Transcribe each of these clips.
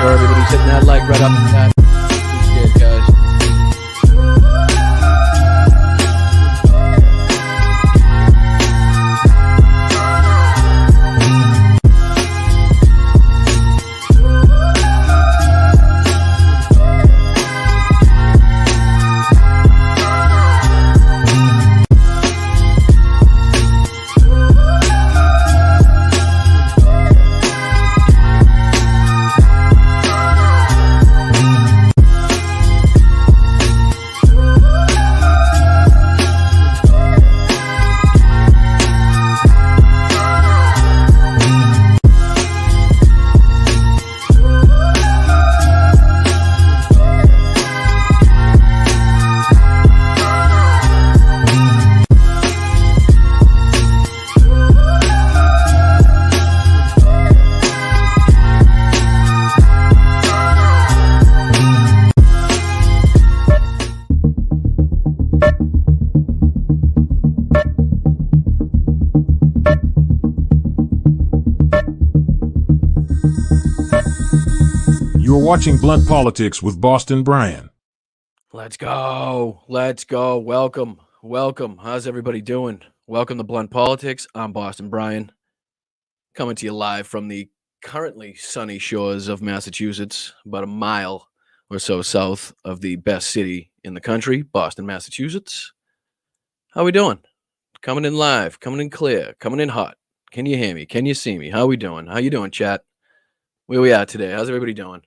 sure everybody's hitting that like right up the bat. Appreciate it, guys. You're watching Blunt Politics with Boston Brian. Let's go. Let's go. Welcome. Welcome. How's everybody doing? Welcome to Blunt Politics. I'm Boston Brian, coming to you live from the currently sunny shores of Massachusetts, about a mile or so south of the best city in the country, Boston, Massachusetts. How we doing? Coming in live, coming in clear, coming in hot. Can you hear me? Can you see me? How we doing? How you doing, chat? Where we at today? How's everybody doing?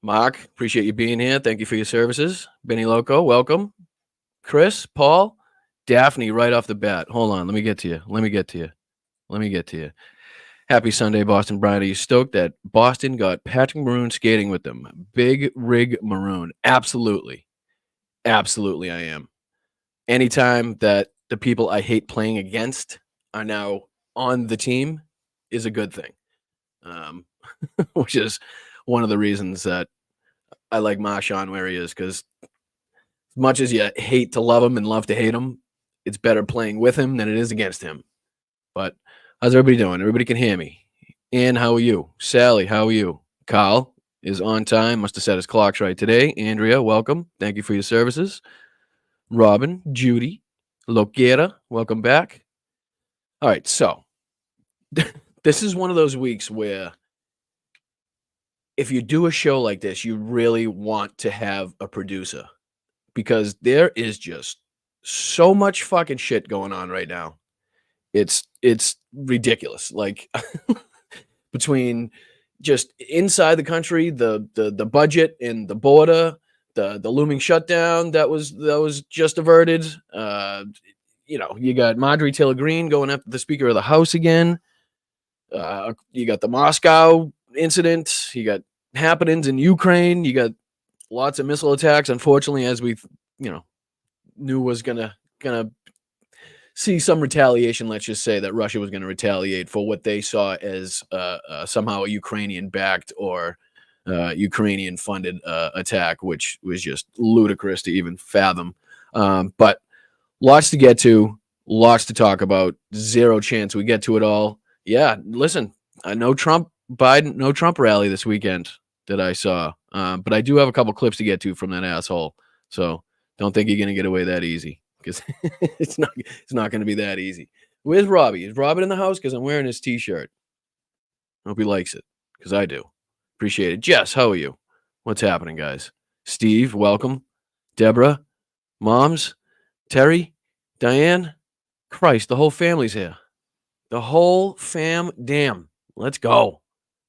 Mark, appreciate you being here. Thank you for your services. Benny Loco, welcome. Chris, Paul, Daphne, right off the bat. Hold on, let me get to you. Happy Sunday, Boston Brian. Are you stoked that Boston got Patrick Maroon skating with them? Big Rig Maroon. Absolutely. Absolutely, I am. Anytime that the people I hate playing against are now on the team is a good thing. Which is one of the reasons that I like Marshawn where he is, because as much as you hate to love him and love to hate him, it's better playing with him than it is against him. But how's everybody doing? Everybody can hear me. Ann, how are you? Sally, how are you? Carl is on time. Must have set his clocks right today. Andrea, welcome. Thank you for your services. Robin, Judy, Loquera, welcome back. All right, so this is one of those weeks where if you do a show like this, you really want to have a producer, because there is just so much fucking shit going on right now. It's ridiculous. Like between just inside the country, the budget and the border, the looming shutdown that was just averted. You got Marjorie Taylor Greene going after the Speaker of the House again. You got the Moscow incident. You got happenings in Ukraine. You got lots of missile attacks. Unfortunately, as we knew was gonna see some retaliation. Let's just say that Russia was going to retaliate for what they saw as somehow a Ukrainian-backed or Ukrainian-funded attack, which was just ludicrous to even fathom. But lots to get to, lots to talk about. Zero chance we get to it all. Yeah, listen, no Trump rally this weekend that I saw, but I do have a couple clips to get to from that asshole. So don't think you're going to get away that easy, because it's not going to be that easy. Where's Robbie? Is Robin in the house? Because I'm wearing his T-shirt. Hope he likes it, because I do. Appreciate it. Jess, how are you? What's happening, guys? Steve, welcome. Deborah, Moms, Terry, Diane. Christ, the whole family's here. The whole fam, damn. Let's go.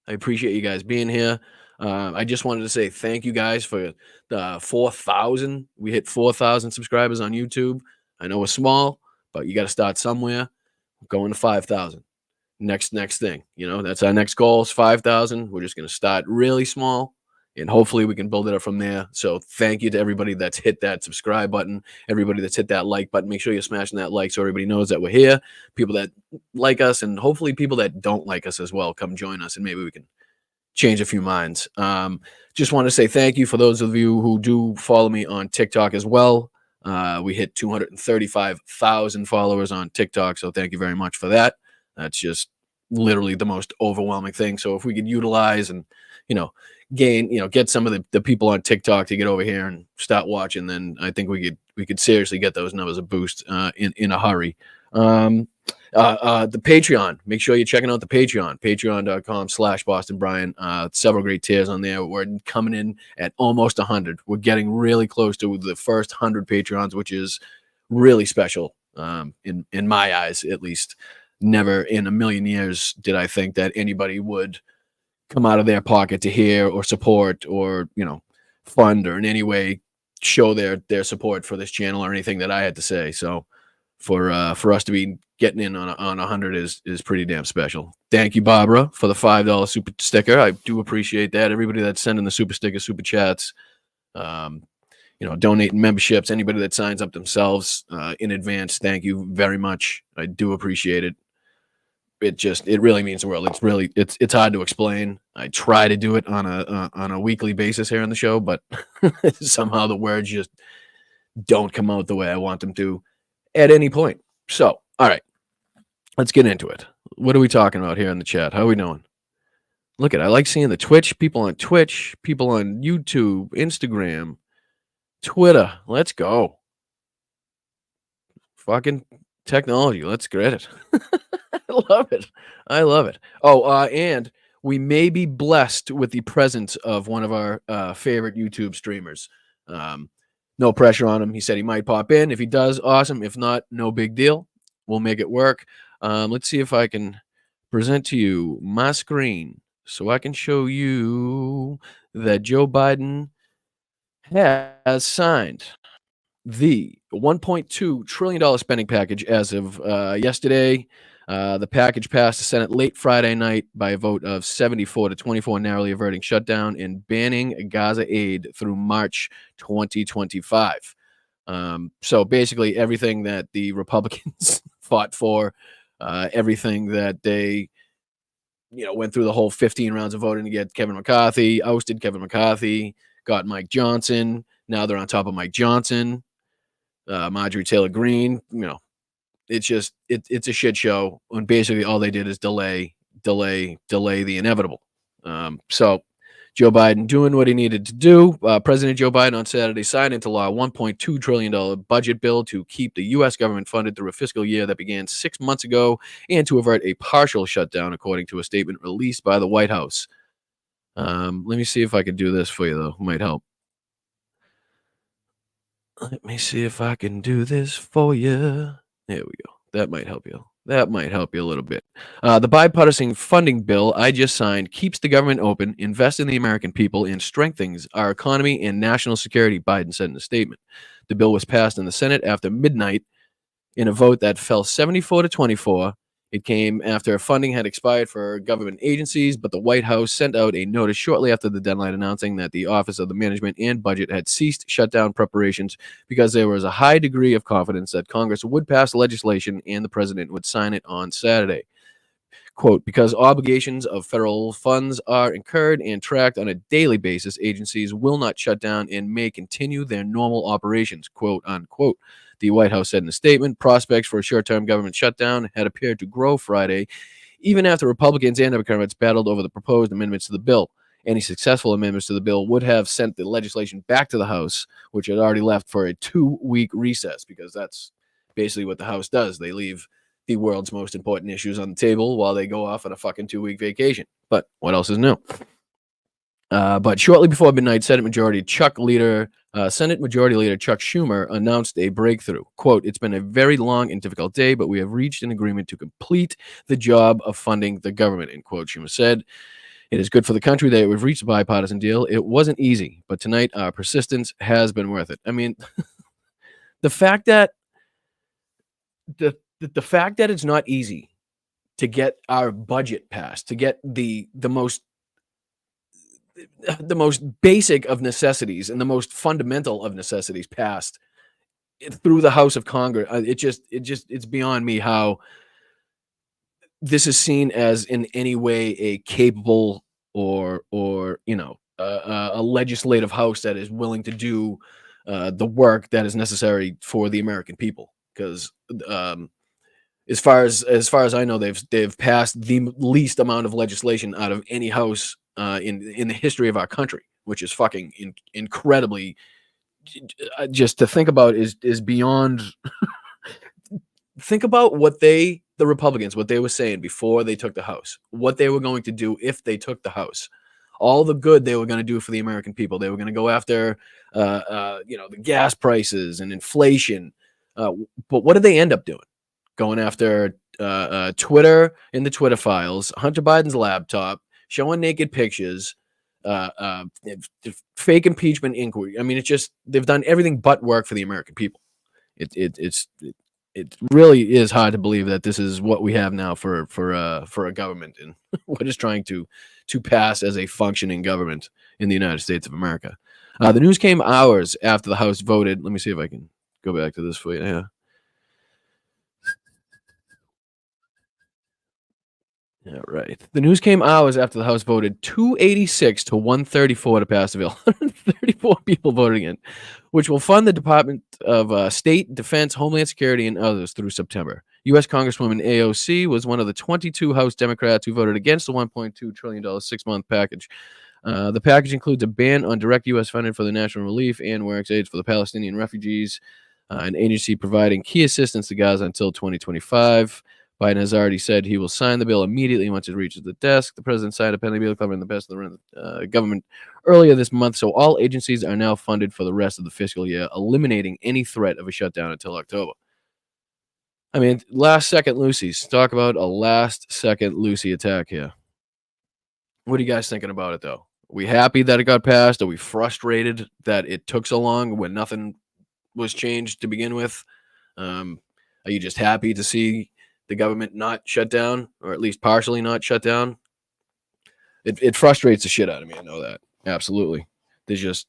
I appreciate you guys being here. I just wanted to say thank you guys for the 4,000. We hit 4,000 subscribers on YouTube. I know we're small, but you got to start somewhere. We're going to 5,000. Next thing. That's our next goal is 5,000. We're just going to start really small, and hopefully we can build it up from there. So thank you to everybody that's hit that subscribe button, everybody that's hit that like button. Make sure you're smashing that like so everybody knows that we're here. People that like us, and hopefully people that don't like us as well, come join us, and maybe we can change a few minds. Just want to say thank you for those of you who do follow me on TikTok as well. We hit 235,000 followers on TikTok, so thank you very much for that. That's just literally the most overwhelming thing. So if we could utilize and, get some of the people on TikTok to get over here and start watching, then I think we could seriously get those numbers a boost in a hurry. The Patreon, make sure you're checking out the patreon.com/Boston Brian. Several great tiers on there. We're coming in at almost 100. We're getting really close to the first 100 Patreons, which is really special in my eyes, at least. Never in a million years did I think that anybody would come out of their pocket to hear or support or fund or in any way show their support for this channel or anything that I had to say. So for us to be getting in on 100 is pretty damn special. Thank you, Barbara, for the $5 super sticker. I do appreciate that. Everybody that's sending the super sticker, super chats, donating memberships, anybody that signs up themselves in advance, thank you very much. I do appreciate it. It really means the world. It's hard to explain. I try to do it on a weekly basis here on the show, but somehow the words just don't come out the way I want them to at any point. So, all right, let's get into it. What are we talking about here in the chat? How are we doing? Look I like seeing the people on Twitch, people on YouTube, Instagram, Twitter. Let's go. Fucking technology. Let's get it. I love it. Oh, and we may be blessed with the presence of one of our favorite YouTube streamers. No pressure on him. He said he might pop in. If he does, awesome. If not, no big deal. We'll make it work. Let's see if I can present to you my screen so I can show you that Joe Biden has signed the $1.2 trillion spending package as of yesterday. The package passed the Senate late Friday night by a vote of 74 to 24, narrowly averting shutdown and banning Gaza aid through March 2025. So basically everything that the Republicans fought for, everything that they went through the whole 15 rounds of voting to get Kevin McCarthy, ousted Kevin McCarthy, got Mike Johnson. Now they're on top of Mike Johnson. Marjorie Taylor Greene, it's a shit show. And basically all they did is delay the inevitable. So Joe Biden doing what he needed to do. President Joe Biden on Saturday signed into law a $1.2 trillion budget bill to keep the U.S. government funded through a fiscal year that began 6 months ago and to avert a partial shutdown, according to a statement released by the White House. Let me see if I can do this for you, though. Might help. Let me see if I can do this for you. There we go. That might help you. That might help you a little bit. The bipartisan funding bill I just signed keeps the government open, invests in the American people, and strengthens our economy and national security, Biden said in a statement. The bill was passed in the Senate after midnight in a vote that fell 74 to 24. It came after funding had expired for government agencies, but the White House sent out a notice shortly after the deadline announcing that the Office of the Management and Budget had ceased shutdown preparations because there was a high degree of confidence that Congress would pass legislation and the president would sign it on Saturday. Quote, because obligations of federal funds are incurred and tracked on a daily basis, agencies will not shut down and may continue their normal operations, quote unquote. The White House said in a statement, prospects for a short-term government shutdown had appeared to grow Friday, even after Republicans and Democrats battled over the proposed amendments to the bill. Any successful amendments to the bill would have sent the legislation back to the House, which had already left for a 2-week recess, because that's basically what the House does. They leave the world's most important issues on the table while they go off on a fucking 2-week vacation. But what else is new? But shortly before midnight, Senate Majority Leader Chuck Schumer announced a breakthrough. Quote, it's been a very long and difficult day, but we have reached an agreement to complete the job of funding the government, end quote. Schumer said, it is good for the country that we've reached a bipartisan deal. It wasn't easy, but tonight our persistence has been worth it. I mean, the fact that the fact that it's not easy to get our budget passed, to get the most basic of necessities and the most fundamental of necessities passed through the House of Congress, it's beyond me how this is seen as in any way a capable or a legislative house that is willing to do the work that is necessary for the American people. Because As far as I know, they've passed the least amount of legislation out of any house in the history of our country, which is fucking incredibly. Just to think about is beyond. Think about what the Republicans, what they were saying before they took the House, what they were going to do if they took the House, all the good they were going to do for the American people. They were going to go after, the gas prices and inflation. But what did they end up doing? Going after Twitter in the Twitter files, Hunter Biden's laptop, showing naked pictures, fake impeachment inquiry. I mean, it's just they've done everything but work for the American people. It really is hard to believe that this is what we have now for a government, and what is trying to pass as a functioning government in the United States of America. The news came hours after the House voted. Let me see if I can go back to this for you. Yeah. Yeah, right. The news came hours after the House voted 286 to 134 to pass the bill. 134 people voting in, which will fund the Department of State, Defense, Homeland Security, and others through September. U.S. Congresswoman AOC was one of the 22 House Democrats who voted against the $1.2 trillion 6-month package. The package includes a ban on direct U.S. funding for the national relief and works aids for the Palestinian refugees, an agency providing key assistance to Gaza until 2025. Biden has already said he will sign the bill immediately once it reaches the desk. The president signed a pending bill covering the best of the government earlier this month, so all agencies are now funded for the rest of the fiscal year, eliminating any threat of a shutdown until October. I mean, last-second Lucy's. Talk about a last-second Lucy attack here. What are you guys thinking about it, though? Are we happy that it got passed? Are we frustrated that it took so long when nothing was changed to begin with? Are you just happy to see the government not shut down, or at least partially not shut down? It frustrates the shit out of me. I know that. Absolutely. There's just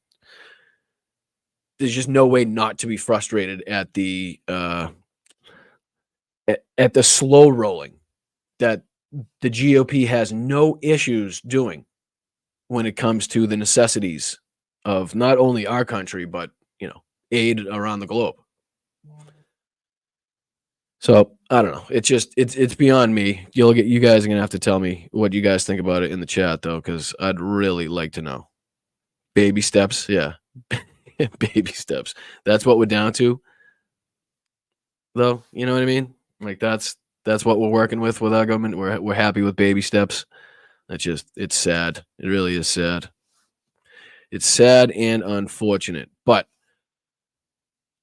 no way not to be frustrated at the at the slow rolling that the GOP has no issues doing when it comes to the necessities of not only our country, but, aid around the globe. So I don't know. It's beyond me. You guys are gonna have to tell me what you guys think about it in the chat, though, because I'd really like to know. Baby steps, yeah, baby steps. That's what we're down to, though. You know what I mean? Like that's what we're working with our government. We're happy with baby steps. It's sad. It really is sad. It's sad and unfortunate. But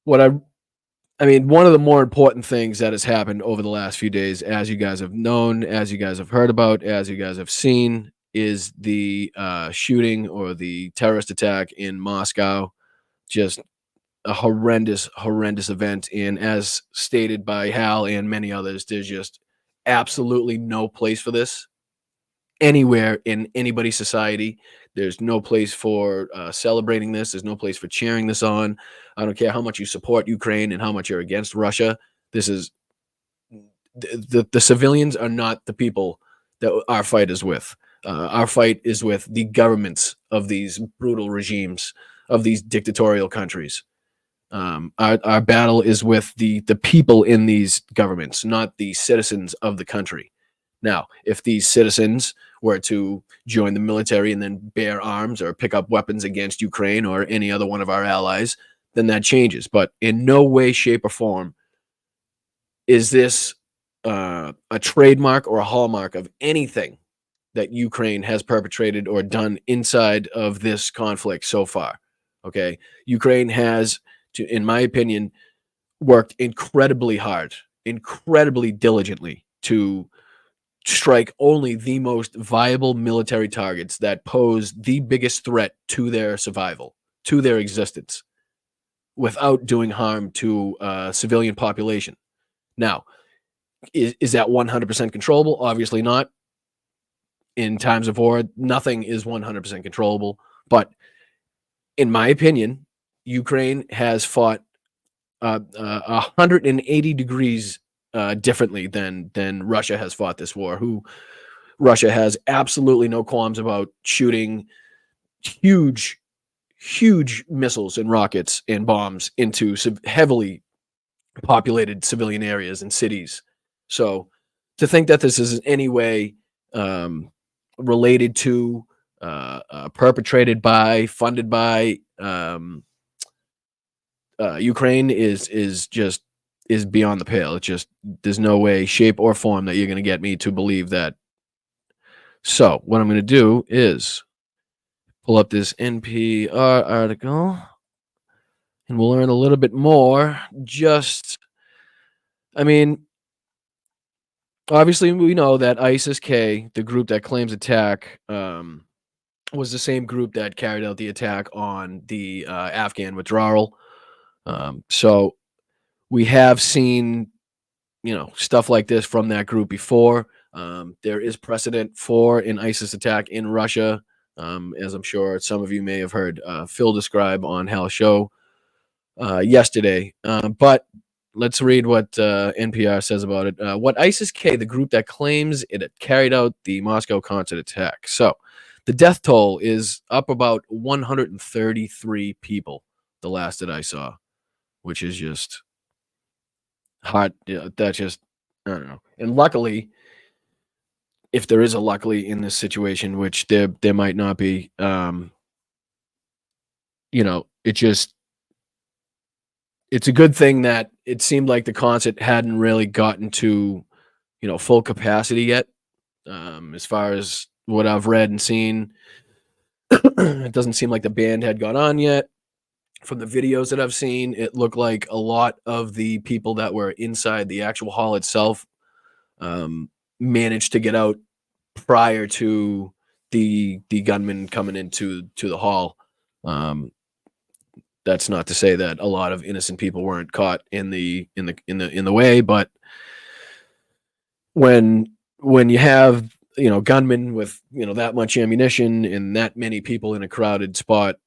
what I mean, one of the more important things that has happened over the last few days, as you guys have known, as you guys have heard about, as you guys have seen, is the shooting or the terrorist attack in Moscow. Just a horrendous, horrendous event. And as stated by Hal and many others, there's just absolutely no place for this anywhere in anybody's society. There's no place for celebrating this. There's no place for cheering this on. I don't care how much you support Ukraine and how much you're against Russia. This is the civilians are not the people that our fight is with. Our fight is with the governments of these brutal regimes, of these dictatorial countries. Our battle is with the people in these governments, not the citizens of the country. Now, if these citizens were to join the military and then bear arms or pick up weapons against Ukraine or any other one of our allies, then that changes. But in no way, shape, or form is this a trademark or a hallmark of anything that Ukraine has perpetrated or done inside of this conflict so far. Okay? Ukraine has, in my opinion, worked incredibly hard, incredibly diligently to strike only the most viable military targets that pose the biggest threat to their survival, to their existence, without doing harm to civilian population. Now, is that 100% controllable? Obviously not. In times of war, nothing is 100% controllable. But in my opinion, Ukraine has fought 180 degrees differently than Russia has fought this war. Russia has absolutely no qualms about shooting huge missiles and rockets and bombs into heavily populated civilian areas and cities. So to think that this is in any way related to, perpetrated by, funded by Ukraine is beyond the pale. It's just there's no way, shape, or form that you're going to get me to believe that. So what I'm going to do is pull up this NPR article, and we'll learn a little bit more. I mean, obviously, we know that ISIS-K, the group that claims attack, was the same group that carried out the attack on the Afghan withdrawal. So we have seen, stuff like this from that group before. There is precedent for an ISIS attack in Russia, as I'm sure some of you may have heard Phil describe on Hal's show yesterday. But let's read what NPR says about it. What ISIS-K, the group that claims it carried out the Moscow concert attack. So the death toll is up about 133 people, the last that I saw, which is just hot. Yeah, that's just, I don't know. And luckily, if there is a luckily in this situation, which there might not be, it's a good thing that it seemed like the concert hadn't really gotten to, full capacity yet. As far as what I've read and seen, it doesn't seem like the band had gone on yet. From the videos that I've seen, it looked like a lot of the people that were inside the actual hall itself managed to get out prior to the gunman coming into the hall. That's not to say that a lot of innocent people weren't caught in the way, but when you have gunmen with that much ammunition and that many people in a crowded spot,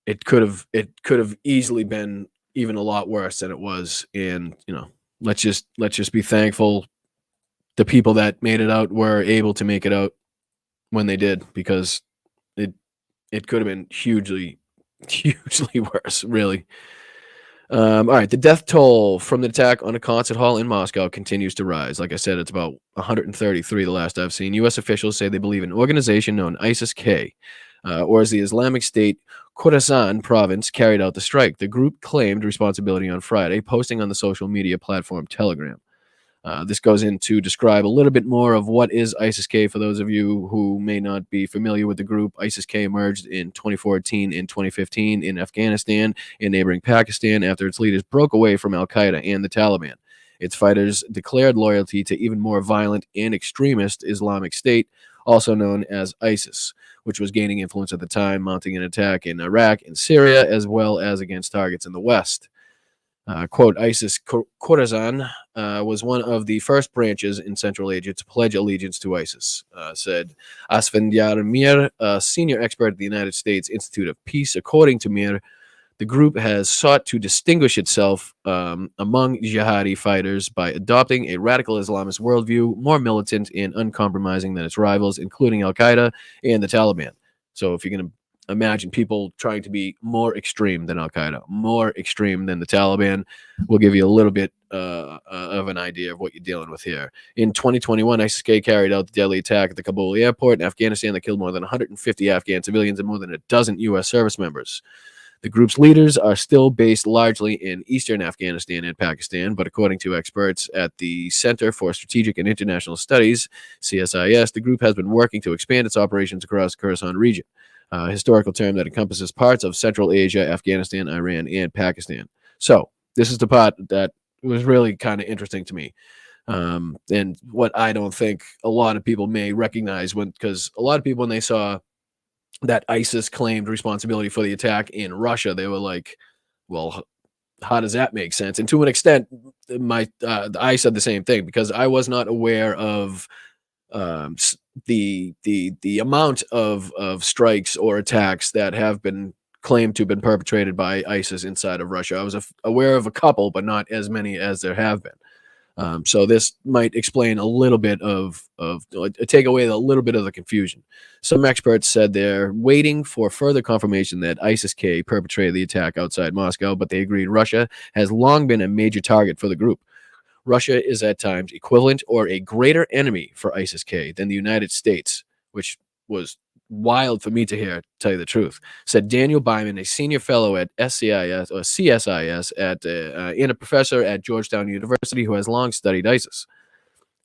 it could have easily been even a lot worse than it was. And let's just be thankful the people that made it out were able to make it out when they did, because it could have been hugely worse, really. All right, the death toll from the attack on a concert hall in Moscow continues to rise. Like I said, it's about 133 the last I've seen. U.S. officials say they believe an organization known ISIS-K, or as the Islamic State Khorasan province, carried out the strike. The group claimed responsibility on Friday, posting on the social media platform Telegram. This goes in to describe a little bit more of what is ISIS-K for those of you who may not be familiar with the group. ISIS-K emerged in 2014 and 2015 in Afghanistan and neighboring Pakistan after its leaders broke away from al-Qaeda and the Taliban. Its fighters declared loyalty to even more violent and extremist Islamic State, also known as ISIS, which was gaining influence at the time, mounting an attack in Iraq and Syria, as well as against targets in the West. Quote, ISIS Khorasan was one of the first branches in Central Asia to pledge allegiance to ISIS, said Asfandyar Mir, a senior expert at the United States Institute of Peace. According to Mir, the group has sought to distinguish itself among jihadi fighters by adopting a radical Islamist worldview, more militant and uncompromising than its rivals, including al-Qaeda and the Taliban. So if you're going to imagine people trying to be more extreme than al-Qaeda, more extreme than the Taliban, we'll give you a little bit of an idea of what you're dealing with here. In 2021, ISIS-K carried out the deadly attack at the Kabul airport in Afghanistan that killed more than 150 Afghan civilians and more than a dozen U.S. service members. The group's leaders are still based largely in eastern Afghanistan and Pakistan, but according to experts at the Center for Strategic and International Studies, CSIS, the group has been working to expand its operations across the Khorasan region, a historical term that encompasses parts of Central Asia, Afghanistan, Iran, and Pakistan. So this is the part that was really kind of interesting to me. And what I don't think a lot of people may recognize, because a lot of people, when they saw that ISIS claimed responsibility for the attack in Russia, they were like, well, how does that make sense? And to an extent, I said the same thing, because I was not aware of the amount of strikes or attacks that have been claimed to have been perpetrated by ISIS inside of Russia. I was aware of a couple, but not as many as there have been. So this might explain a little bit take away a little bit of the confusion. Some experts said they're waiting for further confirmation that ISIS-K perpetrated the attack outside Moscow, but they agreed Russia has long been a major target for the group. Russia is at times equivalent or a greater enemy for ISIS-K than the United States, which was wild for me to hear, to tell you the truth, said Daniel Byman, a senior fellow at SCIS or CSIS and a professor at Georgetown University who has long studied ISIS.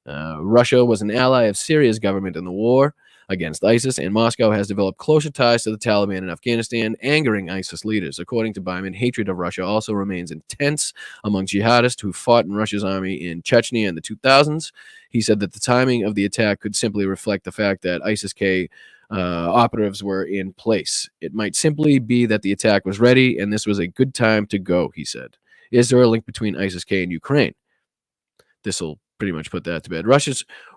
Russia was an ally of Syria's government in the war against ISIS, and Moscow has developed closer ties to the Taliban in Afghanistan, angering ISIS leaders. According to Byman, hatred of Russia also remains intense among jihadists who fought in Russia's army in Chechnya in the 2000s. He said that the timing of the attack could simply reflect the fact that ISIS-K operatives were in place. It might simply be that the attack was ready, and this was a good time to go, he said. Is there a link between ISIS-K and Ukraine? This will pretty much put that to bed.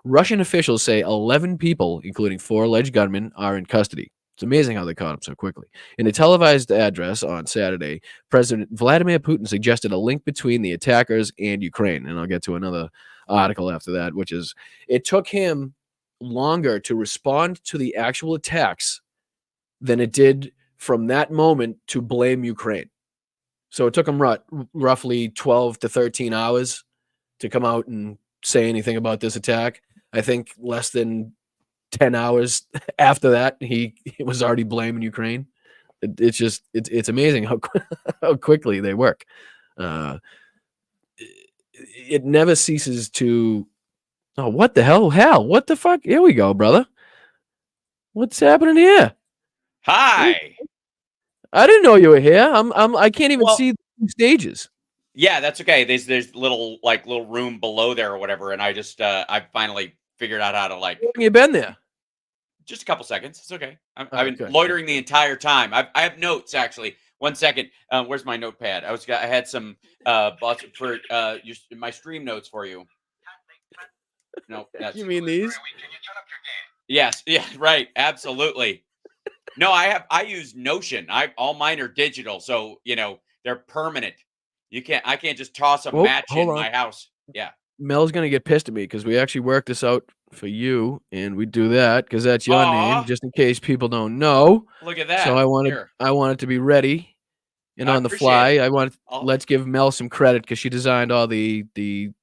Russian officials say 11 people, including 4 alleged gunmen, are in custody. It's amazing how they caught him so quickly. In a televised address on Saturday, President Vladimir Putin suggested a link between the attackers and Ukraine. And I'll get to another article after that, which is it took him longer to respond to the actual attacks than it did from that moment to blame Ukraine. So it took him roughly 12 to 13 hours to come out and say anything about this attack. I think less than 10 hours after that, he was already blaming Ukraine. It's amazing how quickly they work. It never ceases to. Oh, what the hell, Hal? What the fuck? Here we go, brother. What's happening here? Hi. I didn't know you were here. I can't even see the stages. Yeah, that's okay. There's little room below there or whatever, and I just I finally figured out how to How long you been there? Just a couple seconds. It's okay. I've been good. loitering the entire time. I have notes actually. 1 second. Where's my notepad? I had some for my stream notes for you. No, that's You mean these? yes, yeah, right, absolutely. No, I use Notion. All mine are digital, so they're permanent. I can't just toss a match in my house. Yeah. Mel's gonna get pissed at me because we actually worked this out for you, and we do that because that's your name, just in case people don't know. Look at that. So I wanted to be ready and on the fly. Let's give Mel some credit because she designed all the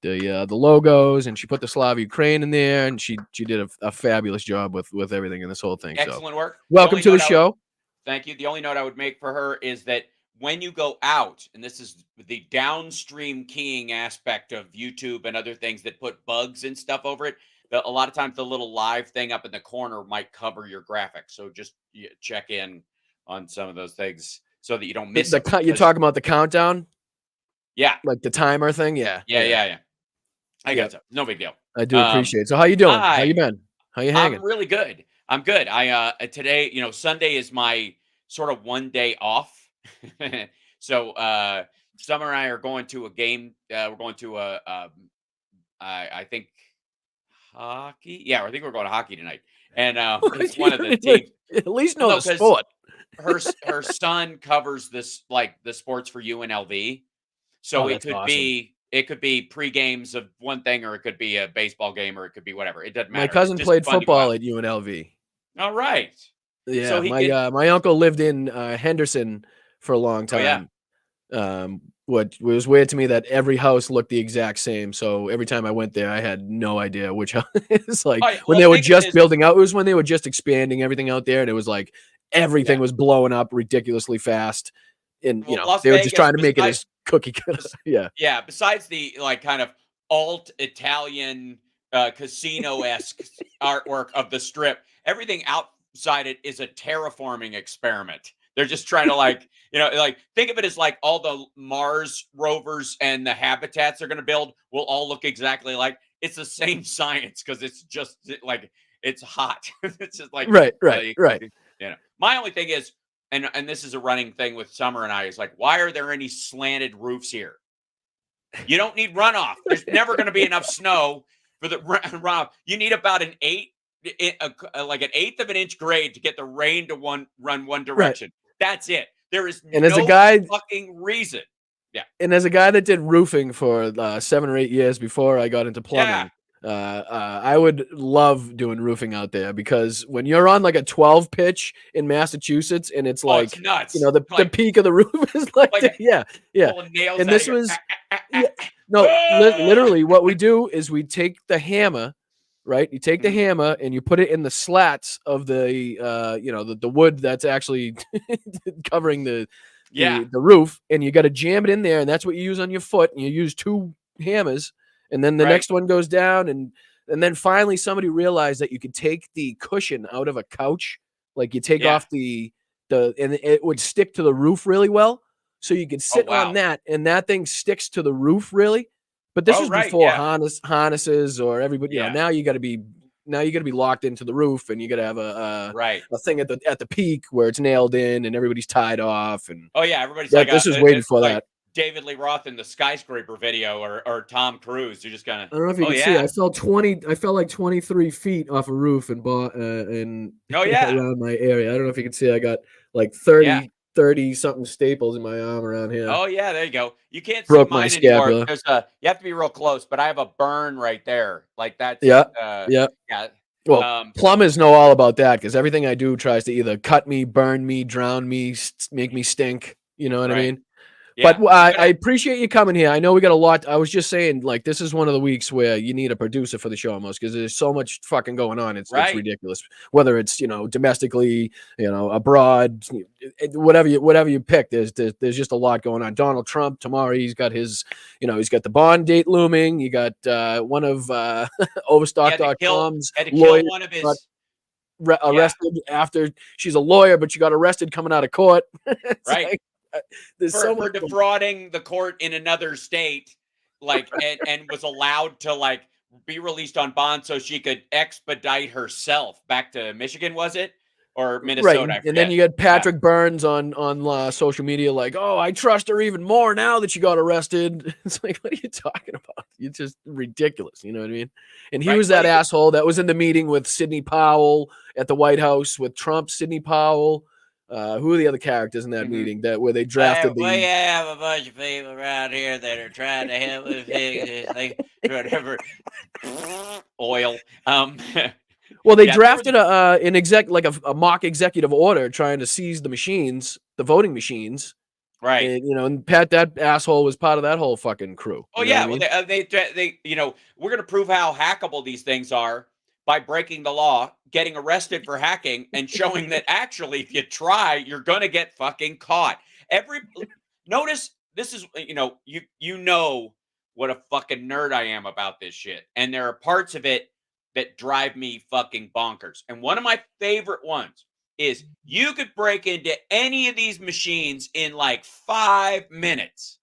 logos, and she put the Slav Ukraine in there, and she did a fabulous job with everything in this whole thing. Excellent work. Welcome to the show. Thank you. The only note I would make for her is that when you go out, and this is the downstream keying aspect of YouTube and other things that put bugs and stuff over it, a lot of times the little live thing up in the corner might cover your graphics. So just check in on some of those things so that you don't miss it. You're talking about the countdown? Yeah. Like the timer thing? Yeah. I got you. No big deal. I do appreciate it. So how you doing? How you been? How you hanging? I'm really good. I'm good. Today, Sunday is my sort of 1 day off. So Summer and I are going to a game. We're going to I think hockey. Yeah, I think we're going to hockey tonight. And it's one of the teams. At least know the sport. her son covers this, like the sports for UNLV. So it could be pre-games of one thing, or it could be a baseball game, or it could be whatever. It doesn't matter. My cousin played football at UNLV. All right. Yeah, so my uncle lived in Henderson for a long time. Oh, yeah. What was weird to me that every house looked the exact same. So every time I went there, I had no idea which house. It's like when they were just building out. It was when they were just expanding everything out there, and it was like everything was blowing up ridiculously fast. And they were just trying to make it as cookie cutter. Yeah. Besides the kind of alt Italian casino-esque artwork of the Strip, everything outside it is a terraforming experiment. They're just trying to think of it as like all the Mars rovers and the habitats they're going to build will all look exactly like. It's the same science because it's just like it's hot. It's just like right. My only thing is, and this is a running thing with Summer and I, is like, why are there any slanted roofs here? You don't need runoff. There's never going to be enough snow for the runoff. You need about an eighth of an inch grade to get the rain to run one direction. Right. That's it. There is fucking reason. Yeah. And as a guy that did roofing for 7 or 8 years before I got into plumbing, I would love doing roofing out there because when you're on like a 12 pitch in Massachusetts and it's Oh, it's like, nuts. the Like peak of the roof is like, like yeah. pulling nails And out of this your was, yeah, no, literally what we do is we take the hammer, right? You take the Mhm. hammer and you put it in the slats of the, the wood that's actually covering Yeah. the roof, and you got to jam it in there, and that's what you use on your foot. And you use 2 hammers, and then the Right. next one goes down, and then finally somebody realized that you could take the cushion out of a couch, like you take Yeah. off and it would stick to the roof really well, so you could Oh, sit on wow. that, and that thing sticks to the roof really. But this Oh, was right. before Yeah. harnesses or everybody. Yeah. Now you got to be locked into the roof, and you got to have Right. a thing at the peak where it's nailed in and everybody's tied off, and Oh, yeah. Everybody's that like this is way before like that. David Lee Roth in the skyscraper video or Tom Cruise. You're just gonna, I don't know if you oh can see. yeah. I fell like 23 feet off a roof and in Oh yeah. around my area. I don't know if you can see. I got like Yeah. 30 something staples in my arm around here. Oh yeah, there you go. You can't see Broke my mine anymore. scapula. You have to be real close, but I have a burn right there. Like that's Yeah, yeah. yeah. Well, Um plumbers know all about that because everything I do tries to either cut me, burn me, drown me, make me stink. You know what I right. mean? But Yeah. You I gotta appreciate you coming here. I know we got a lot. I was just saying, like, this is one of the weeks where you need a producer for the show almost because there's so much fucking going on. It's right. ridiculous. Whether it's domestically, abroad, whatever you pick. There's just a lot going on. Donald Trump tomorrow. He's got he's got the bond date looming. You got one of He Overstock.com's had to kill lawyers one of got his yeah, arrested after she's a lawyer, but she got arrested coming out of court. It's right. like, there's so For much. defrauding the court in another state, like and was allowed to like be released on bond so she could expedite herself back to Michigan, was it? Or Right, Minnesota, I and then forget. you got Yeah. Patrick Burns on social media like, "Oh, I trust her even more now that she got arrested." It's like, what are you talking about? It's just ridiculous, you know what I mean? And he Right. was Well, that asshole that was in the meeting with Sidney Powell at the White House with Trump, Sidney Powell. Who are the other characters in that mhm. meeting where they drafted We the have a bunch of people around here that are trying to help us fix this thing, whatever. Oil. well, they Yeah, there was drafted an a mock executive order trying to seize the machines, the voting machines. right. And Pat, that asshole was part of that whole fucking crew. Oh You know what I yeah, well mean? they we're gonna prove how hackable these things are by breaking the law, getting arrested for hacking, and showing that actually, if you try, you're gonna get fucking caught. Every notice this is you know what a fucking nerd I am about this shit, and there are parts of it that drive me fucking bonkers. And one of my favorite ones is you could break into any of these machines in like 5 minutes.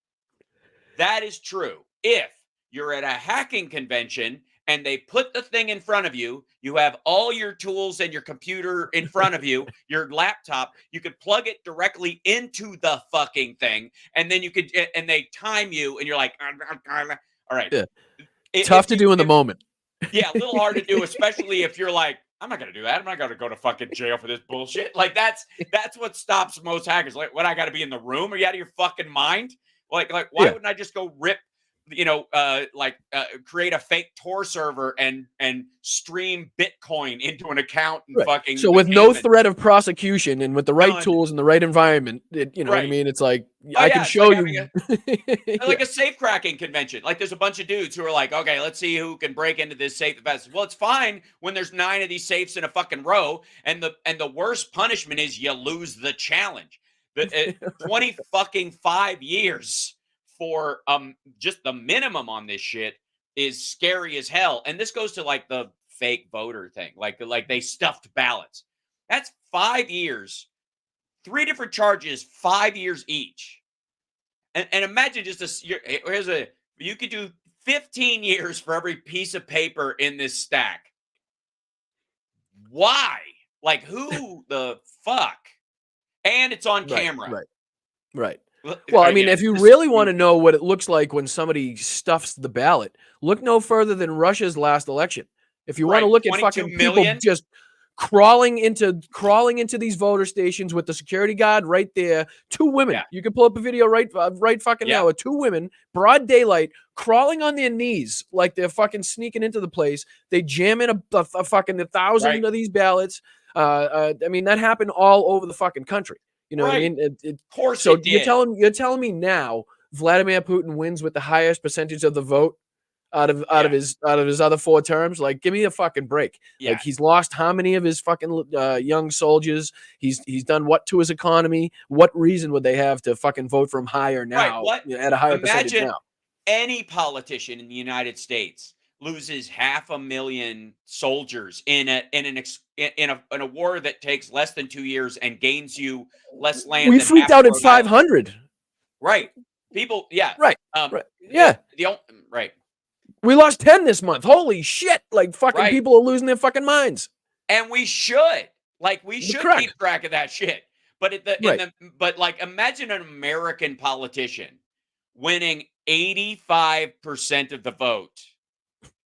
That is true. If you're at a hacking convention and they put the thing in front of you, you have all your tools and your computer in front of you, your laptop, you could plug it directly into the fucking thing, and then and they time you, and you're like, all right. Yeah. Tough If to you, do in the moment. yeah, a little hard to do, especially if you're like, I'm not gonna do that. I'm not gonna go to fucking jail for this bullshit. Like that's what stops most hackers. Like, what, I got to be in the room? Are you out of your fucking mind? Like why Yeah. wouldn't I just go rip, create a fake Tor server and stream Bitcoin into an account and Right. fucking So with no name it? threat of prosecution and with the right None. tools and the right environment, you know what I Right. mean? It's like Oh I can yeah, it's show like having you. like Yeah. a safe cracking convention. Like there's a bunch of dudes who are like, okay, let's see who can break into this safe the best. Well, it's fine when there's 9 of these safes in a fucking row, and the worst punishment is you lose the challenge. The 20 fucking 5 years for just the minimum on this shit is scary as hell. And this goes to like the fake voter thing. Like they stuffed ballots. That's 5 years. 3 different charges, 5 years each. And imagine just you could do 15 years for every piece of paper in this stack. Why? Like, who the fuck? And it's on Right. camera. Right. Well, I mean, if you really want to to know what it looks like when somebody stuffs the ballot, look no further than Russia's last election. If you want to right, look at 22 fucking people million. just crawling into these voter stations with the security guard right there. Two women. Yeah. You can pull up a video right fucking Yeah. now of two women, broad daylight, crawling on their knees like they're fucking sneaking into the place. They jam in a fucking 1,000 Right. of these ballots. I mean, that happened all over the fucking country. You know what I Right. mean? Of course So it did. you're telling me now Vladimir Putin wins with the highest percentage of the vote out of his other 4 terms? Like, give me a fucking break. Yeah. Like, he's lost how many of his fucking young soldiers? He's done what to his economy? What reason would they have to fucking vote for him higher now? What? At a higher percentage Imagine now? any politician in the United States loses 500,000 soldiers in a war that takes less than 2 years and gains you less land We than freaked half out of at Rhode Island. 500. Right. People, yeah. Right. Right. Yeah. Right. We lost 10 this month. Holy shit. Like, fucking Right. people are losing their fucking minds. And we should. Like, we should Correct. keep track of that shit. But but like, imagine an American politician winning 85% of the vote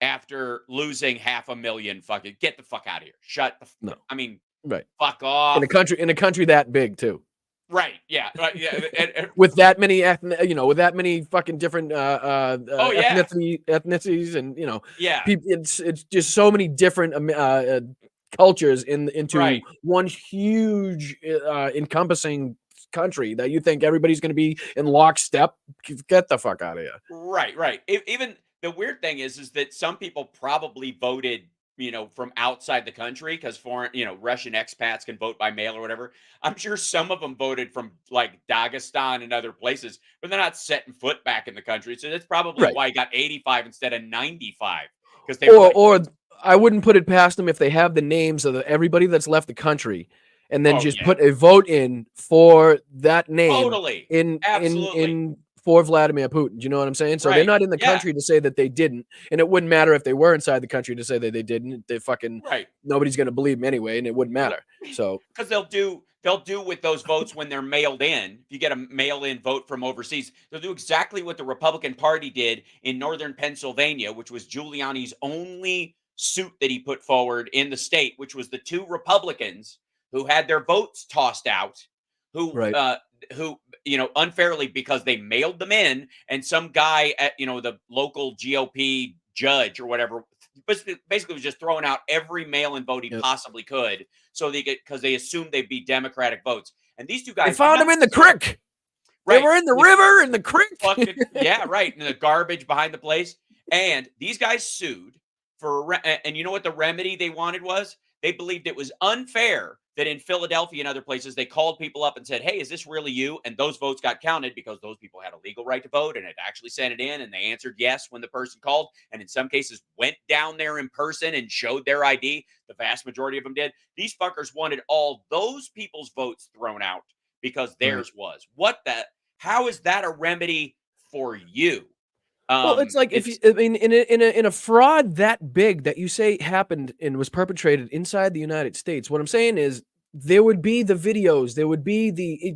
after losing 500,000 fucking. Get the fuck out of here. Shut the No. I mean, Right. fuck off. In a country that big too. Right. Yeah. Right. Yeah. And With that many with that many fucking different yeah. ethnicities and Yeah. people, it's just so many different cultures into Right. one huge encompassing country that you think everybody's going to be in lockstep. Get the fuck out of here. Right. Right. Even the weird thing is that some people probably voted, from outside the country because foreign, Russian expats can vote by mail or whatever. I'm sure some of them voted from like Dagestan and other places, but they're not setting foot back in the country. So that's probably Right. why he got 85 instead of 95 because they were like, Or I wouldn't put it past them if they have the names of everybody that's left the country and then Oh, just yeah. put a vote in for that name Totally. in Absolutely. for Vladimir Putin. Do you know what I'm saying? So they're Right. not in the Yeah. country to say that they didn't, and it wouldn't matter if they were inside the country to say that they didn't. They fucking Right. nobody's going to believe them anyway, and it wouldn't matter. So Because they'll do with those votes when they're mailed in. If you get a mail-in vote from overseas, they'll do exactly what the Republican Party did in northern Pennsylvania, which was Giuliani's only suit that he put forward in the state, which was the 2 Republicans who had their votes tossed out, who Right. unfairly because they mailed them in, and some guy at the local GOP judge or whatever basically was just throwing out every mail-in vote he Yep. possibly could, so because they assumed they'd be Democratic votes. And these 2 they guys found them in the creek. right, They were in the river in the creek. yeah, right, in the garbage behind the place. And these guys sued for and you know what the remedy they wanted was? They believed it was unfair that in Philadelphia and other places they called people up and said, "Hey, is this really you?" And those votes got counted because those people had a legal right to vote and had actually sent it in, and they answered yes when the person called, and in some cases went down there in person and showed their ID. The vast majority of them did. These fuckers wanted all those people's votes thrown out because theirs was. How is that a remedy for you? Well, it's like if you, I mean, in a fraud that big that you say happened and was perpetrated inside the United States, what I'm saying is there would be the videos, there would be the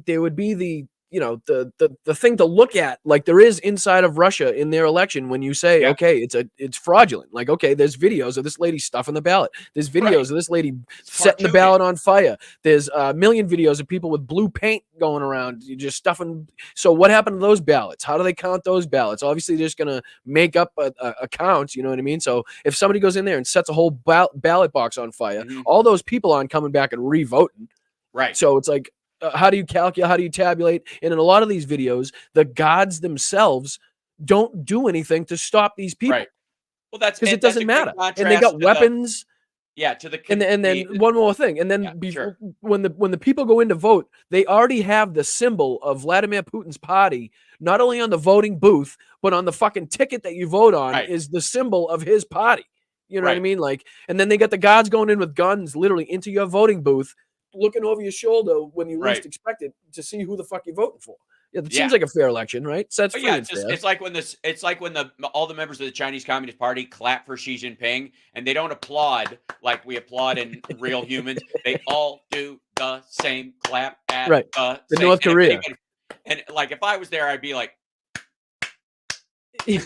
the thing to look at, like there is inside of Russia in their election when you say, Yeah. okay, it's fraudulent. Like, okay, there's videos of this lady stuffing the ballot. There's videos Right. of this lady It's setting the cartoony. ballot on fire. There's a million videos of people with blue paint going around, you just stuffing. So what happened to those ballots? How do they count those ballots? Obviously, they're just gonna make up a count. You know what I mean? So if somebody goes in there and sets a whole ballot box on fire, Mhm. all those people aren't coming back and re-voting. Right. So it's like, how do you calculate? How do you tabulate? And in a lot of these videos, the gods themselves don't do anything to stop these people Right. Well, that's because it that's a doesn't good matter. And they contrast got to the weapons. to the And then one more thing. And then Yeah, before, sure. when the people go in to vote, they already have the symbol of Vladimir Putin's party, not only on the voting booth, but on the fucking ticket that you vote on Right. is the symbol of his party. You know what I Right. mean? Like, and then they got the guards going in with guns literally into your voting booth, looking over your shoulder when you Right. least expect it to see who the fuck you're voting for. Yeah, that Yeah. seems like a fair election, right? So that's But free yeah, and fair. it's like when all the members of the Chinese Communist Party clap for Xi Jinping and they don't applaud like we applaud in real humans. They all do the same clap at Right. the In same North and if Korea. anybody- and like if I was there, I'd be like Yeah,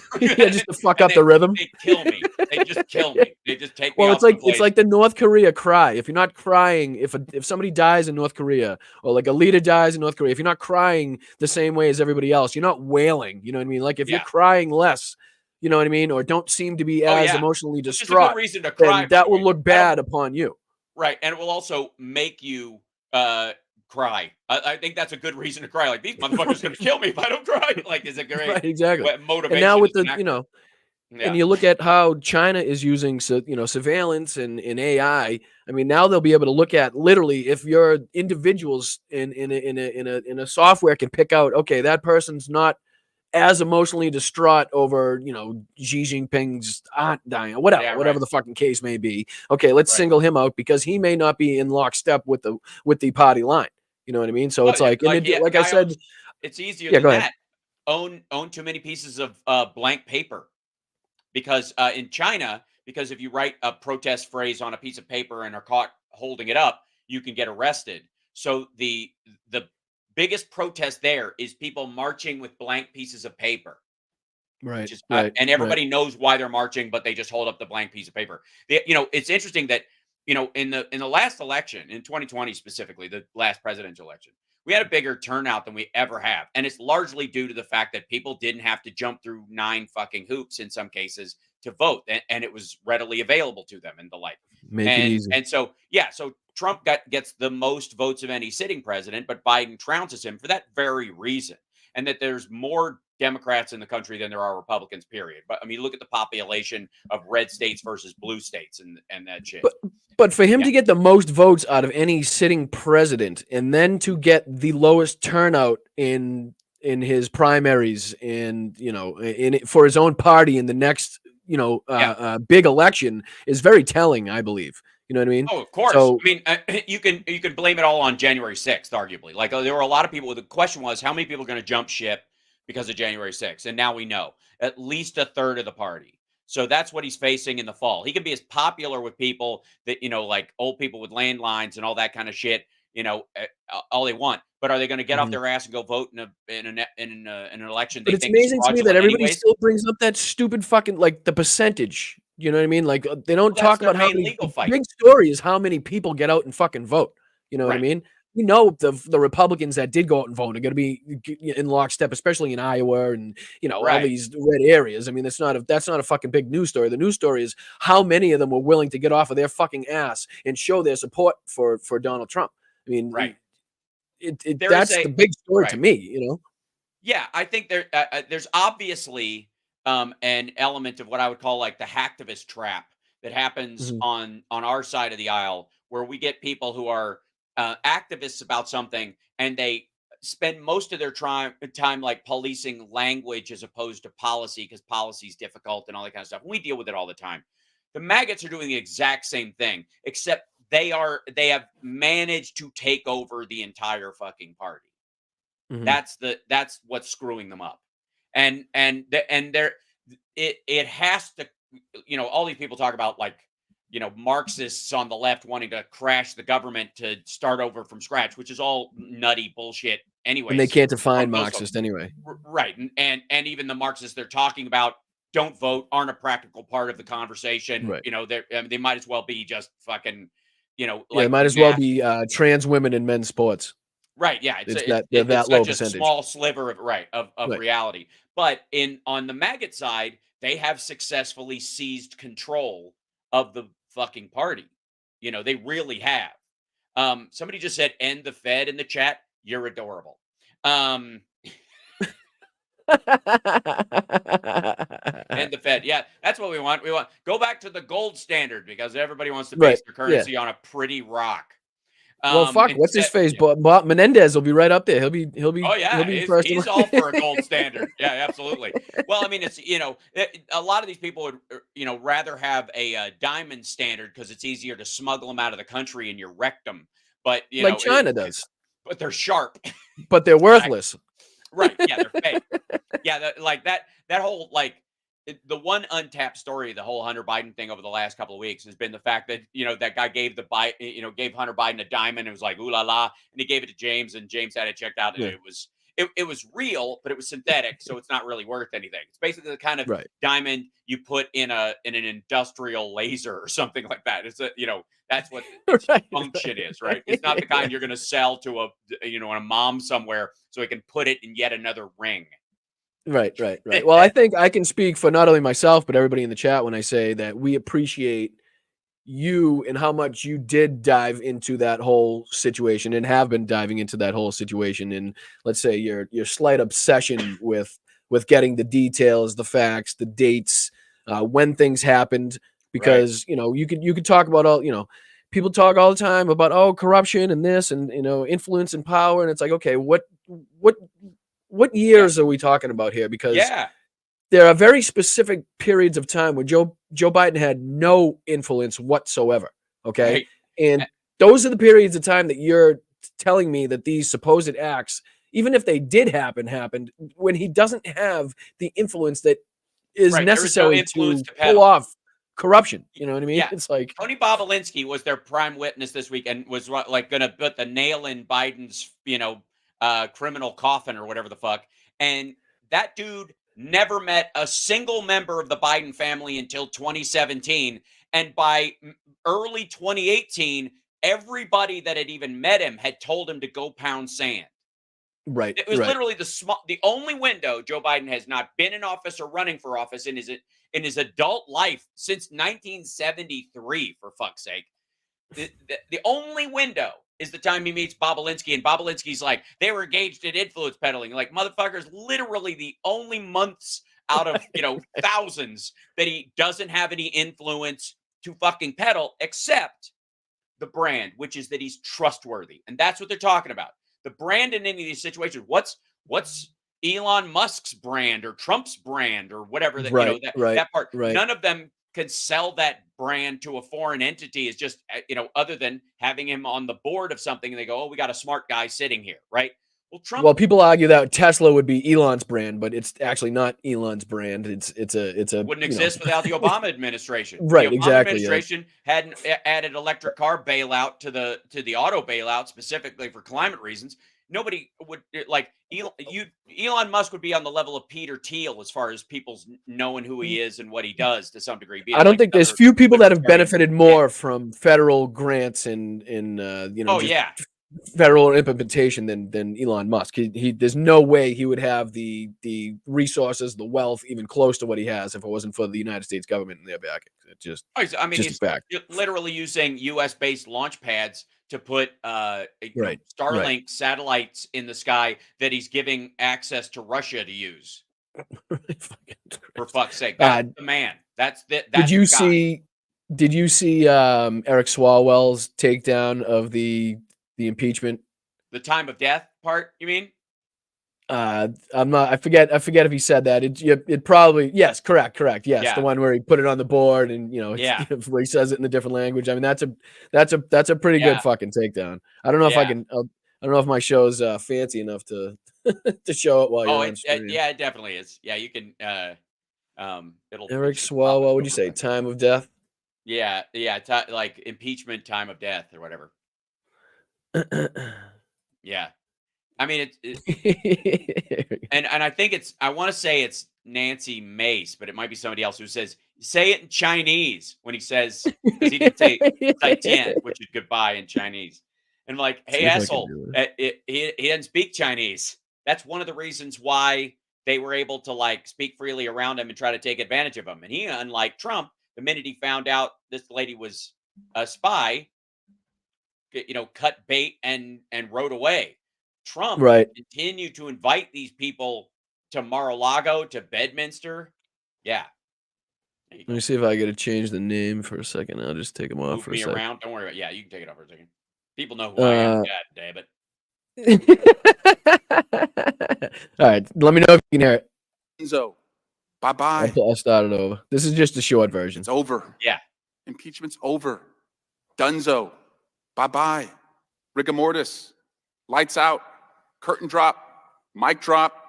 just to fuck And up the rhythm. they kill me. They just kill me. They just take me Well, off it's someplace. like the North Korea cry. If you're not crying, if somebody dies in North Korea, or like a leader dies in North Korea, if you're not crying the same way as everybody else, you're not wailing. You know what I mean? Like if you're Yeah. crying less, you know what I mean, or don't seem to be Oh, as yeah. emotionally Which is a good distraught, reason to cry, then by that the will way. look That'll bad upon you. Right, and it will also make you, cry. I think that's a good reason to cry, like, "These motherfuckers gonna kill me if I don't cry." Like, it's a great Right, exactly. And now motivation with as an the, actor. and Yeah. you look at how China is using surveillance and AI. I mean, now they'll be able to look at literally if your individuals in a software can pick out, okay, that person's not as emotionally distraught over Xi Jinping's aunt dying or Yeah, whatever right, the fucking case may be. Okay, let's right. single him out because he may not be in lockstep with the party line. You know what I mean? So Oh, it's yeah, like, and like, it, yeah, like I guy said, owns it's easier yeah, than go ahead. that. Own too many pieces of, blank paper. Because in China, because if you write a protest phrase on a piece of paper and are caught holding it up, you can get arrested. So the biggest protest there is people marching with blank pieces of paper, which Right, is right, and right. everybody knows why they're marching, but they just hold up the blank piece of paper. It's interesting that in the last election in 2020 specifically, the last presidential election, we had a bigger turnout than we ever have, and it's largely due to the fact that people didn't have to jump through 9 fucking hoops in some cases to vote, and it was readily available to them and the like. Make it And easy. and so so Trump gets the most votes of any sitting president, but Biden trounces him for that very reason. And that there's more Democrats in the country than there are Republicans, period. But I mean, look at the population of red states versus blue states and that shit. But for him Yeah. to get the most votes out of any sitting president, and then to get the lowest turnout in his primaries, and in for his own party in the next Yeah. big election, is very telling, I believe. You know what I mean? Oh, of course. So I mean, you can blame it all on January 6th, arguably. Like there were a lot of people. The question was, how many people are going to jump ship because of January 6th? And now we know at least a third of the party. So that's what he's facing in the fall. He can be as popular with people that like old people with landlines and all that kind of shit. All they want, but are they going to get off mhm. their ass and go vote in an election But they it's think is amazing to me that fraudulent everybody anyways? still brings up that stupid fucking, like, the percentage. You know what I mean? Like, they don't Well, that's talk their about how main many. legal The fight, big story is how many people get out and fucking vote. You know what I right? mean? You know, the Republicans that did go out and vote are going to be in lockstep, especially in Iowa and all Right. these red areas. I mean, that's not a fucking big news story. The news story is how many of them were willing to get off of their fucking ass and show their support for Donald Trump. I Right. mean, There is that's a the big story to right. me. You know. Yeah, I think there's obviously an element of what I would call like the hacktivist trap that happens Mhm. on our side of the aisle, where we get people who are activists about something, and they spend most of their time like policing language as opposed to policy, because policy is difficult and all that kind of stuff. We deal with it all the time. The maggots are doing the exact same thing, except they have managed to take over the entire fucking party. Mhm. That's what's screwing them up. And there it has to, all these people talk about, like, Marxists on the left wanting to crash the government to start over from scratch, which is all nutty bullshit And they anyways can't on define both sides. Marxist anyway. Right. And even the Marxists they're talking about don't vote, aren't a practical part of the conversation. Right. They might as well be just fucking, Yeah, it like might as well math. be trans women in men's sports. Right, yeah, it's It's a that they're it's that low such a percentage. small sliver of right, of Right. reality. But in on the maggot side, they have successfully seized control of the fucking party. They really have. Somebody just said end the Fed in the chat. You're adorable. Um, end the Fed. Yeah, that's what we want. We want go back to the gold standard because everybody wants to Right. base their Yeah. currency on a pretty rock. Well, fuck. What's his Instead, face? But Menendez will be right up there. oh He'll yeah, be he's first. he's all for a gold standard. Yeah, absolutely. Well, I mean, it's a lot of these people would rather have a, diamond standard because it's easier to smuggle them out of the country in your rectum. But Like China does, but they're sharp. but they're Exactly. worthless. Right? Yeah, they're fake. Yeah, like that whole like the one untapped story of the whole Hunter Biden thing over the last couple of weeks has been the fact that that guy gave Hunter Biden a diamond and it was like ooh la la, and he gave it to James and James had it checked out and Yeah. it was it was real, but it was synthetic, so it's not really worth anything. It's basically the kind of Right. diamond you put in an industrial laser or something like that. It's that's what its Right, function right. is, right? It's not the kind you're going to sell to a mom somewhere so he can put it in yet another ring. Right. Well, I think I can speak for not only myself but everybody in the chat when I say that we appreciate you and how much you did dive into that whole situation and have been diving into that whole situation, and let's say your slight obsession with getting the details, the facts, the dates, when things happened, because you could talk about all, people talk all the time about corruption and this and influence and power, and it's like, okay, what years are we talking about here? Because there are very specific periods of time where Joe Biden had no influence whatsoever. Okay. Right. And those are the periods of time that you're telling me that these supposed acts, even if they did happened when he doesn't have the influence that is Right. There is no necessary influence to to pull peddle. off corruption. You know what I mean? Yeah. It's like Tony Bobolinsky was their prime witness this week and was like going to put the nail in Biden's, criminal coffin or whatever the fuck. And that dude never met a single member of the Biden family until 2017. And by early 2018, everybody that had even met him had told him to go pound sand. right. It was literally the only window Joe Biden has not been in office or running for office in his adult life since 1973, for fuck's sake. The only window is the time he meets Bobolinsky, and Bobolinsky's like, they were engaged in influence peddling. Like, motherfucker's literally the only months out of, thousands that he doesn't have any influence to fucking peddle, except the brand, which is that he's trustworthy. And that's what they're talking about. The brand in any of these situations. What's Elon Musk's brand or Trump's brand or whatever that, that part. Right. None of them can sell that brand to a foreign entity. Is just, other than having him on the board of something and they go, oh, we got a smart guy sitting here. Right. Well, Trump. Well, people argue that Tesla would be Elon's brand, but it's actually not Elon's brand. It's a Wouldn't exist without the Obama administration. Right, The Obama exactly. administration hadn't added electric car bailout to the auto bailout specifically for climate reasons. Nobody would Elon Musk would be on the level of Peter Thiel as far as people's knowing who he is and what he does to some degree. I don't think there's few people that have benefited more from federal grants and federal implementation than Elon Musk. He there's no way he would have the resources, the wealth, even close to what he has if it wasn't for the United States government in their backing. It's just, he's literally using U.S. based launch pads to put Starlink satellites in the sky that he's giving access to Russia to use. For fuck's sake, that's the man. That's the. That's Did you see Eric Swalwell's takedown of the impeachment? The time of death part, you mean? I'm not. I forget if he said that. It probably, yes, correct. Yes, Yeah. The one where he put it on the board and where he says it in a different language. I mean, that's a pretty good fucking takedown. I don't know if I can. I don't know if my show's fancy enough to to show it while you're on screen. It definitely is. Yeah, you can. It'll. Eric Swalwell. What would you say? Time of death. Yeah. Like impeachment, time of death, or whatever. Yeah. I mean, and I think I want to say it's Nancy Mace, but it might be somebody else who says, say it in Chinese when he says, because he did say Zaijian, which is goodbye in Chinese. And like, hey, asshole, he doesn't speak Chinese. That's one of the reasons why they were able to like speak freely around him and try to take advantage of him. And he, unlike Trump, the minute he found out this lady was a spy, cut bait and rode away. Trump continued to invite these people to Mar-a-Lago, to Bedminster. Yeah. Let me see if I get to change the name for a second. I'll just take them off for a second. Around. Don't worry about it. Yeah, you can take it off for a second. People know who I am. God damn it. All right. Let me know if you can hear it. So, bye-bye. I'll start it over. This is just a short version. It's over. Yeah. Impeachment's over. Dunzo. Bye-bye. Rigor mortis. Lights out. Curtain drop. Mic drop.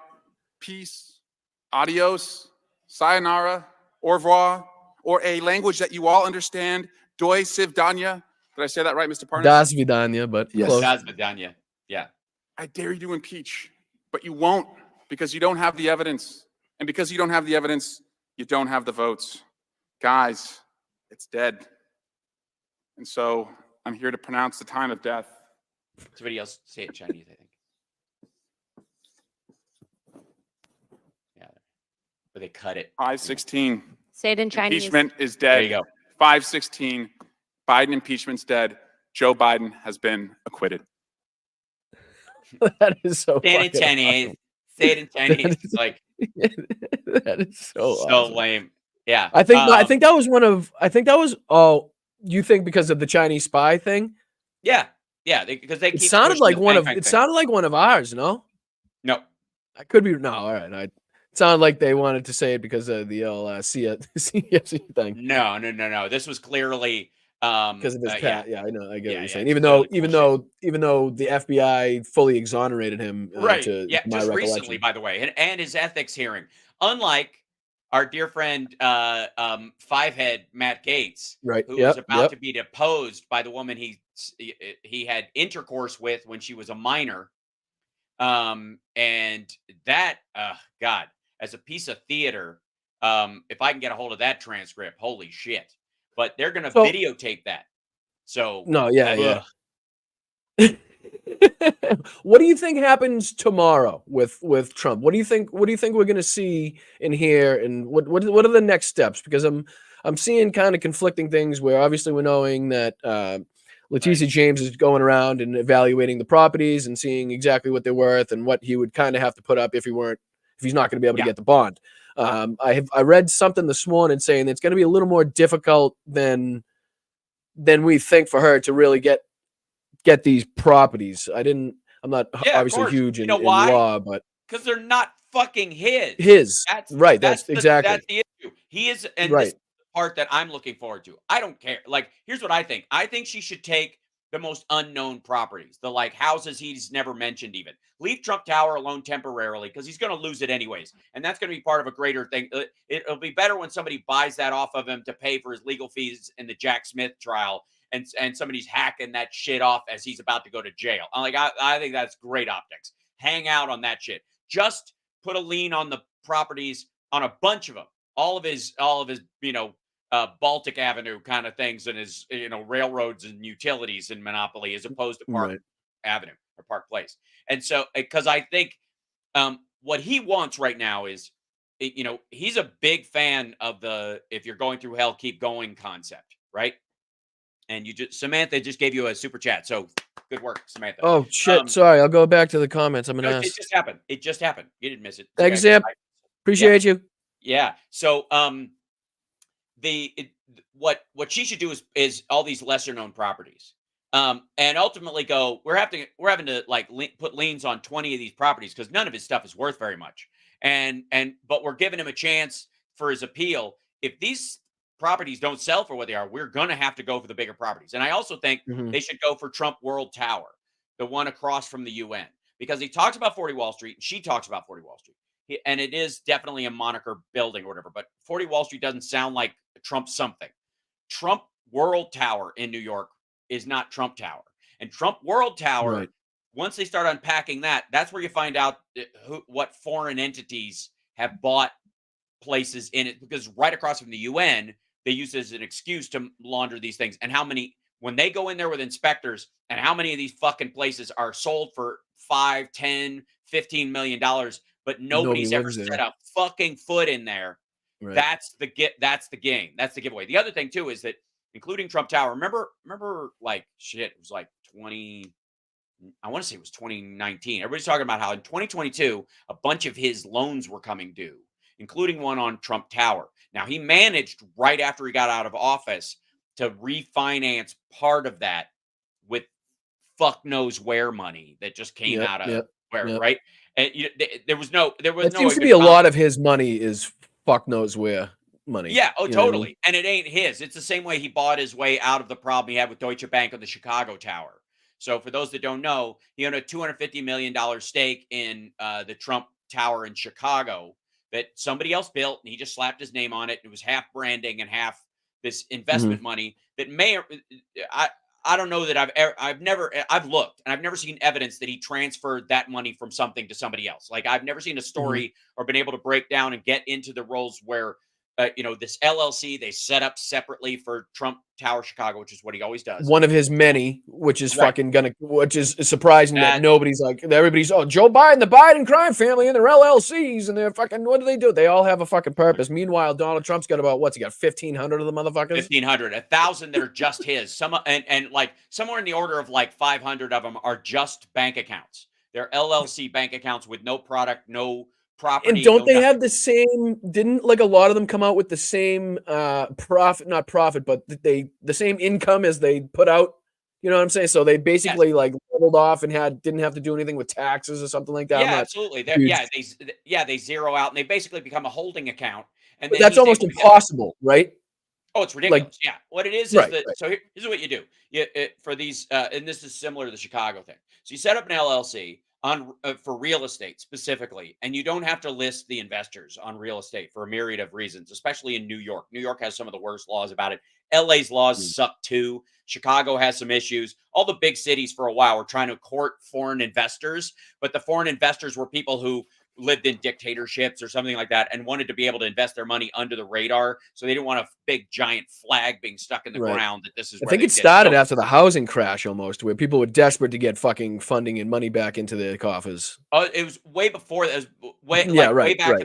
Peace. Adios. Sayonara. Au revoir. Or a language that you all understand. Doi Sivdanya. Did I say that right, Mr. Parnas? Das Vidanya, but yes. Close. Das Vidanya. Yeah. I dare you to impeach. But you won't, because you don't have the evidence. And because you don't have the evidence, you don't have the votes. Guys, it's dead. And so I'm here to pronounce the time of death. Somebody else say it in Chinese, I think. Yeah. But they cut it. 516. Say it in Chinese. Impeachment is dead. There you go. 516. Biden impeachment's dead. Joe Biden has been acquitted. That is so Say it in fucking Chinese. awesome. Say it in Chinese. That It's like that is so so awesome. lame. Yeah. I think that was one of you think because of the Chinese spy thing? Yeah. Yeah. Because they keep It sounded pushing like the one bang of bang it thing. sounded like one of ours, no? No. I could be no, all right. It sounded like they wanted to say it because of the CFC thing. No. This was clearly Because of his yeah. yeah, I know, I get what you're Yeah, saying. it's Even though the FBI fully exonerated him, Right. to Yeah, my just recollection. recently, by the way, and his ethics hearing. Unlike our dear friend Fivehead Matt Gaetz, Right. who was about to be deposed by the woman he had intercourse with when she was a minor. And that God, as a piece of theater, if I can get a hold of that transcript, holy shit. But they're gonna videotape that. So No, yeah. ugh. What do you think happens tomorrow with Trump? What do you think we're going to see in here, and what are the next steps? Because I'm seeing kind of conflicting things where obviously we're knowing that Letitia James is going around and evaluating the properties and seeing exactly what they're worth and what he would kind of have to put up if he's not going to be able to get the bond. I read something this morning saying that it's going to be a little more difficult than we think for her to really get these properties. I'm not obviously huge in law, but because they're not fucking his. That's exactly. That's the issue. He is, and Right. this is the part that I'm looking forward to. I don't care. Like, here's what I think. I think she should take the most unknown properties, the like houses he's never mentioned even. Leave Trump Tower alone temporarily because he's going to lose it anyways. And that's going to be part of a greater thing. It'll be better when somebody buys that off of him to pay for his legal fees in the Jack Smith trial, and somebody's hacking that shit off as he's about to go to jail. I think that's great optics. Hang out on that shit. Just put a lien on the properties, on a bunch of them. All of his Baltic Avenue kind of things, and his railroads and utilities and monopoly, as opposed to Park Avenue or Park Place. And so, because I think what he wants right now is, he's a big fan of the "if you're going through hell, keep going" concept, right? And Samantha just gave you a super chat, so good work, Samantha. Oh shit! Sorry, I'll go back to the comments. I'm gonna ask. It just happened. You didn't miss it. Thanks, Sam. Appreciate you. Yeah. So, what she should do is all these lesser known properties, and ultimately go. We're having to like put liens on 20 of these properties because none of his stuff is worth very much, but we're giving him a chance for his appeal. If these properties don't sell for what they are, we're going to have to go for the bigger properties. And I also think they should go for Trump World Tower, the one across from the UN, because he talks about 40 Wall Street and she talks about 40 Wall Street. And it is definitely a moniker building or whatever, but 40 Wall Street doesn't sound like Trump something. Trump World Tower in New York is not Trump Tower. And Trump World Tower, once they start unpacking that, that's where you find out what foreign entities have bought places in it, because right across from the UN, they use it as an excuse to launder these things. And how many, when they go in there with inspectors, and how many of these fucking places are sold for $5, $10, $15 million, but nobody's ever set a fucking foot in there. Right. That's the game. That's the giveaway. The other thing too is that, including Trump Tower, remember like shit, it was like 20, I want to say it was 2019. Everybody's talking about how in 2022, a bunch of his loans were coming due, including one on Trump Tower. Now, he managed right after he got out of office to refinance part of that with fuck knows where money that just came out of where, right? And there was no. It seems to be a lot of his money is fuck knows where money. Yeah. Oh, totally. And it ain't his. It's the same way he bought his way out of the problem he had with Deutsche Bank on the Chicago Tower. So for those that don't know, he owned a $250 million stake in the Trump Tower in Chicago that somebody else built, and he just slapped his name on it. It was half branding and half this investment money that I don't know that I've looked and I've never seen evidence that he transferred that money from something to somebody else. Like I've never seen a story or been able to break down and get into the roles where this LLC they set up separately for Trump Tower Chicago, which is what he always does. One of his many, which is Right. which is surprising that That- nobody's like, everybody's, oh, Joe Biden, the Biden crime family, and their LLCs, and they're fucking, what do? They all have a fucking purpose. Meanwhile, Donald Trump's got about, what's he got, 1,500 of the motherfuckers? 1,500, 1,000 that are just his. Some and like somewhere in the order of like 500 of them are just bank accounts. They're LLC bank accounts with no product, no property. And don't no they nothing. have the same, didn't like a lot of them come out with the same not profit, but the same income as they put out? You know what I'm saying? So they basically like leveled off and didn't have to do anything with taxes or something like that. Yeah, absolutely. They zero out and they basically become a holding account. And But then that's almost impossible, right? Oh, it's ridiculous. Yeah. What it is Right, that, right. so here's what you do. For these, and this is similar to the Chicago thing. So you set up an LLC for real estate specifically, and you don't have to list the investors on real estate for a myriad of reasons, especially in New York. New York has some of the worst laws about it. LA's laws suck too. Chicago has some issues. All the big cities for a while were trying to court foreign investors, but the foreign investors were people who lived in dictatorships or something like that and wanted to be able to invest their money under the radar. So they didn't want a big giant flag being stuck in the ground that this is I where think they it started get after the housing crash almost, where people were desperate to get fucking funding and money back into their coffers. It was way before that. It was way Yeah, way right, back right.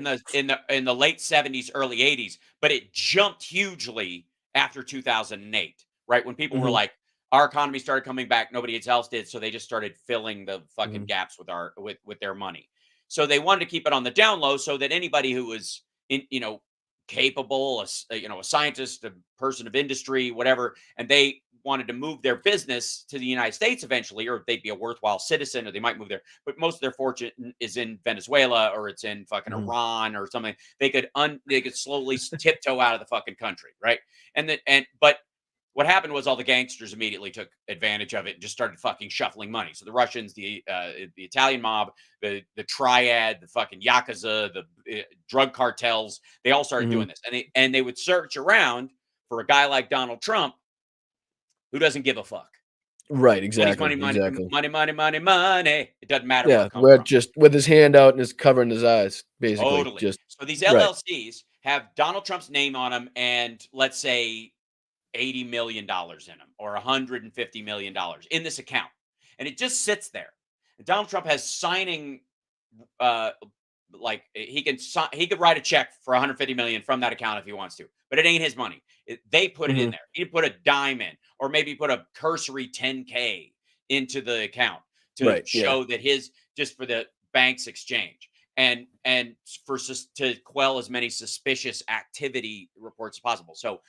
in the late 70s, early 80s, but it jumped hugely after 2008, right? When people were like, our economy started coming back, nobody else did, so they just started filling the fucking gaps with their money. So they wanted to keep it on the down low so that anybody who was capable, a scientist, a person of industry, whatever, and they wanted to move their business to the United States eventually, or they'd be a worthwhile citizen, or they might move there. But most of their fortune is in Venezuela or it's in fucking Iran or something. They could slowly tiptoe out of the fucking country, right? But what happened was all the gangsters immediately took advantage of it and just started fucking shuffling money. So the Russians, the Italian mob, the triad, the fucking yakuza, the drug cartels, they all started doing this, and they would search around for a guy like Donald Trump who doesn't give a fuck. Right, exactly. Money. It doesn't matter Yeah, where it comes where from. just with his hand out and is covering his eyes, basically. Totally. Just So these right. LLCs have Donald Trump's name on them, and let's say $80 million in them or $150 million in this account. And it just sits there. And Donald Trump has signing, he could write a check for 150 million from that account if he wants to, but it ain't his money. They put it in there. He put a dime in, or maybe put a cursory 10K into the account to show that just for the bank's exchange. And to quell as many suspicious activity reports as possible. So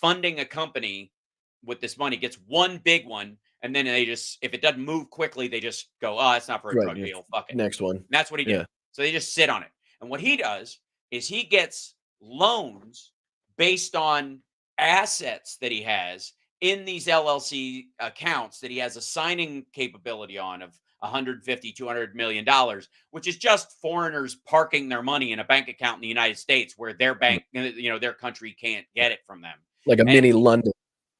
funding a company with this money gets one big one, and then if it doesn't move quickly, they just go, oh, it's not for a drug deal. Fuck it. Next one. And that's what he did. So they just sit on it. And what he does is he gets loans based on assets that he has in these LLC accounts that he has a signing capability on of 150, $200 million, which is just foreigners parking their money in a bank account in the United States where their bank, their country can't get it from them. Like a mini London.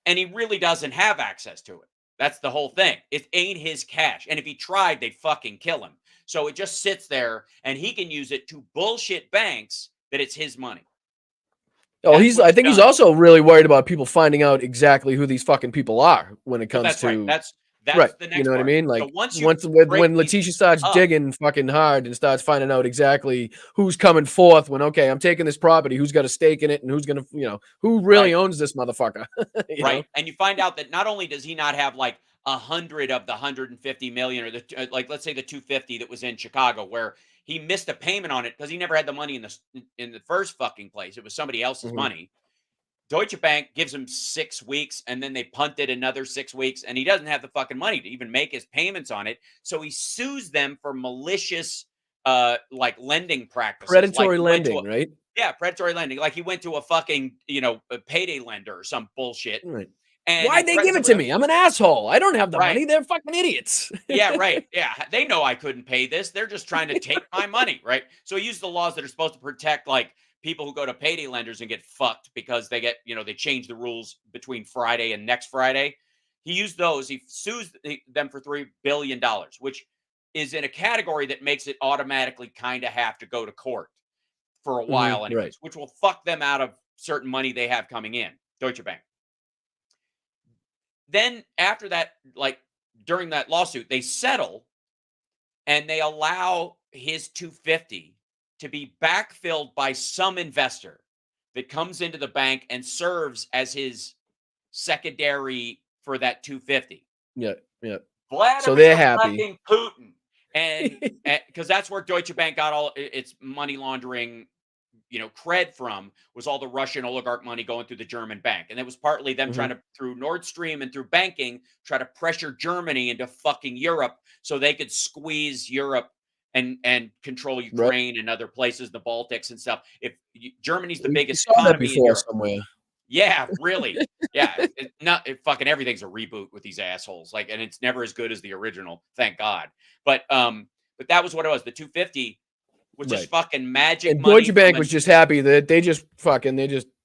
And he really doesn't have access to it. That's the whole thing. It ain't his cash. And if he tried, they'd fucking kill him. So it just sits there and he can use it to bullshit banks that it's his money. Oh, I think he's also really worried about people finding out exactly who these fucking people are when it comes to. Right. That's right. The next You know what I part. mean? Like So when Letitia starts digging fucking hard and starts finding out exactly who's coming forth when, okay, I'm taking this property, who's got a stake in it and who's going to, who really owns this motherfucker. Right. Know? And you find out that not only does he not have like 100 of the 150 million or let's say the 250 that was in Chicago where he missed a payment on it because he never had the money in the first fucking place. It was somebody else's money. Deutsche Bank gives him 6 weeks and then they punted another 6 weeks and he doesn't have the fucking money to even make his payments on it. So he sues them for malicious lending practices. Predatory lending, right? Yeah, predatory lending. Like he went to a fucking, a payday lender or some bullshit. Right. And why'd they give it to me? I'm an asshole. I don't have the money. They're fucking idiots. Yeah, right. Yeah. They know I couldn't pay this. They're just trying to take my money, right? So he used the laws that are supposed to protect people who go to payday lenders and get fucked because they get, they change the rules between Friday and next Friday. He used those. He sues them for $3 billion, which is in a category that makes it automatically kind of have to go to court for a while anyways, right. which will fuck them out of certain money they have coming in, Deutsche Bank. Then after that, like during that lawsuit, they settle and they allow his 250 to be backfilled by some investor that comes into the bank and serves as his secondary for that 250. Yeah. Vladimir So they're happy. fucking Putin. And because that's where Deutsche Bank got all its money laundering, cred from, was all the Russian oligarch money going through the German bank. And it was partly them trying to, through Nord Stream and through banking, try to pressure Germany into fucking Europe so they could squeeze Europe and control Ukraine and other places, the Baltics and stuff. If Germany's the biggest economy in Europe. Somewhere. Yeah, really. Yeah, fucking everything's a reboot with these assholes. Like, and it's never as good as the original, thank God. But that was what it was. The 250 was just fucking magic and money. Deutsche Bank was just happy that they just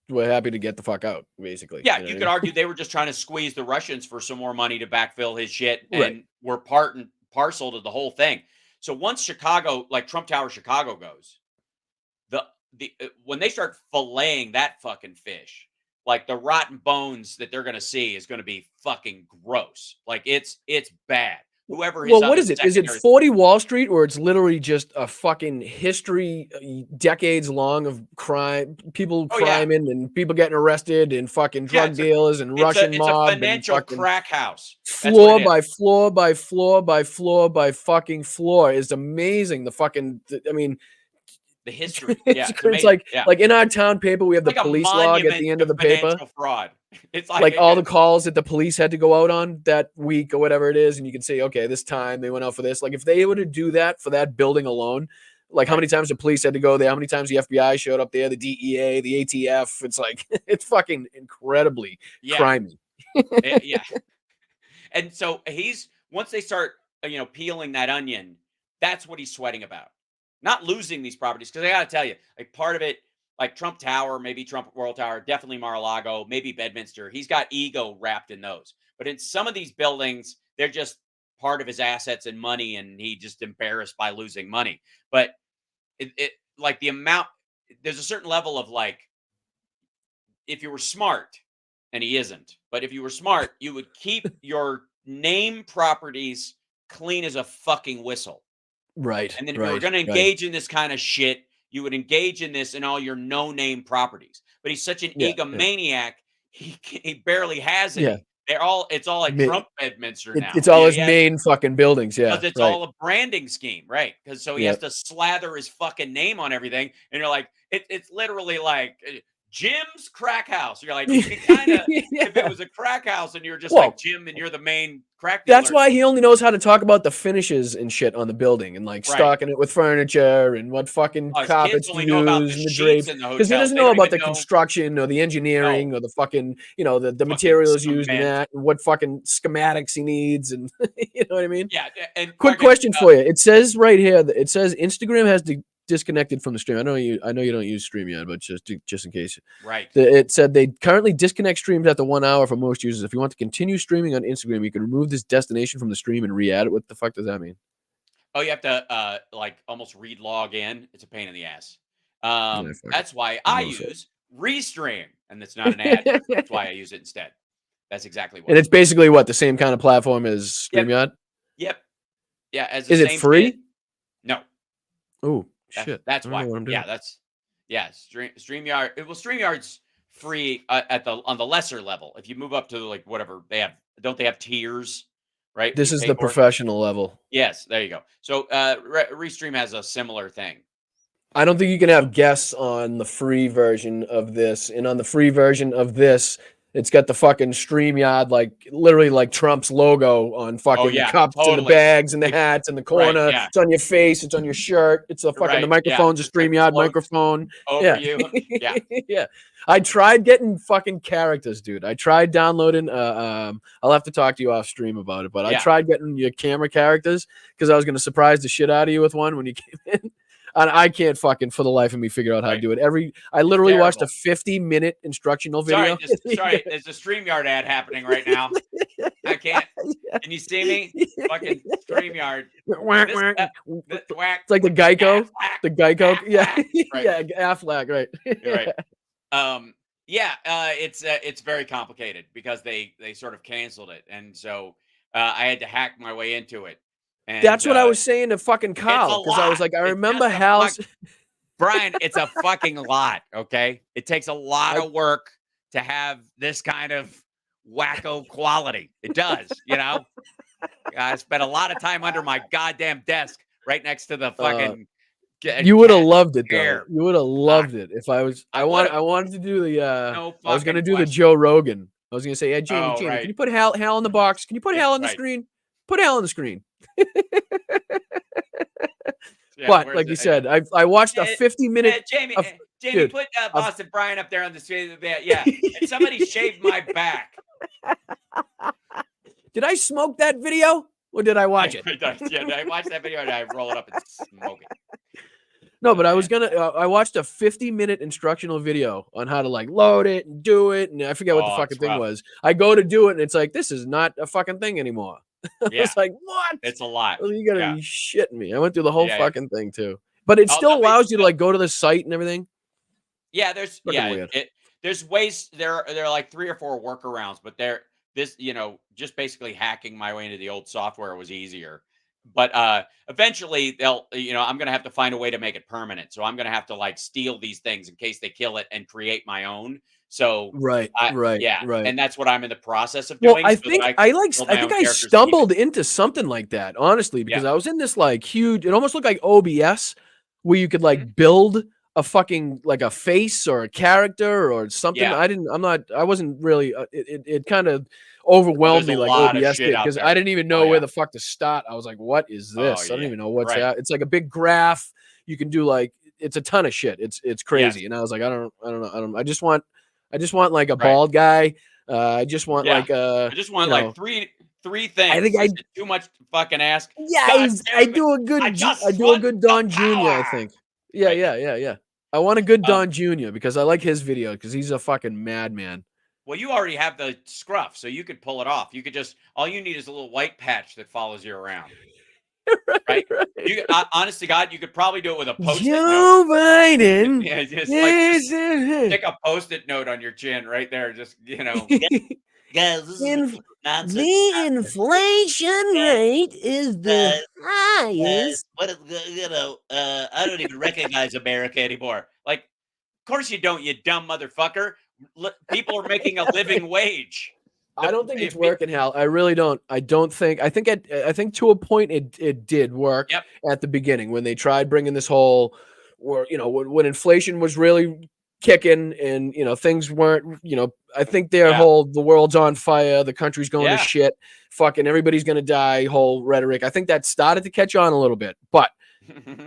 were happy to get the fuck out, basically. Yeah, you could argue they were just trying to squeeze the Russians for some more money to backfill his shit, and were part and parcel to the whole thing. So once Chicago, like Trump Tower Chicago goes, when they start filleting that fucking fish, like the rotten bones that they're going to see is going to be fucking gross. Like it's bad. Whoever is what is it? Is it 40 Wall Street, or it's literally just a fucking history, decades long of crime, people criming and people getting arrested and fucking drug dealers and Russian mob. It's a financial crack house. Floor by floor by floor by floor by fucking floor is amazing. The history. Yeah, it's like in our town paper, we have the police log at the end of the paper. Fraud. It's like all the calls that the police had to go out on that week or whatever it is, and you can say, okay, this time they went out for this. Like if they were to do that for that building alone, like how many times the police had to go there, how many times the FBI showed up there, the DEA, the ATF. It's like it's fucking incredibly crimey. Yeah. And so once they start, peeling that onion, that's what he's sweating about. Not losing these properties, because I got to tell you, like part of it, like Trump Tower, maybe Trump World Tower, definitely Mar-a-Lago, maybe Bedminster. He's got ego wrapped in those. But in some of these buildings, they're just part of his assets and money, and he just embarrassed by losing money. But it like the amount, there's a certain level of like, if you were smart, and he isn't, but if you were smart, you would keep your name properties clean as a fucking whistle. Right. And then if you were going to engage in this kind of shit, you would engage in this in all your no-name properties. But he's such an egomaniac, he barely has any. Yeah. It's all like Trump Bedminster now. It's all his main fucking buildings, because it's all a branding scheme, right? Because so he has to slather his fucking name on everything, and you're like, it's literally like Jim's Crack House. You're like, you can kind of, if it was a crack house and you're just like Jim and you're the main crack dealer. That's why he only knows how to talk about the finishes and shit on the building and like stocking it with furniture and what fucking carpets to use and the drapes. Because he doesn't know about the construction or the engineering or the fucking, the materials used in that and what fucking schematics he needs. And you know what I mean? Yeah. And quick question for you. It says right here that it says Instagram has disconnected from the stream. I know you don't use StreamYard, but just in case. Right. It said they currently disconnect streams after 1 hour for most users. If you want to continue streaming on Instagram, you can remove this destination from the stream and re-add it. What the fuck does that mean? Oh, you have to like almost log in. It's a pain in the ass. That's why I use Restream, and it's not an ad. That's why I use it instead. That's exactly what. And it's basically what, the same kind of platform as StreamYard? Yep. Yeah. Is it free? No. Oh. Shit. That's why. Yeah, StreamYard. Well, StreamYard's free on the lesser level. If you move up to like whatever they have, don't they have tiers? Right. This is the professional level. Yes, there you go. So Restream has a similar thing. I don't think you can have guests on the free version of this, and on the free version of this, it's got the fucking StreamYard, like literally like Trump's logo on fucking the cups and the bags and the hats in the corner. Right, yeah. It's on your face. It's on your shirt. It's the fucking the microphone's a StreamYard microphone. Over you. Yeah. Yeah. I tried getting fucking characters, dude. I tried downloading. I'll have to talk to you off stream about it, but I tried getting your camera characters because I was going to surprise the shit out of you with one when you came in. And I can't fucking for the life of me figure out how to Right. do it. I literally watched a Terrible. 50-minute instructional video. Sorry, there's a StreamYard ad happening right now. I can't. Can you see me? Fucking StreamYard. Whack, This, whack. this whack. It's like the Geico. Affleck. The Geico. Yeah. Affleck. Right. Yeah. Affleck. Right. You're right. It's very complicated because they sort of canceled it, and so I had to hack my way into it. And That's what I was saying to fucking it's a Kyle because I was lot. like, I It's remember just a Hal's. Brian, it's a fucking lot. Okay, it takes a lot of work to have this kind of wacko quality. It does, you know. I spent a lot of time under my goddamn desk, right next to the fucking. You would have loved it though. chair. You would have loved it if I was. I I would've. wanted to do the. No I was gonna fucking do the question. Joe Rogan. I was gonna say, hey, Jamie, Oh, Jamie, right. can you put Hal in the box? Can you put Yeah, Hal on the right. screen? Put Hal on the screen. Yeah, But where's like you it? said, I watched a 50-minute. Jamie, of- Jamie, dude, put Boston Brian up there on the screen. Yeah, and somebody shaved my back. Did I smoke that video or did I watch it? Yeah, I watched that video and I roll it up and smoke it. No, but I man. was gonna. I watched a 50-minute instructional video on how to like load it and do it, and I forget what the Oh, fucking it's thing rough. was. I go to do it, and it's like this is not a fucking thing anymore. Yeah, It's like what? it's a lot. You gotta Yeah. be shitting me. I went through the whole Yeah. fucking thing too, but it I'll- still I'll be- allows you to like go to the site and everything. Yeah, Fucking weird. there's ways. There are like 3 or 4 workarounds, but just basically hacking my way into the old software was easier. But eventually I'm gonna have to find a way to make it permanent. So I'm gonna have to like steal these things in case they kill it and create my own. So Right, right, yeah, right. and that's what I'm in the process of Well, doing. I so that think can I build my own think I characters and stumbled into something like that, honestly, because I was in this like huge. It almost looked like OBS, where you could like build a fucking like a face or a character or something. Yeah. I wasn't really. It kind of overwhelmed There's me a like lot of OBS shit did out because there. I didn't even know Oh, where yeah. the fuck to start. I was like, what is Oh, this? I don't yeah. even know what's Right. that. It's like a big graph. You can do like it's a ton of shit. It's crazy. And I was like, I don't know. I just want like a Right. bald guy. I just want Yeah. like I just want you like know, three things. I think Is it too much to fucking ask? Yeah, God I damn it, do a good I just I do a want good the Don Jr. I power. think. Yeah, Right. yeah. I want a good Um, Don Jr. because I like his video because he's a fucking madman. Well, you already have the scruff, so you could pull it off. You could just all you need is a little white patch that follows you around. Right? You honest to God, you could probably do it with a post-it note. Joe Biden. Yeah, just stick a post-it note on your chin right there. Just guys, this is nonsense. The inflation rate is the highest. What I don't even recognize America anymore. Like, of course you don't, you dumb motherfucker. People are making a living wage. I don't think it's working, Hal. I really don't. I think to a point it did work at the beginning when they tried bringing this whole, or when inflation was really kicking and things weren't. I think their whole the world's on fire, the country's going to shit, fucking everybody's gonna die. Whole rhetoric. I think that started to catch on a little bit, but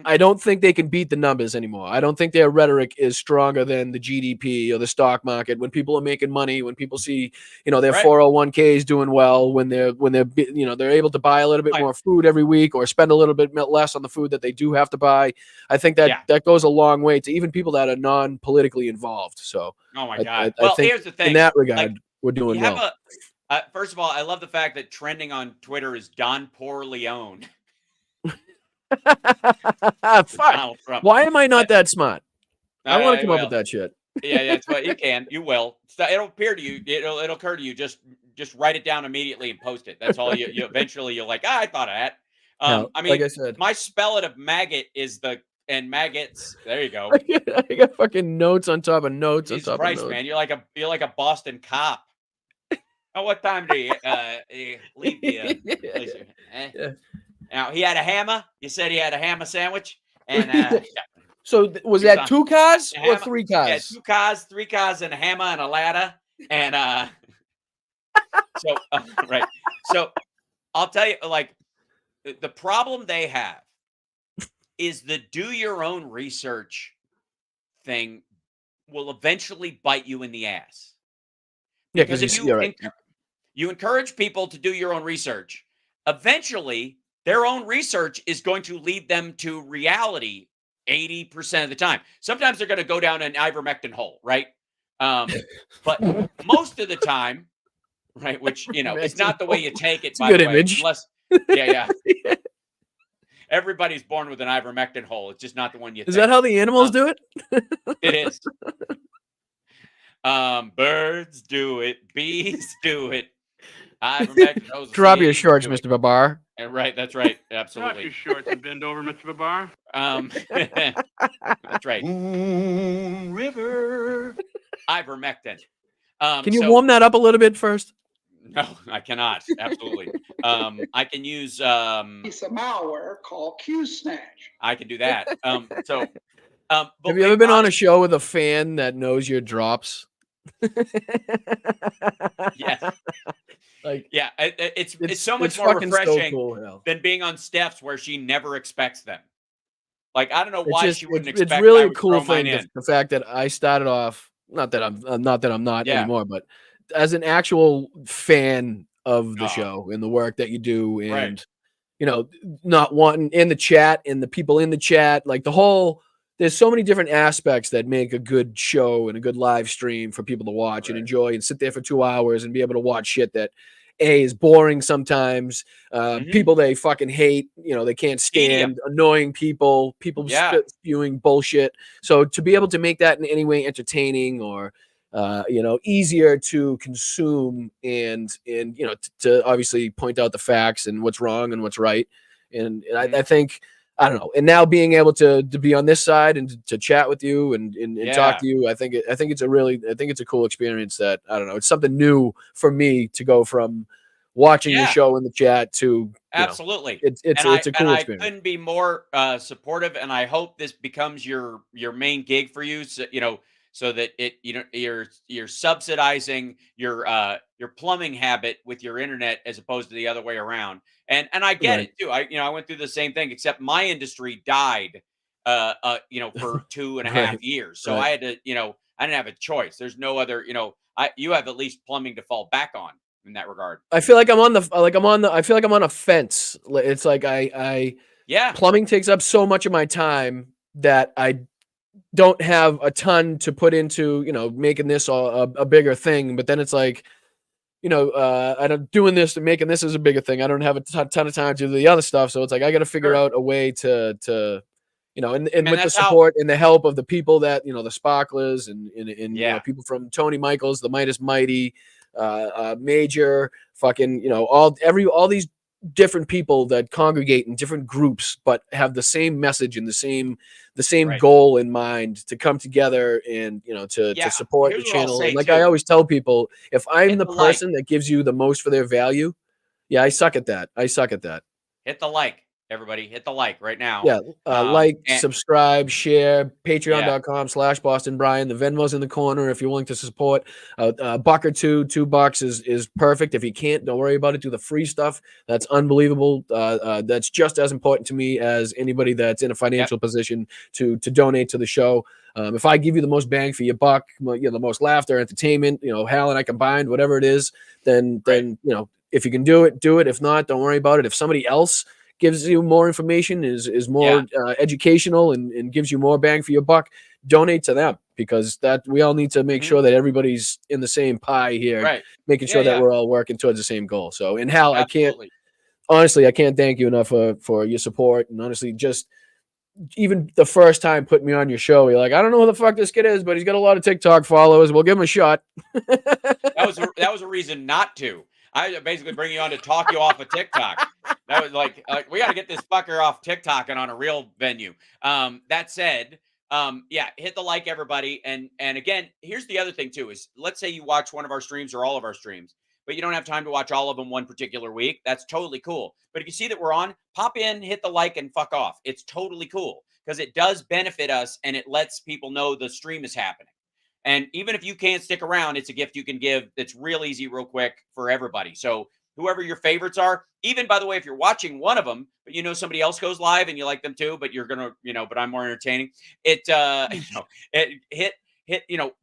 I don't think they can beat the numbers anymore. I don't think their rhetoric is stronger than the GDP or the stock market. When people are making money, when people see, their 401ks doing well, when they're they're able to buy a little bit more food every week or spend a little bit less on the food that they do have to buy. I think that goes a long way to even people that are non-politically involved. So, oh my God. I think here's the thing. in that regard, we're doing well. First of all, I love the fact that trending on Twitter is Don Poor Leone. Fuck. Why am I not that smart? I want to come up with that shit. Yeah, that's what you can. You will. It'll appear to you. It'll occur to you. Just write it down immediately and post it. That's all. You eventually you're like, I thought of that. I mean, like I said, my spell it of maggot is and maggots. There you go. I got fucking notes on top of notes Jesus on top Christ, of notes. man, you're like a Boston cop. Oh, what time do you leave the Yeah. Now he had a hammer. You said he had a hammer sandwich, and so was that 2 cars or 3 cars? Yeah, 2 cars, 3 cars, and a hammer and a ladder, and so right. So I'll tell you, like the problem they have is the do your own research thing will eventually bite you in the ass. Yeah, because if you encourage people to do your own research, eventually their own research is going to lead them to reality 80% of the time. Sometimes they're going to go down an ivermectin hole, right? But most of the time, right, which, it's not the way you take it, it's a by good the way, image. unless, yeah. Everybody's born with an ivermectin hole. It's just not the one you Is think. that how the animals do it? It is. Birds do it. Bees do it. Ivermectin. Drop your shorts, Mr. Babar. Right, that's right. Absolutely. Drop your shorts and bend over, Mr. Babar. That's right. Moon River. Ivermectin. Can you warm that up a little bit first? No, I cannot. Absolutely. I can use piece of malware called Q-Snatch. I can do that. But have you ever been on a show with a fan that knows your drops? Yes. Like, yeah, it's so much more refreshing than being on Steph's where she never expects them. Like, I don't know why she wouldn't expect. It's really a cool thing. The fact that I started off, not that I'm not anymore, but as an actual fan of the show and the work that you do, and not wanting in the chat and the people in the chat, like there's so many different aspects that make a good show and a good live stream for people to watch and enjoy and sit there for 2 hours and be able to watch shit that is boring sometimes. People they fucking hate, they can't stand annoying people spewing bullshit. So to be able to make that in any way entertaining or easier to consume and to obviously point out the facts and what's wrong and what's right. And I think, I don't know. And now being able to be on this side and to chat with you and talk to you, I think it's a cool experience that, I don't know, it's something new for me to go from watching the show in the chat to absolutely. It's a cool experience. I couldn't be more supportive, and I hope this becomes your main gig for you. So that you're subsidizing your plumbing habit with your internet as opposed to the other way around. And I get it too. I went through the same thing, except my industry died for 2.5 years. So I had to, I didn't have a choice. There's no other, you have at least plumbing to fall back on in that regard. I feel like I'm on a fence. It's like plumbing takes up so much of my time that I don't have a ton to put into, making this a bigger thing. But then it's like, I'm doing this and making this as a bigger thing. I don't have a ton of time to do the other stuff. So it's like, I got to figure out a way to and with the support and the help of the people that, the Sparklers and people from Tony Michaels, the Midas Mighty, Major, fucking, all these different people that congregate in different groups, but have the same message and the same goal in mind to come together and, to support the channel. And like I always tell people, if I'm the person that gives you the most for their value, I suck at that. Hit the like. Everybody hit the like right now. Yeah. Subscribe, share, patreon.com/Boston Brian. The Venmo's in the corner if you're willing to support. A buck or $2 is perfect. If you can't, don't worry about it. Do the free stuff. That's unbelievable. That's just as important to me as anybody that's in a financial position to donate to the show. If I give you the most bang for your buck, the most laughter, entertainment, Hal and I combined, whatever it is, then if you can do it, do it. If not, don't worry about it. If somebody else gives you more information, is more educational and gives you more bang for your buck, donate to them, because that we all need to make sure that everybody's in the same pie here, making sure that we're all working towards the same goal. So, and Hal, I can't thank you enough for your support. And honestly, just even the first time putting me on your show, you're like, I don't know who the fuck this kid is, but he's got a lot of TikTok followers. We'll give him a shot. That was a reason not to. I basically bring you on to talk you off of TikTok. That was like we got to get this fucker off TikTok and on a real venue. That said, hit the like, everybody. And again, here's the other thing too, is let's say you watch one of our streams or all of our streams, but you don't have time to watch all of them one particular week. That's totally cool. But if you see that we're on, pop in, hit the like, and fuck off. It's totally cool because it does benefit us and it lets people know the stream is happening. And even if you can't stick around, it's a gift you can give that's real easy, real quick for everybody. So whoever your favorites are, even, by the way, if you're watching one of them, but somebody else goes live and you like them too, but you're going to, but I'm more entertaining. Hit.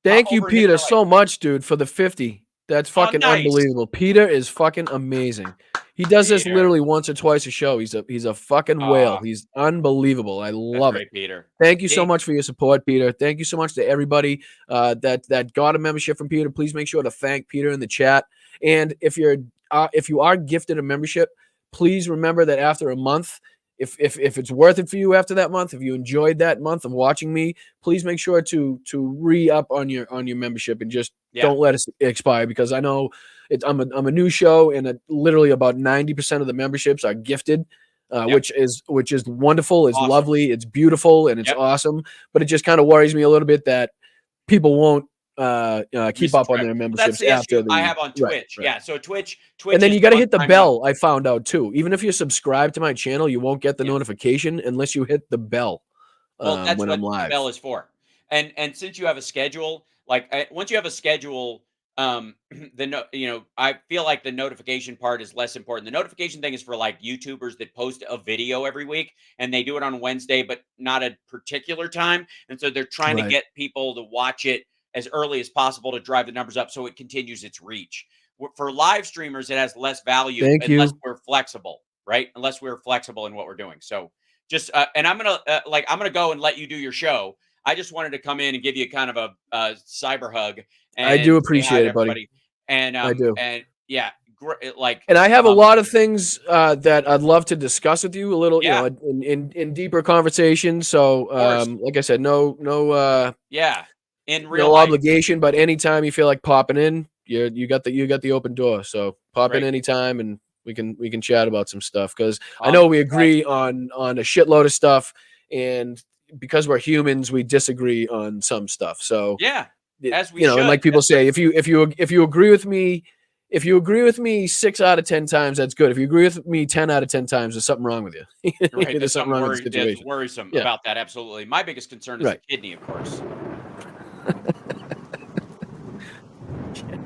Thank you, Peter, so much, dude, for the 50. That's fucking unbelievable. Peter is fucking amazing. He does this Peter. literally once or twice a show. He's a fucking whale. Aw. He's unbelievable. I That's love great, it. Peter. Thank you so He- much for your support, Peter. Thank you so much to everybody that got a membership from Peter. Please make sure to thank Peter in the chat. And if you are gifted a membership, please remember that after a month, if it's worth it for you after that month, if you enjoyed that month of watching me, please make sure to re-up on your membership and just don't let it expire, because I know I'm a new show, and literally about 90% of the memberships are gifted. Which is wonderful. It's Awesome. lovely. It's beautiful, and it's awesome. But it just kind of worries me a little bit that people won't keep up on their memberships that's the after issue I have on Twitch. Right. Yeah, so Twitch, and then is you got to hit the one-time bell. I found out too. Even if you're subscribed to my channel, you won't get the notification unless you hit the bell. Well, that's when what I'm live. the bell is for. And since you have a schedule, like once you have a schedule, I feel like the notification part is less important. The notification thing is for like YouTubers that post a video every week, and they do it on Wednesday, but not a particular time. And so they're trying to get people to watch it as early as possible to drive the numbers up so it continues its reach. For live streamers, it has less value unless we're flexible, right? Unless we're flexible in what we're doing. So just and I'm gonna go and let you do your show. I just wanted to come in and give you kind of a cyber hug. And I do say hi appreciate to it, buddy. everybody. And I do. And yeah, and I have a lot of things that I'd love to discuss with you a little, in deeper conversation. So, like I said, no, in real no life obligation, but anytime you feel like popping in, you got the open door. So pop in anytime, and we can chat about some stuff, because I know we agree on a shitload of stuff, and because we're humans, we disagree on some stuff. So as we should. And like people say, if you agree with me, 6 out of 10 times, that's good. If you agree with me 10 out of 10 times, there's something wrong with you. Right, there's something wrong with the situation. Worrisome about that. Absolutely. My biggest concern is the kidney, of course.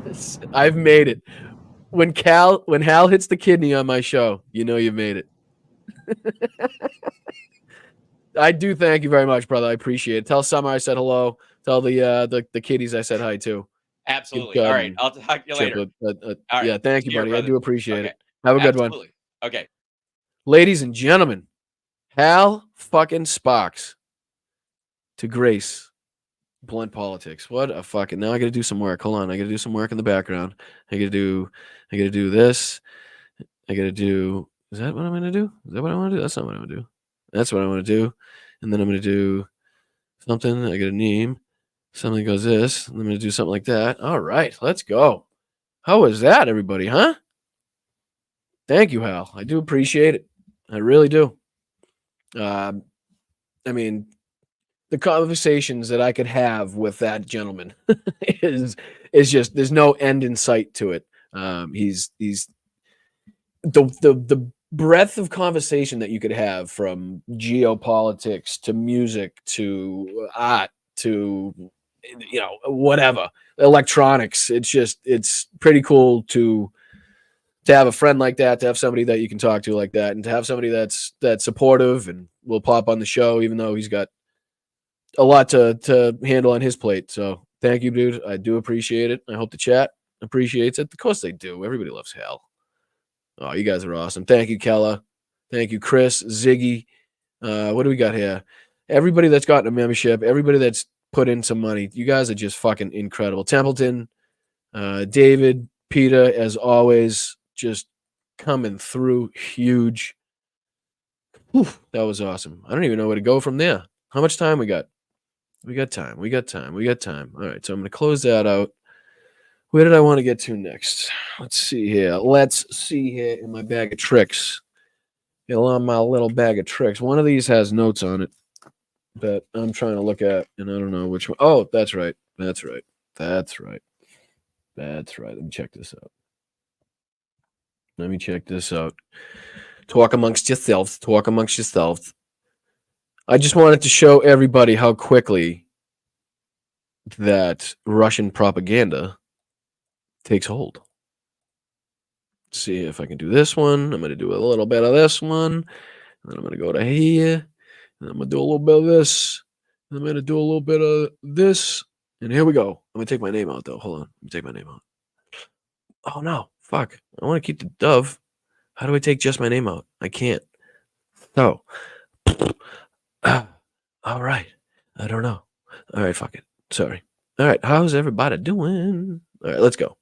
Yes, I've made it. When Hal hits the kidney on my show, you know you've made it. I do thank you very much, brother. I appreciate it. Tell Summer I said hello. Tell the kiddies I said hi too. Absolutely. All right. I'll talk to you later. All right. Yeah, thank you, buddy. Brother. I do appreciate it. Have a good one. Okay. Ladies and gentlemen, Hal fucking Sparks to grace Blunt Politics. What a fucking... Now I got to do some work. Hold on. I got to do some work in the background. I got to do this. I got to do... Is that what I'm going to do? Is that what I want to do? That's not what I'm going to do. That's what I want to do. And then I'm going to do something. I got a name. Something goes this. And I'm going to do something like that. All right. Let's go. How was that, everybody, huh? Thank you, Hal. I do appreciate it. I really do. I mean, the conversations that I could have with that gentleman is just, there's no end in sight to it. He's the breadth of conversation that you could have, from geopolitics to music to art to whatever, electronics. It's pretty cool to have a friend like that, to have somebody that you can talk to like that, and to have somebody that's supportive and will pop on the show, even though he's got a lot to handle on his plate. So thank you, dude. I do appreciate it. I hope the chat appreciates it. Of course they do. Everybody loves Hal. Oh, you guys are awesome. Thank you, Kella. Thank you, Chris, Ziggy. What do we got here? Everybody that's gotten a membership, everybody that's put in some money. You guys are just fucking incredible. Templeton, David, Peter, as always, just coming through huge. Whew, that was awesome. I don't even know where to go from there. How much time we got? We got time. All right, so I'm going to close that out. Where did I want to get to next? Let's see here in my bag of tricks. On my little bag of tricks. One of these has notes on it that I'm trying to look at, and I don't know which one. Oh, that's right. Let me check this out. Talk amongst yourselves. I just wanted to show everybody how quickly that Russian propaganda takes hold. Let's see if I can do this one. I'm going to do a little bit of this one. And then I'm going to go to here. And I'm going to do a little bit of this. And I'm going to do a little bit of this. And here we go. I'm going to take my name out, though. Hold on. Let me take my name out. Oh, no. Fuck. I want to keep the dove. How do I take just my name out? I can't. So, all right. I don't know. All right, fuck it. Sorry. All right, how's everybody doing? All right, let's go.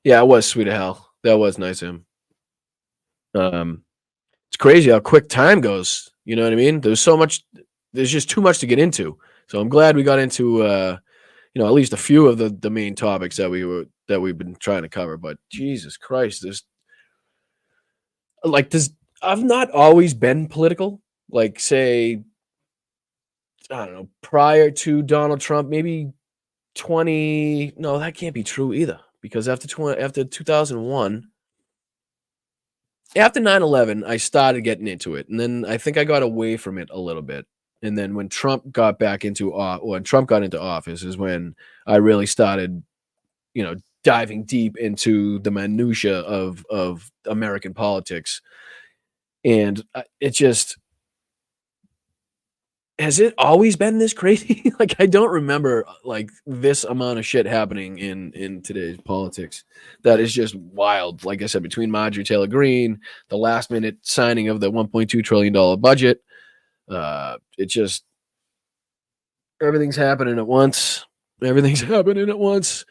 Yeah, it was sweet of hell. That was nice of him. It's crazy how quick time goes. You know what I mean? There's just too much to get into. So I'm glad we got into at least a few of the main topics that we've been trying to cover. But Jesus Christ, I've not always been political. Like, say, I don't know, prior to Donald Trump, maybe 20. No, that can't be true either, because after 2001, after 9/11, I started getting into it, and then I think I got away from it a little bit. And then when Trump got into office is when I really started, diving deep into the minutia of American politics. And it just, has it always been this crazy? Like, I don't remember like this amount of shit happening in today's politics. That is just wild. Like I said, between Marjorie Taylor Greene, the last minute signing of the $1.2 trillion budget, it just, everything's happening at once. Everything's happening at once.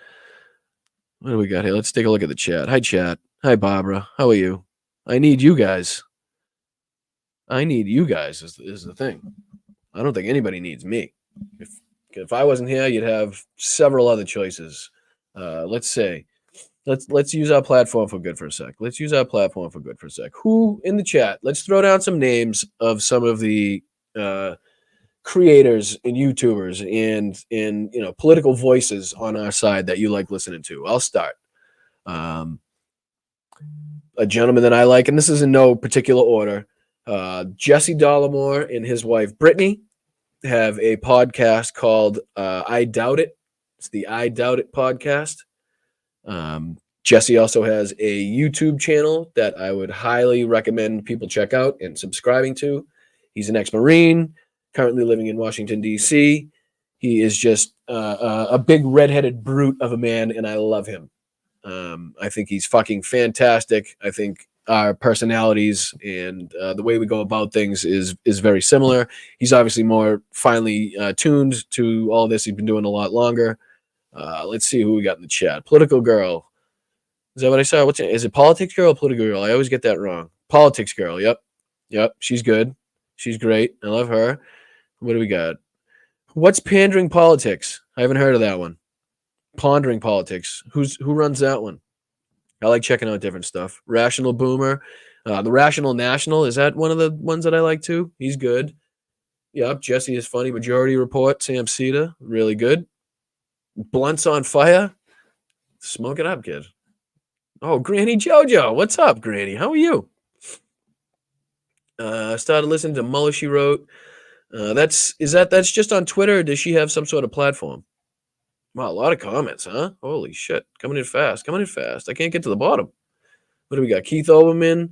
What do we got here? Let's take a look at the chat. Hi, chat. Hi, Barbara. How are you? I need you guys. Is the thing. I don't think anybody needs me. If I wasn't here, you'd have several other choices. Let's use our platform for good for a sec. Who in the chat? Let's throw down some names of some of the creators and YouTubers and political voices on our side that you like listening to. I'll start. A gentleman that I like, and this is in no particular order. Jesse Dollemore and his wife Brittany have a podcast called I Doubt It. It's the I Doubt It podcast. Jesse also has a YouTube channel that I would highly recommend people check out and subscribing to. He's an ex-Marine, currently living in Washington, D.C. He is just a big redheaded brute of a man, and I love him. I think he's fucking fantastic. I think our personalities and the way we go about things is very similar. He's obviously more finely tuned to all this. He's been doing a lot longer. Let's see who we got in the chat. Political Girl. Is that what I saw? Is it Politics Girl or Political Girl? I always get that wrong. Politics Girl. Yep. She's good. She's great. I love her. What do we got? What's Pandering Politics? I haven't heard of that one. Pondering Politics. Who runs that one? I like checking out different stuff. Rational Boomer. The Rational National. Is that one of the ones that I like too? He's good. Yep. Jesse is funny. Majority Report. Sam Cedar. Really good. Blunts on Fire. Smoke it up, kid. Oh, Granny JoJo. What's up, Granny? How are you? Started listening to Muller, She Wrote. That's just on Twitter, or does she have some sort of platform? Wow, a lot of comments, huh? Holy shit. Coming in fast. I can't get to the bottom. What do we got? Keith Olbermann.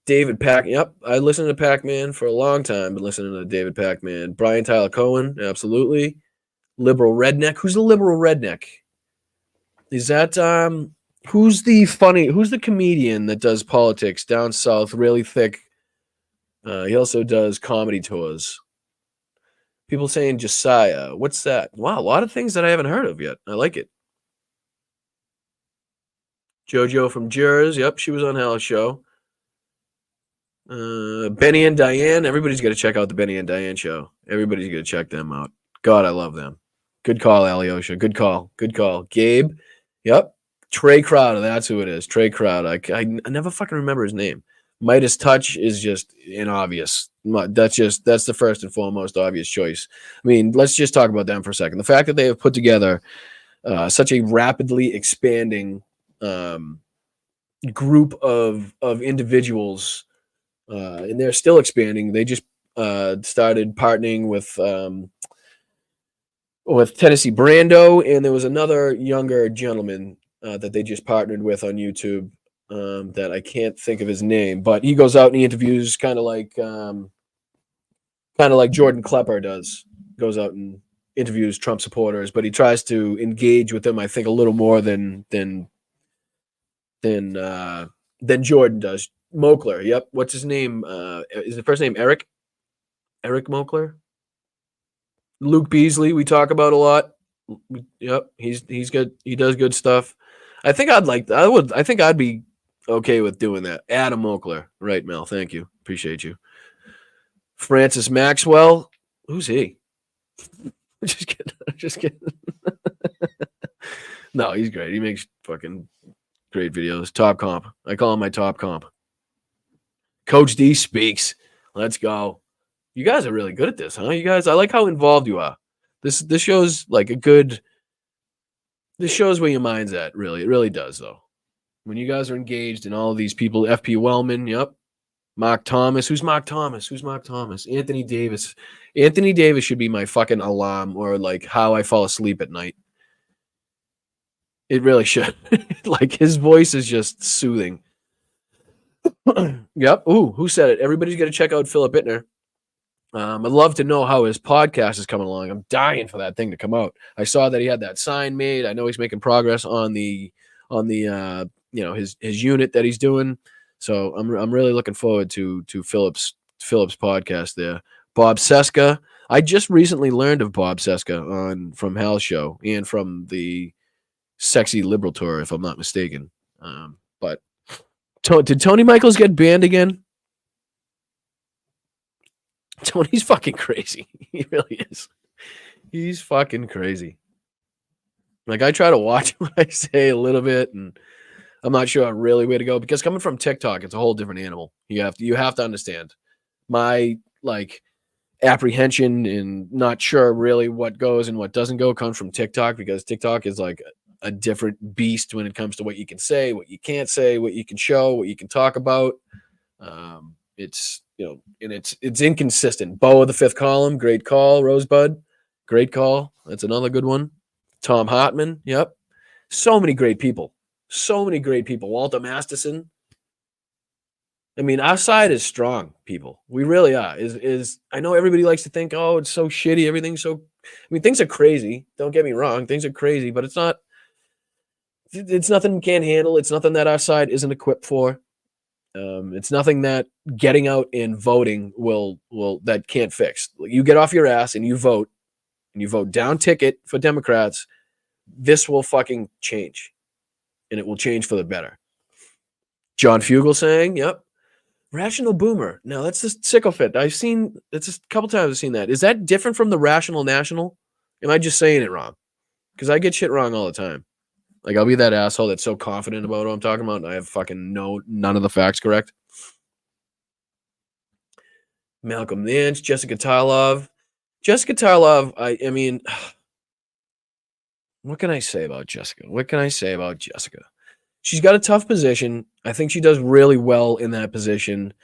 David Pac. Yep, I listened to Pac-Man for a long time. Been listening to David Pac-Man. Brian Tyler Cohen. Absolutely. Liberal Redneck. Who's the Liberal Redneck? Is that who's the comedian that does politics down south, really thick? He also does comedy tours. People saying Josiah. What's that? Wow, a lot of things that I haven't heard of yet. I like it. JoJo from Jers. Yep, she was on Hal's show. Benny and Diane. Everybody's got to check out the Benny and Diane show. Everybody's got to check them out. God, I love them. Good call, Alyosha. Good call. Gabe. Yep. Trey Crowder. That's who it is. Trey Crowder. I never fucking remember his name. Midas Touch is just an obvious. That's the first and foremost obvious choice. I mean, let's just talk about them for a second. The fact that they have put together such a rapidly expanding group of individuals, and they're still expanding. They just started partnering with Tennessee Brando, and there was another younger gentleman that they just partnered with on YouTube. That I can't think of his name, but he goes out and he interviews kind of like Jordan Klepper does. Goes out and interviews Trump supporters, but he tries to engage with them, I think, a little more than than Jordan does. Mokler, yep. What's his name? Is the first name Eric? Eric Mokler? Luke Beasley, we talk about a lot. Yep, he's good. He does good stuff. I think I'd be okay with doing that. Adam Mokler. Right, Mel. Thank you. Appreciate you. Francis Maxwell. Who's he? Just kidding. No, he's great. He makes fucking great videos. Top comp. I call him my top comp. Coach D speaks. Let's go. You guys are really good at this, huh? You guys, I like how involved you are. This shows like a good. This shows where your mind's at. Really, it really does, though. When you guys are engaged in all of these people, FP Wellman, yep. Mark Thomas. Who's Mark Thomas? Anthony Davis. Anthony Davis should be my fucking alarm or like how I fall asleep at night. It really should. Like his voice is just soothing. Yep. Ooh, who said it? Everybody's got to check out Philip Bittner. I'd love to know how his podcast is coming along. I'm dying for that thing to come out. I saw that he had that sign made. I know he's making progress on the his unit that he's doing. So I'm really looking forward to Philip's podcast there. Bob Seska. I just recently learned of Bob Seska from Hal's show and from the Sexy Liberal Tour, if I'm not mistaken. But did Tony Michaels get banned again? Tony's fucking crazy. He really is. He's fucking crazy. Like I try to watch what I say a little bit, and I'm not sure really where to go because coming from TikTok, it's a whole different animal. You have to understand my like apprehension and not sure really what goes and what doesn't go comes from TikTok because TikTok is like a different beast when it comes to what you can say, what you can't say, what you can show, what you can talk about. It's and it's inconsistent. Bo of the Fifth Column, great call. Rosebud, great call. That's another good one. Tom Hartman, yep. So many great people. Walter Masterson. I mean, our side is strong, people. We really are. I know everybody likes to think, oh, it's so shitty. Everything's so. I mean, things are crazy. Don't get me wrong. Things are crazy, but it's not. It's nothing we can't handle. It's nothing that our side isn't equipped for. It's nothing that getting out and voting will that can't fix. You get off your ass and you vote down ticket for Democrats. This will fucking change, and it will change for the better. John Fugel saying, "Yep, rational boomer." Now that's the sycophant. It's a couple times I've seen that. Is that different from the rational national? Am I just saying it wrong? Because I get shit wrong all the time. Like I'll be that asshole that's so confident about what I'm talking about, and I have fucking none of the facts correct. Malcolm Nance, Jessica Tarlov. I mean, what can I say about Jessica? She's got a tough position. I think she does really well in that position,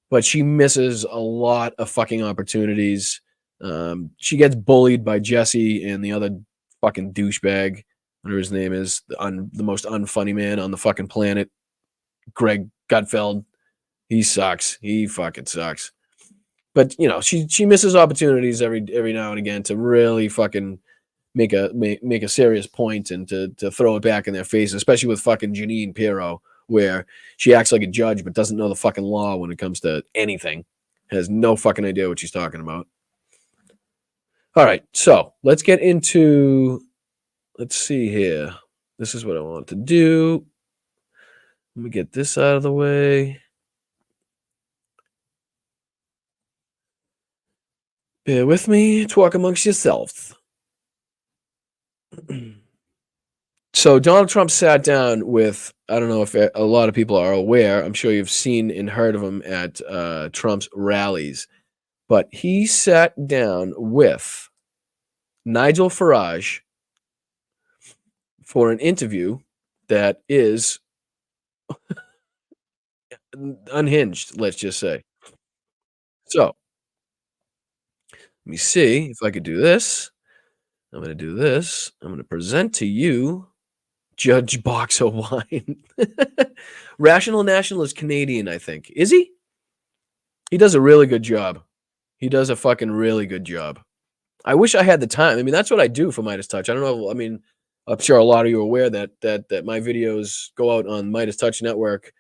but she misses a lot of fucking opportunities. She gets bullied by Jesse and the other fucking douchebag. Whatever his name is, the most unfunny man on the fucking planet, Greg Gutfeld. He sucks. He fucking sucks. But she misses opportunities every now and again to really fucking make a serious point and to throw it back in their face, especially with fucking Janine Pirro, where she acts like a judge but doesn't know the fucking law when it comes to anything. Has no fucking idea what she's talking about. All right, so let's get into. Let's see here. This is what I want to do. Let me get this out of the way. Bear with me. Talk amongst yourselves. So Donald Trump sat down with, I don't know if a lot of people are aware. I'm sure you've seen and heard of him at Trump's rallies. But he sat down with Nigel Farage for an interview that is unhinged, let's just say. So, let me see if I could do this. I'm going to do this. I'm going to present to you Judge Box of Wine. Rational National is Canadian, I think. Is he? He does a really good job. He does a fucking really good job. I wish I had the time. I mean, that's what I do for Midas Touch. I don't know. I mean, I'm sure a lot of you are aware that my videos go out on Midas Touch Network.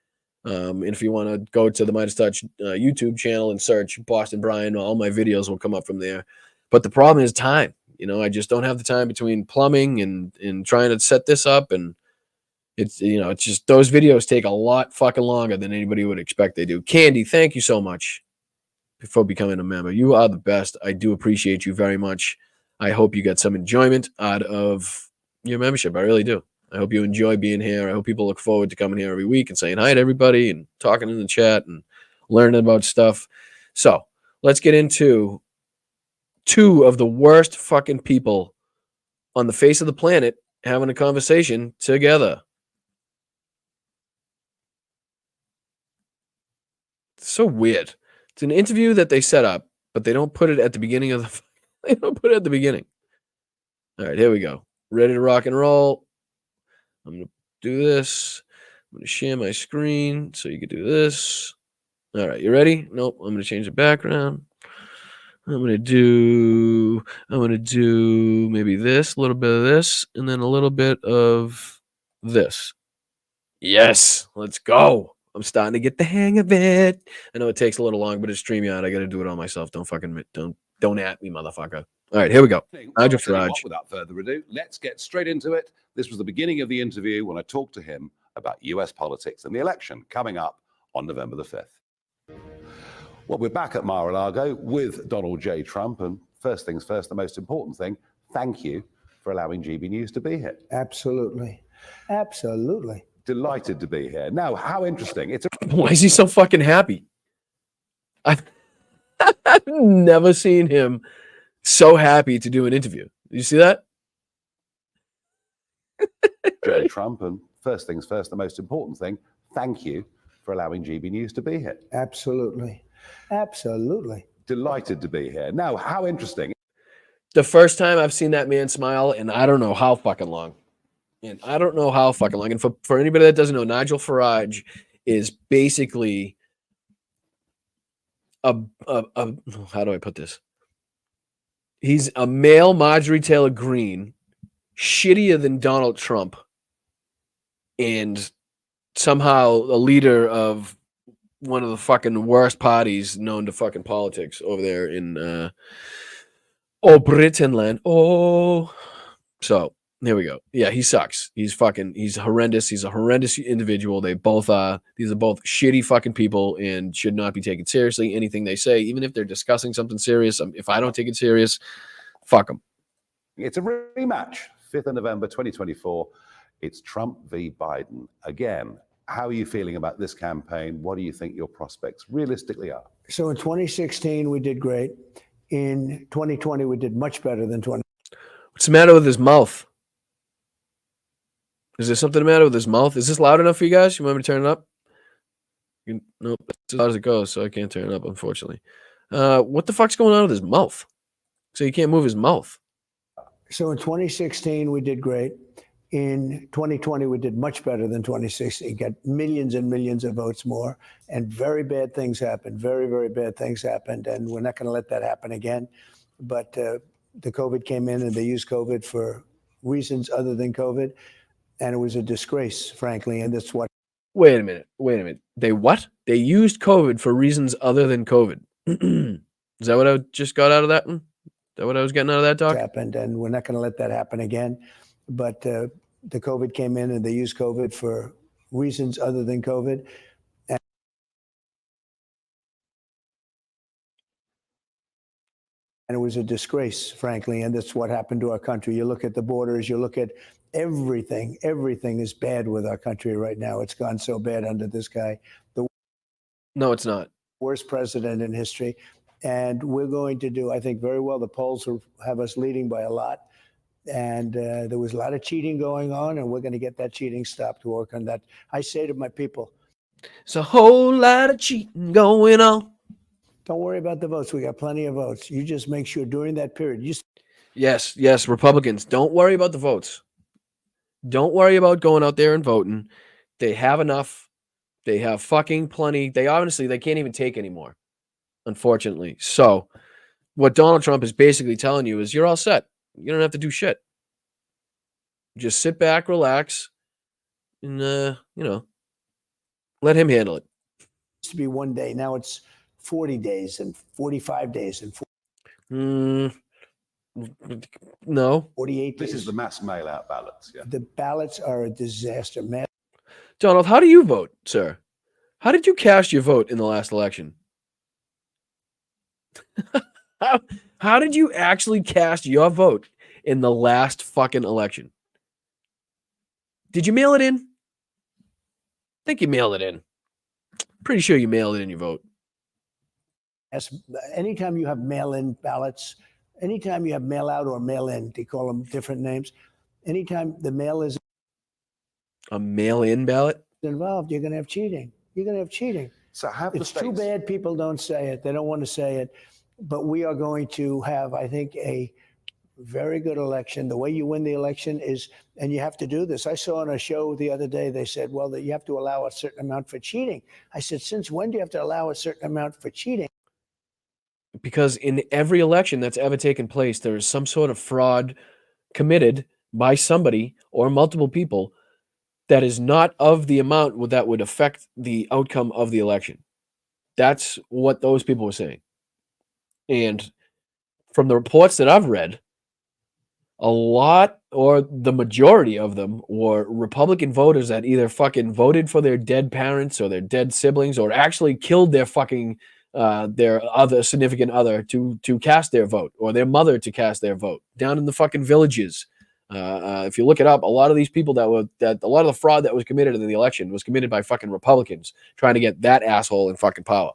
And if you want to go to the Midas Touch YouTube channel and search Boston Brian, all my videos will come up from there. But the problem is time. You know, I just don't have the time between plumbing and trying to set this up. And it's, you know, it's just those videos take a lot fucking longer than anybody would expect they do. Candy, thank you so much for becoming a member. You are the best. I do appreciate you very much. I hope you get some enjoyment out of your membership. I really do. I hope you enjoy being here. I hope people look forward to coming here every week and saying hi to everybody and talking in the chat and learning about stuff. So let's get into two of the worst fucking people on the face of the planet having a conversation together. It's so weird. It's an interview that they set up, but they don't put it at the beginning of the. They don't put it at the beginning. All right, here we go. Ready to rock and roll. I'm gonna do this. I'm gonna share my screen so you can do this. All right, you ready? Nope. I'm gonna change the background. I'm gonna do maybe this, a little bit of this, and then a little bit of this. Yes, let's go. I'm starting to get the hang of it. I know it takes a little long, but it's StreamYard. I got to do it all myself. Don't at me, motherfucker. All right, here we go. Nigel Farage. Without further ado, let's get straight into it. This was the beginning of the interview when I talked to him about US politics and the election coming up on November the 5th. Well, we're back at Mar-a-Lago with Donald J. Trump. And first things first, the most important thing, thank you for allowing GB News to be here. Absolutely. Absolutely. Delighted to be here. Now, how interesting. Why is he so fucking happy? I've never seen him so happy to do an interview. You see that? J. Trump, and first things first, the most important thing, thank you for allowing GB News to be here. Absolutely. Absolutely. Delighted to be here. Now, how interesting. The first time I've seen that man smile, and I don't know how fucking long. And for anybody that doesn't know, Nigel Farage is basically a how do I put this? He's a male Marjorie Taylor Greene, shittier than Donald Trump, and somehow a leader of one of the fucking worst parties known to fucking politics over there in Britainland. So there we go. Yeah, he sucks. He's horrendous. He's a horrendous individual. These are both shitty fucking people and should not be taken seriously. Anything they say, even if they're discussing something serious, if I don't take it serious, fuck them. It's a rematch, 5th of November, 2024. It's Trump v. Biden. Again, how are you feeling about this campaign? What do you think your prospects realistically are? So in 2016, we did great. In 2020, we did much better than 20. What's the matter with his mouth? Is there something the matter with his mouth? Is this loud enough for you guys? You want me to turn it up? Nope, it's as loud as it goes, so I can't turn it up, unfortunately. What the fuck's going on with his mouth? So he can't move his mouth. So in 2016, we did great. In 2020, we did much better than 2016. Got millions and millions of votes more, and very bad things happened. Very, very bad things happened, and we're not going to let that happen again. But the COVID came in, and they used COVID for reasons other than COVID, and it was a disgrace, frankly. And that's what. Wait a minute. They what? They used COVID for reasons other than COVID. Is that what I just got out of that one? Is that what I was getting out of that talk? Happened, and we're not going to let that happen again. But the COVID came in, and they used COVID for reasons other than COVID. And it was a disgrace, frankly, and that's what happened to our country. You look at the borders, you look at everything. Everything is bad with our country right now. It's gone so bad under this guy. No, it's not. Worst president in history. And we're going to do, I think, very well. The polls have us leading by a lot. And there was a lot of cheating going on, and we're going to get that cheating stopped, to work on that. I say to my people, there's a whole lot of cheating going on. Don't worry about the votes. We got plenty of votes. You just make sure during that period. Yes, Republicans, don't worry about the votes. Don't worry about going out there and voting. They have enough. They have fucking plenty. They can't even take anymore, unfortunately. So what Donald Trump is basically telling you is you're all set. You don't have to do shit. Just sit back, relax, and let him handle it. Used to be 1 day. Now it's 40 days and 45 days and No. 48 days. This is the mass mail-out ballots. Yeah. The ballots are a disaster. Donald, how do you vote, sir? How did you cast your vote in the last election? How did you actually cast your vote in the last fucking election? Did you mail it in? I think you mailed it in. Pretty sure you mailed it in your vote. Anytime you have mail-in ballots, anytime you have mail-out or mail-in, they call them different names. Anytime the mail is A mail-in ballot? involved, you're going to have cheating. You're going to have cheating. So have the It's too states. bad people don't say it. They don't want to say it. But we are going to have, I think, a very good election. The way you win the election is, and you have to do this. I saw on a show the other day, they said, well, that you have to allow a certain amount for cheating. I said, since when do you have to allow a certain amount for cheating? Because in every election that's ever taken place, there is some sort of fraud committed by somebody or multiple people that is not of the amount that would affect the outcome of the election. That's what those people were saying. And from the reports that I've read, a lot or the majority of them were Republican voters that either fucking voted for their dead parents or their dead siblings or actually killed their fucking their other significant other to cast their vote, or their mother to cast their vote down in the fucking villages. If you look it up, a lot of these people a lot of the fraud that was committed in the election was committed by fucking Republicans trying to get that asshole in fucking power.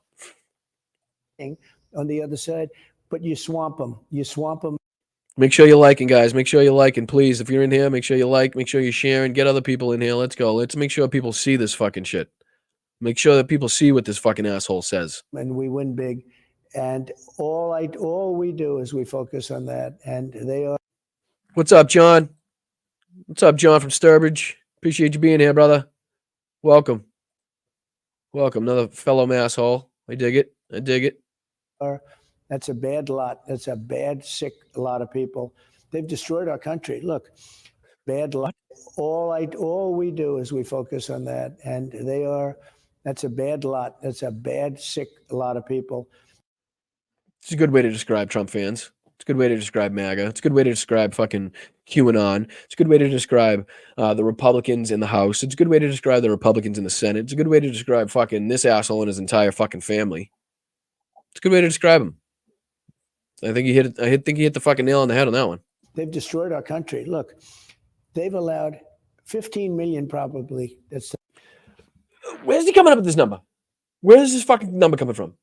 On the other side, but you swamp them. You swamp them. Make sure you're liking, guys. Make sure you're liking, please. If you're in here, make sure you like. Make sure you're sharing. Get other people in here. Let's go. Let's make sure people see this fucking shit. Make sure that people see what this fucking asshole says. And we win big. And all we do is we focus on that. And they are. What's up, John? What's up, John from Sturbridge? Appreciate you being here, brother. Welcome. Welcome. Another fellow asshole. I dig it. I dig it. That's a bad lot. That's a bad, sick lot of people. They've destroyed our country. Look, bad lot. All we do is we focus on that. And that's a bad lot. That's a bad, sick lot of people. It's a good way to describe Trump fans. It's a good way to describe MAGA. It's a good way to describe fucking QAnon. It's a good way to describe the Republicans in the House. It's a good way to describe the Republicans in the Senate. It's a good way to describe fucking this asshole and his entire fucking family. It's a good way to describe him. I think he hit the fucking nail on the head on that one. They've destroyed our country. Look, they've allowed 15 million probably. Where's he coming up with this number? Where is this fucking number coming from?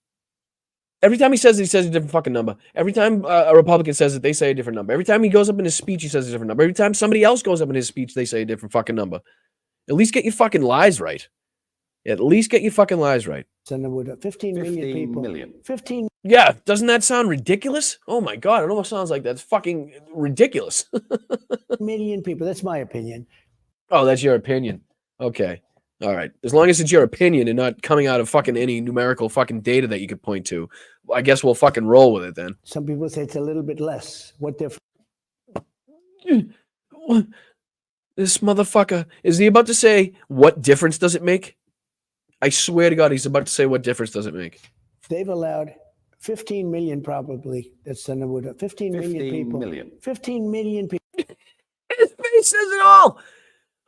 Every time he says a different fucking number. Every time a Republican says it, they say a different number. Every time he goes up in his speech, he says a different number. Every time somebody else goes up in his speech, they say a different fucking number. At least get your fucking lies right. At least get your fucking lies right. 15 million people. 15. Yeah, doesn't that sound ridiculous? Oh my God, it almost sounds like that's fucking ridiculous. Million people. That's my opinion. Oh, that's your opinion. Okay. All right. As long as it's your opinion and not coming out of fucking any numerical fucking data that you could point to, I guess we'll fucking roll with it then. Some people say it's a little bit less. What difference? This motherfucker, is he about to say, what difference does it make? I swear to God, he's about to say, what difference does it make? They've allowed 15 million probably. That's the number. 15 million people. 15 million people. His face says it all.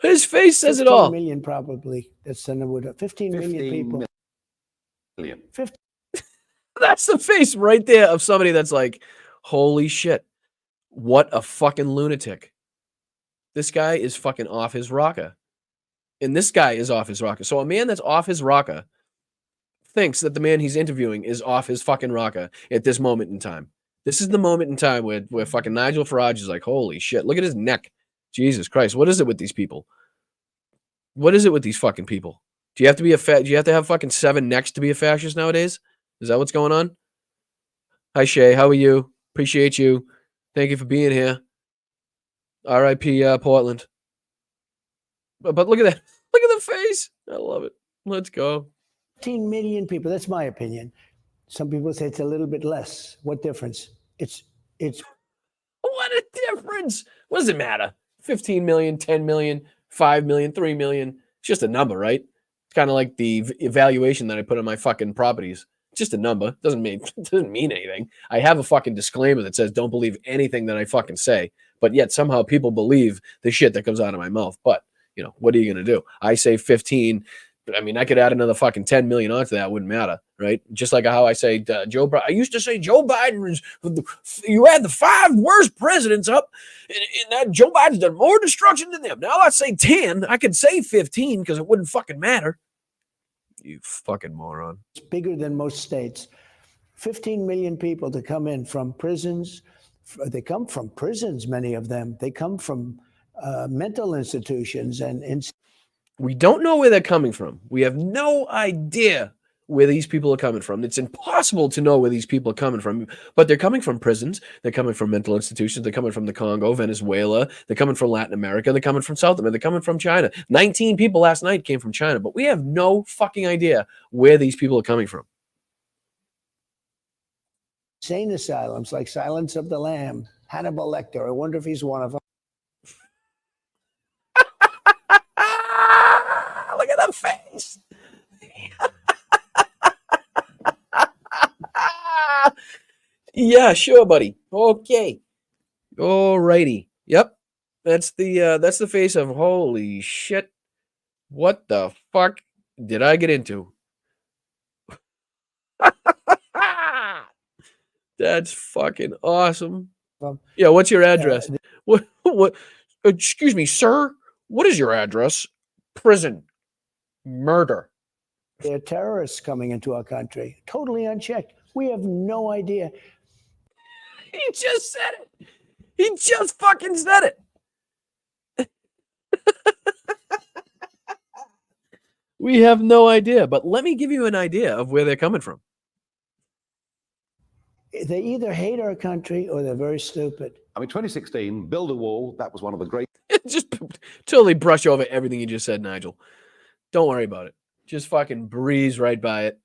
His face says it all. 15 million probably. That's the number. 15 million people. 15. That's the face right there of somebody that's like, holy shit. What a fucking lunatic. This guy is fucking off his rocker. And this guy is off his rocker. So a man that's off his rocker thinks that the man he's interviewing is off his fucking rocker at this moment in time. This is the moment in time where fucking Nigel Farage is like, holy shit, look at his neck. Jesus Christ. What is it with these people? What is it with these fucking people? Do you have to be do you have to have fucking 7 necks to be a fascist nowadays? Is that what's going on? Hi, Shay. How are you? Appreciate you. Thank you for being here. R.I.P. Portland. But look at that. Look at the face. I love it. Let's go. 15 million people. That's my opinion. Some people say it's a little bit less. What difference? It's. What a difference. What does it matter? 15 million, 10 million, 5 million, 3 million. It's just a number, right? It's kind of like the evaluation that I put on my fucking properties. It's just a number. It doesn't mean anything. I have a fucking disclaimer that says don't believe anything that I fucking say. But yet somehow people believe the shit that comes out of my mouth. But, what are you going to do? I say 15. I mean, I could add another fucking 10 million onto that. It wouldn't matter, right? Just like how I say Joe Biden. I used to say Joe Biden is, you had the 5 worst presidents up, and that Joe Biden's done more destruction than them. Now I say 10. I could say 15 because it wouldn't fucking matter. You fucking moron. It's bigger than most states. 15 million people to come in from prisons. They come from prisons, many of them. They come from mental institutions and we don't know where they're coming from. We have no idea where these people are coming from. It's impossible to know where these people are coming from, but they're coming from prisons. They're coming from mental institutions. They're coming from the Congo, Venezuela. They're coming from Latin America. They're coming from South America. They're coming from China. 19 people last night came from China, but we have no fucking idea where these people are coming from. insane asylums like Silence of the Lamb, Hannibal Lecter. I wonder if he's one of them. Look at the face. Yeah, sure, buddy. Okay. Alrighty. Yep. That's the face of holy shit. What the fuck did I get into? That's fucking awesome. Yeah, what's your address? What excuse me, sir? What is your address? Prison. Murder. They're terrorists coming into our country, totally unchecked. We have no idea. He just said it. He just fucking said it. We have no idea, but let me give you an idea of where they're coming from. They either hate our country or they're very stupid. I mean, 2016, build a wall. That was one of the great. Just totally brush over everything you just said, Nigel. Don't worry about it. Just fucking breeze right by it.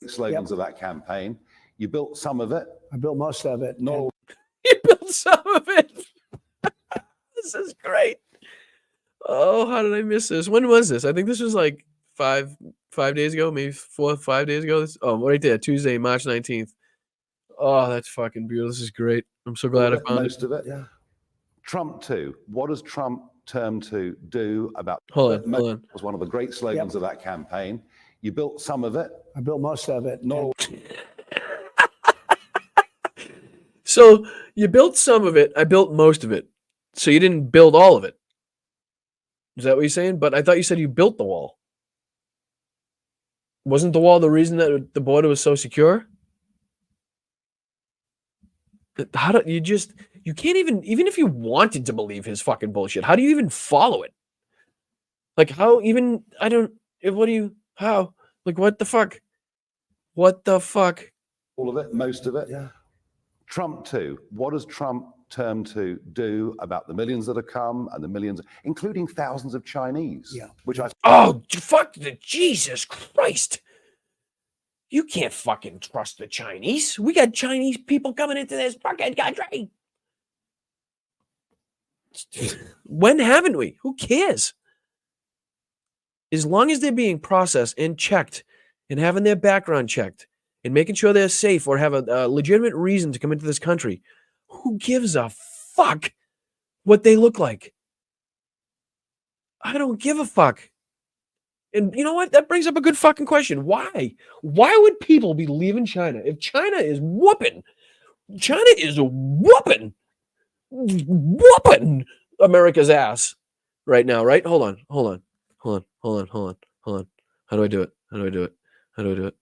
slogans of that campaign. You built some of it. I built most of it. Not all. You built some of it. This is great. Oh, how did I miss this? When was this? I think this was like five days ago, maybe 4 or 5 days ago. Right there, Tuesday, March 19th. Oh, that's fucking beautiful. This is great. I'm so glad I found most of it. Yeah. Trump too. What does Trump term to do about? Hold on. Was one of the great slogans of that campaign. You built some of it. I built most of it. Not all. So you built some of it. I built most of it. So you didn't build all of it. Is that what you're saying? But I thought you said you built the wall. Wasn't the wall the reason that the border was so secure? How do you can't even if you wanted to believe his fucking bullshit, how do you even follow it? Like how even, how? Like what the fuck? What the fuck? All of it, most of it. Yeah. Trump too. What does Trump term to do about the millions that have come and the millions, including thousands of Chinese? Yeah. Which I. Oh, fuck the Jesus Christ. You can't fucking trust the Chinese. We got Chinese people coming into this fucking country. When haven't we? Who cares? As long as they're being processed and checked and having their background checked and making sure they're safe or have a legitimate reason to come into this country, who gives a fuck what they look like? I don't give a fuck. And you know what? That brings up a good fucking question. Why? Why would people be leaving China? If China is whooping America's ass right now, right? Hold on. How do I do it?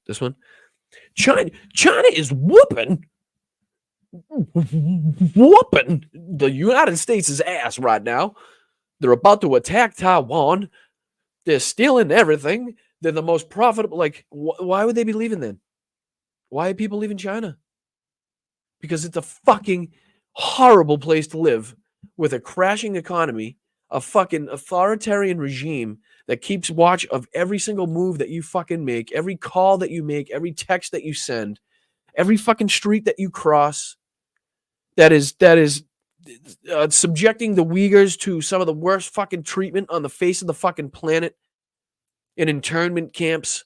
This one? China is whooping the United States' ass right now. They're about to attack Taiwan. They're stealing everything. They're the most profitable. Like, why would they be leaving then? Why are people leaving China? Because it's a fucking horrible place to live with a crashing economy, a fucking authoritarian regime that keeps watch of every single move that you fucking make, every call that you make, every text that you send, every fucking street that you cross. that is subjecting the Uyghurs to some of the worst fucking treatment on the face of the fucking planet in internment camps.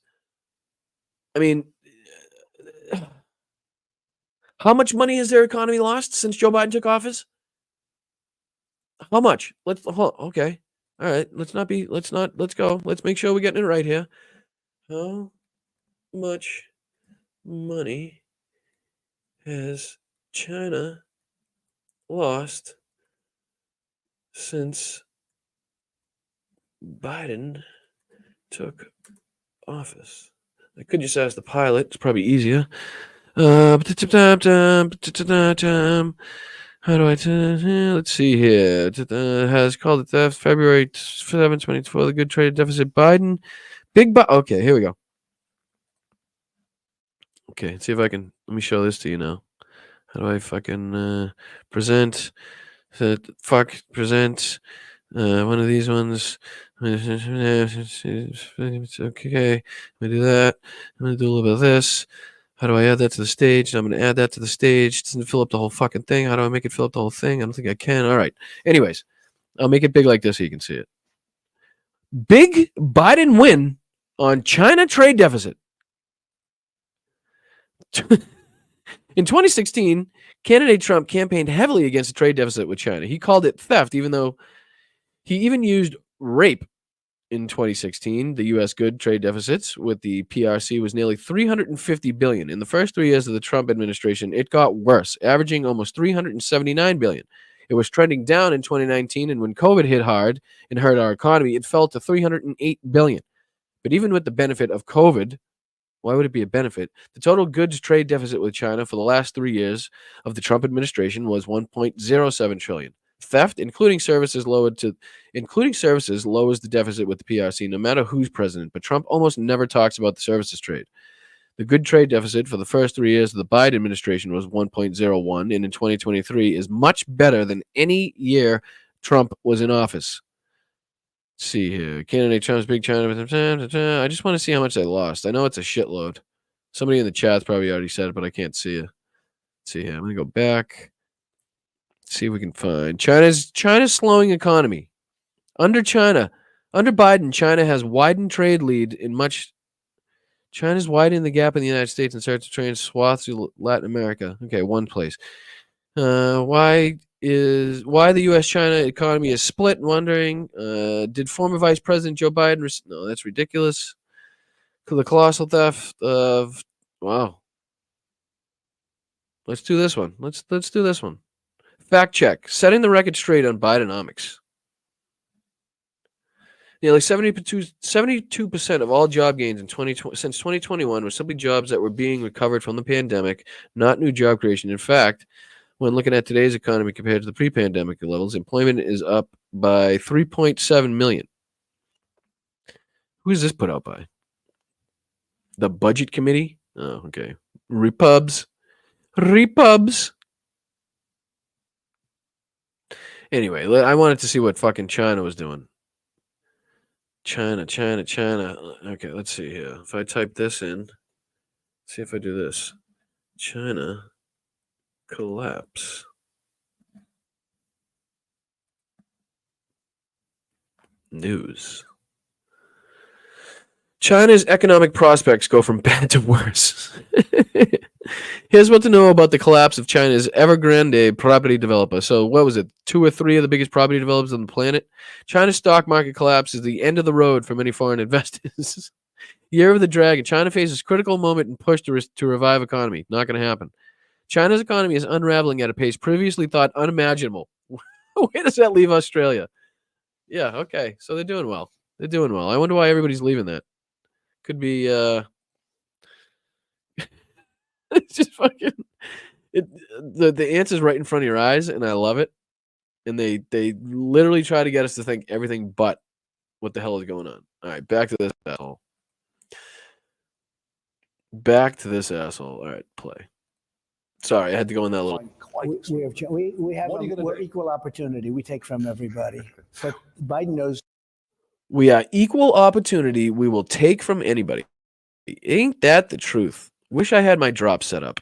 I mean, how much money has their economy lost since Joe Biden took office? How much? Okay. All right. Let's go. Let's make sure we're getting it right here. How much money has China lost since Biden took office? I could just ask the pilot. It's probably easier. How do I? Let's see here. Has called it theft February 7, 2024. The good trade deficit. Biden. Okay, here we go. Okay, let's see if I can. Let me show this to you now. How do I fucking present? Present. One of these ones. Okay, I'm gonna do that. I'm gonna do a little bit of this. How do I add that to the stage? I'm gonna add that to the stage. It doesn't fill up the whole fucking thing. How do I make it fill up the whole thing? I don't think I can. All right. Anyways, I'll make it big like this so you can see it. Big Biden win on China trade deficit. In 2016, candidate Trump campaigned heavily against the trade deficit with China. He called it theft, even though he even used rape. In 2016, the U.S. good trade deficits with the PRC was nearly $350 billion. In the first 3 years of the Trump administration, it got worse, averaging almost $379 billion. It was trending down in 2019, and when COVID hit hard and hurt our economy, it fell to $308 billion. But even with the benefit of COVID, why would it be a benefit? The total goods trade deficit with China for the last 3 years of the Trump administration was $1.07 trillion. Theft, including services, lowers the deficit with the PRC, no matter who's president. But Trump almost never talks about the services trade. The good trade deficit for the first 3 years of the Biden administration was 1.01, and in 2023 is much better than any year Trump was in office. Let's see here. Candidate Trump's big China. I just want to see how much they lost. I know it's a shitload. Somebody in the chat's probably already said it, but I can't see it. Let's see here. I'm going to go back. See if we can find China's slowing economy. Under Biden, China has widened trade lead in much. China's widening the gap in the United States and starts to trade swaths through Latin America. Okay, one place. Why the U.S.-China economy is split? Wondering. Did former Vice President Joe Biden? No, that's ridiculous. The colossal theft of. Wow. Let's do this one. Let's do this one. Fact check. Setting the record straight on Bidenomics. Nearly 72% of all job gains in since 2021 were simply jobs that were being recovered from the pandemic, not new job creation. In fact, when looking at today's economy compared to the pre-pandemic levels, employment is up by 3.7 million. Who is this put out by? The Budget Committee? Oh, okay. Repubs. Anyway, I wanted to see what fucking China was doing. China. Okay, let's see here. If I type this in, see if I do this. China collapse. News. China's economic prospects go from bad to worse. Here's what to know about the collapse of China's Evergrande property developer. So what was it? 2 or 3 of the biggest property developers on the planet? China's stock market collapse is the end of the road for many foreign investors. Year of the Dragon. China faces critical moment and push to revive economy. Not going to happen. China's economy is unraveling at a pace previously thought unimaginable. Where does that leave Australia? Yeah, okay. So they're doing well. I wonder why everybody's leaving that. Could be it's just fucking the answer's right in front of your eyes, and I love it. And they literally try to get us to think everything but what the hell is going on. All right, back to this asshole. All right, play. Sorry, I had to go in that little. We're equal opportunity. We take from everybody. But Biden knows. We are equal opportunity. We will take from anybody. Ain't that the truth? Wish I had my drop set up.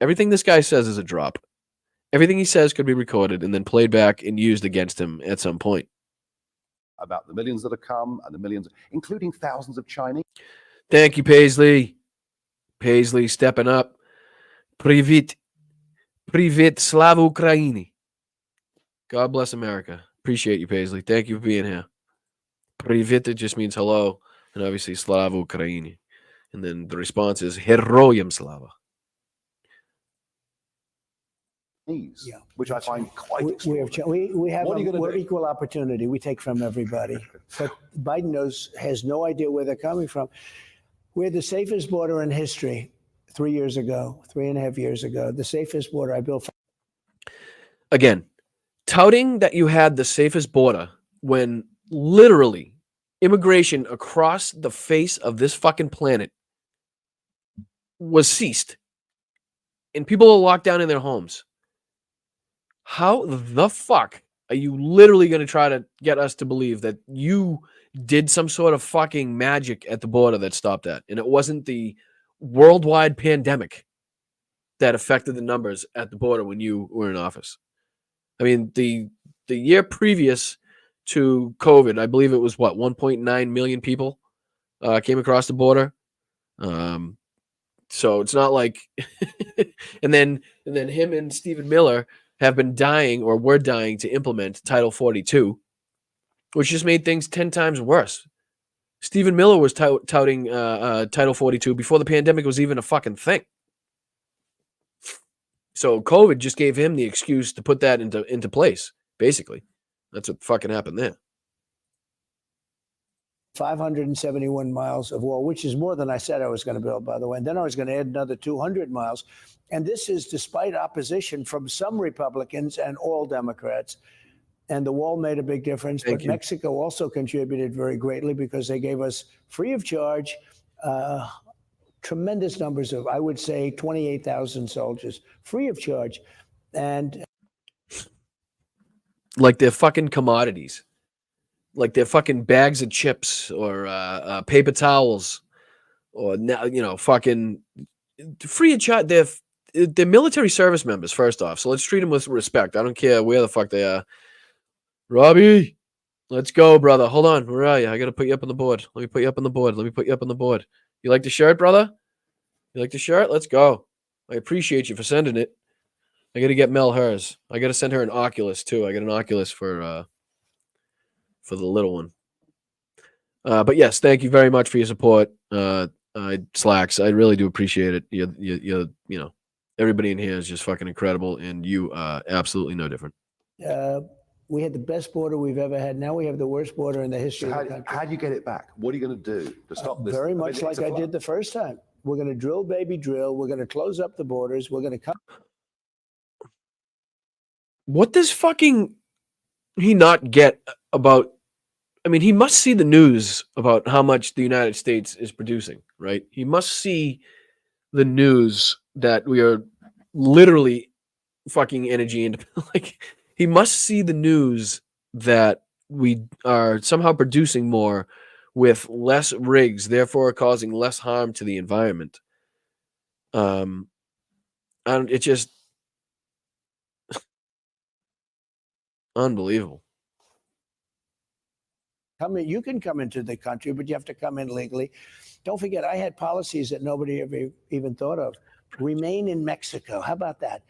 Everything this guy says is a drop. Everything he says could be recorded and then played back and used against him at some point. About the millions that have come and the millions, including thousands of Chinese. Thank you, Paisley. Paisley stepping up. Привіт. Привіт, слава Україні. God bless America. Appreciate you, Paisley. Thank you for being here. Привіт, it just means hello. And obviously, slava Ukraini. And then the response is Heroyam slava. Yeah, which I find quite we have What are you gonna we're do? equal opportunity. We take from everybody. But Biden has no idea where they're coming from. We're the safest border in history 3 years ago, 3.5 years ago. The safest border I built. Again, touting that you had the safest border when literally immigration across the face of this fucking planet was ceased and people are locked down in their homes. How the fuck are you literally going to try to get us to believe that you did some sort of fucking magic at the border that stopped that? And it wasn't the worldwide pandemic that affected the numbers at the border when you were in office. I mean, the year previous to COVID, I believe it was what, 1.9 million people came across the border. So it's not like, and then him and Stephen Miller have been dying or were dying to implement Title 42, which just made things 10 times worse. Stephen Miller was touting Title 42 before the pandemic was even a fucking thing. So COVID just gave him the excuse to put that into place, basically. That's what fucking happened there. 571 miles of wall, which is more than I said I was going to build, by the way. And then I was going to add another 200 miles. And this is despite opposition from some Republicans and all Democrats. And the wall made a big difference. But Mexico also contributed very greatly because they gave us free of charge tremendous numbers of, I would say, 28,000 soldiers, free of charge. And like they're fucking commodities. Like they're fucking bags of chips or paper towels or, fucking free of charge. They're military service members, first off. So let's treat them with respect. I don't care where the fuck they are. Robbie, let's go, brother. Hold on. Where are you? I got to put you up on the board. Let me put you up on the board. Let me put you up on the board. You like the shirt, brother? You like the shirt? Let's go. I appreciate you for sending it. I got to get Mel hers. I got to send her an Oculus, too. I got an Oculus for the little one. But yes, thank you very much for your support. Slacks, I really do appreciate it. You everybody in here is just fucking incredible, and you absolutely no different. We had the best border we've ever had. Now we have the worst border in the history of the country. How do you get it back? What are you going to do to stop this? Very much like I did the first time. We're going to drill, baby, drill. We're going to close up the borders. We're going to come. What does fucking he not get about? I mean, he must see the news about how much the United States is producing, right? He must see the news that we are literally fucking energy and like he must see the news that we are somehow producing more with less rigs, therefore causing less harm to the environment. And it just unbelievable. You can come into the country, but you have to come in legally. Don't forget, I had policies that nobody ever even thought of. Remain in Mexico. How about that?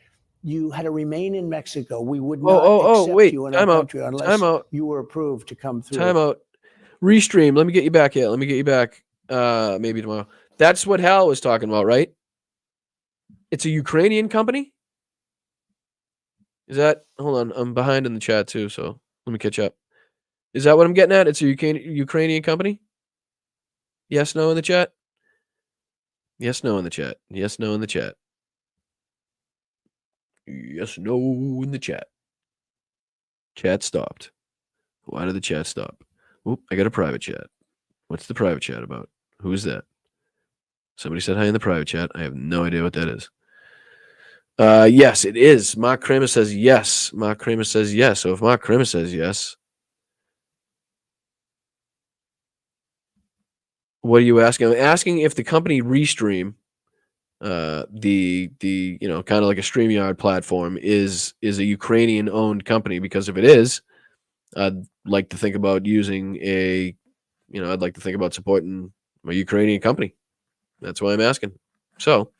You had to remain in Mexico. We would not accept you in our country unless you were approved to come through. Time out. Restream. Let me get you back here. Let me get you back maybe tomorrow. That's what Hal was talking about, right? It's a Ukrainian company? Is that... Hold on. I'm behind in the chat too, so let me catch up. Is that what I'm getting at? It's a Ukrainian company? Yes, no in the chat? Yes, no in the chat. Yes, no in the chat. Yes, no in the chat. Chat stopped. Why did the chat stop? Oop, I got a private chat. What's the private chat about? Who is that? Somebody said hi in the private chat. I have no idea what that is. Yes, it is. Mark Kramer says yes. Mark Kramer says yes. So if Mark Kramer says yes, what are you asking? I'm asking if the company Restream the kind of like a StreamYard platform is a Ukrainian owned company, because if it is, I'd like to think about I'd like to think about supporting a Ukrainian company. That's why I'm asking. So,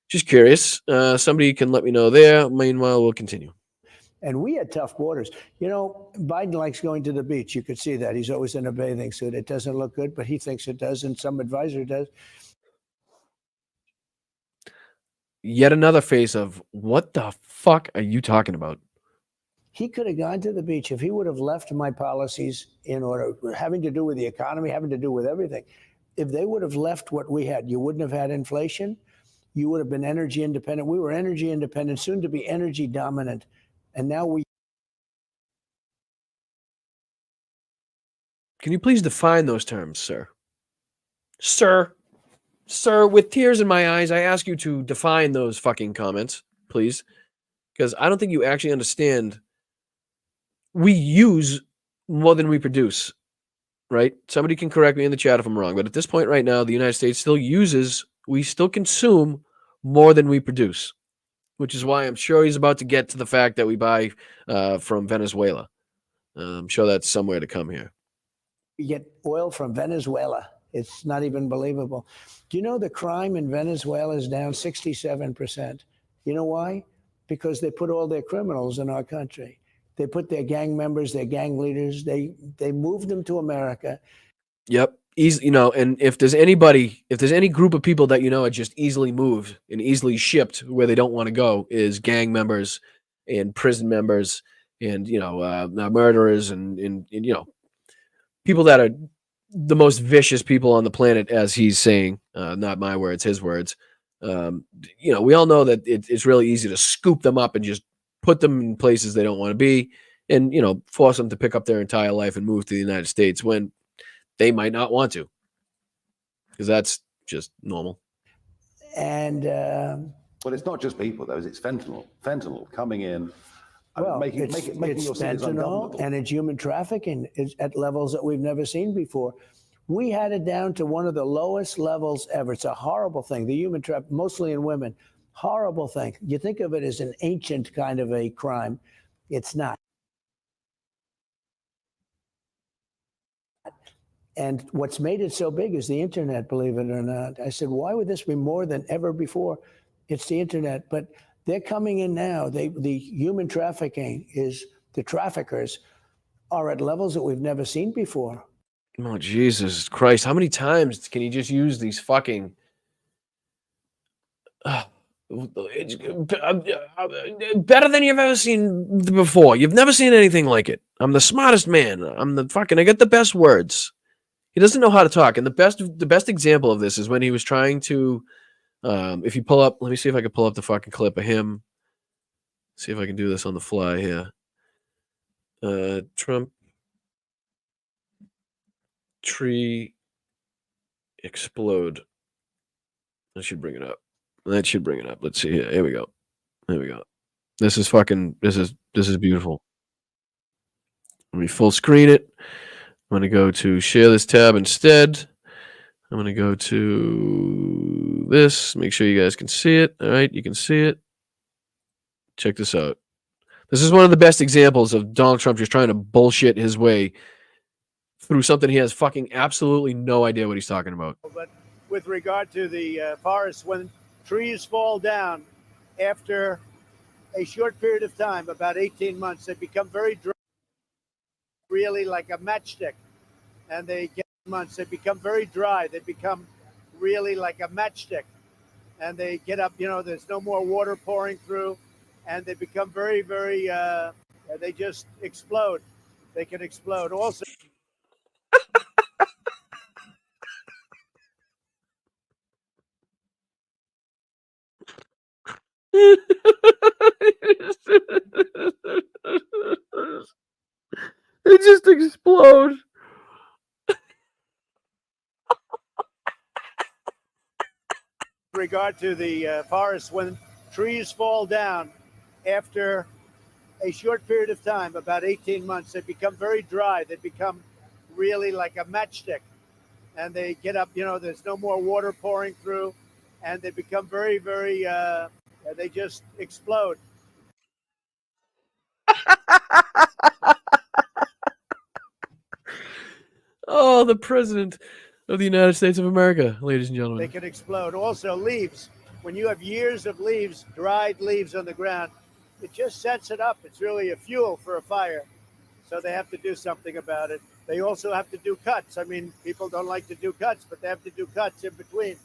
just curious. Somebody can let me know there. Meanwhile, we'll continue. And we had tough quarters. Biden likes going to the beach. You could see that. He's always in a bathing suit. It doesn't look good, but he thinks it does, and some advisor does. Yet another face of, what the fuck are you talking about? He could have gone to the beach if he would have left my policies in order, having to do with the economy, having to do with everything. If they would have left what we had, you wouldn't have had inflation. You would have been energy independent. We were energy independent, soon to be energy dominant. And now we. Can you please define those terms, sir? Sir, with tears in my eyes, I ask you to define those fucking comments, please. Because I don't think you actually understand. We use more than we produce, right? Somebody can correct me in the chat if I'm wrong. But at this point right now, the United States we still consume more than we produce, which is why I'm sure he's about to get to the fact that we buy from Venezuela. I'm sure that's somewhere to come here. We get oil from Venezuela. It's not even believable. Do you know the crime in Venezuela is down 67%? You know why? Because they put all their criminals in our country. They put their gang members, their gang leaders, they moved them to America. Yep. And if there's any group of people that are just easily moved and easily shipped where they don't want to go, is gang members and prison members and murderers and people that are the most vicious people on the planet, as he's saying. Not my words, his words. We all know that it's really easy to scoop them up and just put them in places they don't want to be, and force them to pick up their entire life and move to the United States when they might not want to, because that's just normal. And well, it's not just people though; it's fentanyl coming in. Well, making it's your cities fentanyl ungovernable. and it's human trafficking at levels that we've never seen before. We had it down to one of the lowest levels ever. It's a horrible thing. The human trafficking, mostly in women, horrible thing. You think of it as an ancient kind of a crime. It's not. And what's made it so big is the internet, believe it or not. I said, why would this be more than ever before? It's the internet. But they're coming in now. The human trafficking the traffickers are at levels that we've never seen before. Oh, Jesus Christ. How many times can you just use these fucking... better than you've ever seen before. You've never seen anything like it. I'm the smartest man. I get the best words. He doesn't know how to talk. And the best example of this is when he was trying to, if you pull up, let me see if I can pull up the fucking clip of him. See if I can do this on the fly here. Trump tree explode. That should bring it up. Let's see here. Here we go. This is beautiful. Let me full screen it. I'm going to go to share this tab instead. I'm going to go to this. Make sure you guys can see it. All right, you can see it. Check this out. This is one of the best examples of Donald Trump just trying to bullshit his way through something he has fucking absolutely no idea what he's talking about. But with regard to the forests, when trees fall down after a short period of time, about 18 months, they become very dry, really like a matchstick. And they become very dry. They become really like a matchstick. And they get up, there's no more water pouring through. And they become very, very, they just explode. They can explode. Also, They just explode. with regard to the forests, when trees fall down after a short period of time, about 18 months, they become very dry. They become really like a matchstick. And they get up, there's no more water pouring through. and they become very, very, they just explode. Oh, the president of the United States of America, ladies and They gentlemen. can explode. Also, leaves. When you have years of leaves, dried leaves on the ground, it just sets it up. It's really a fuel for a fire. So they have to do something about it. They also have to do cuts. I mean, people don't like to do cuts, but they have to do cuts in between.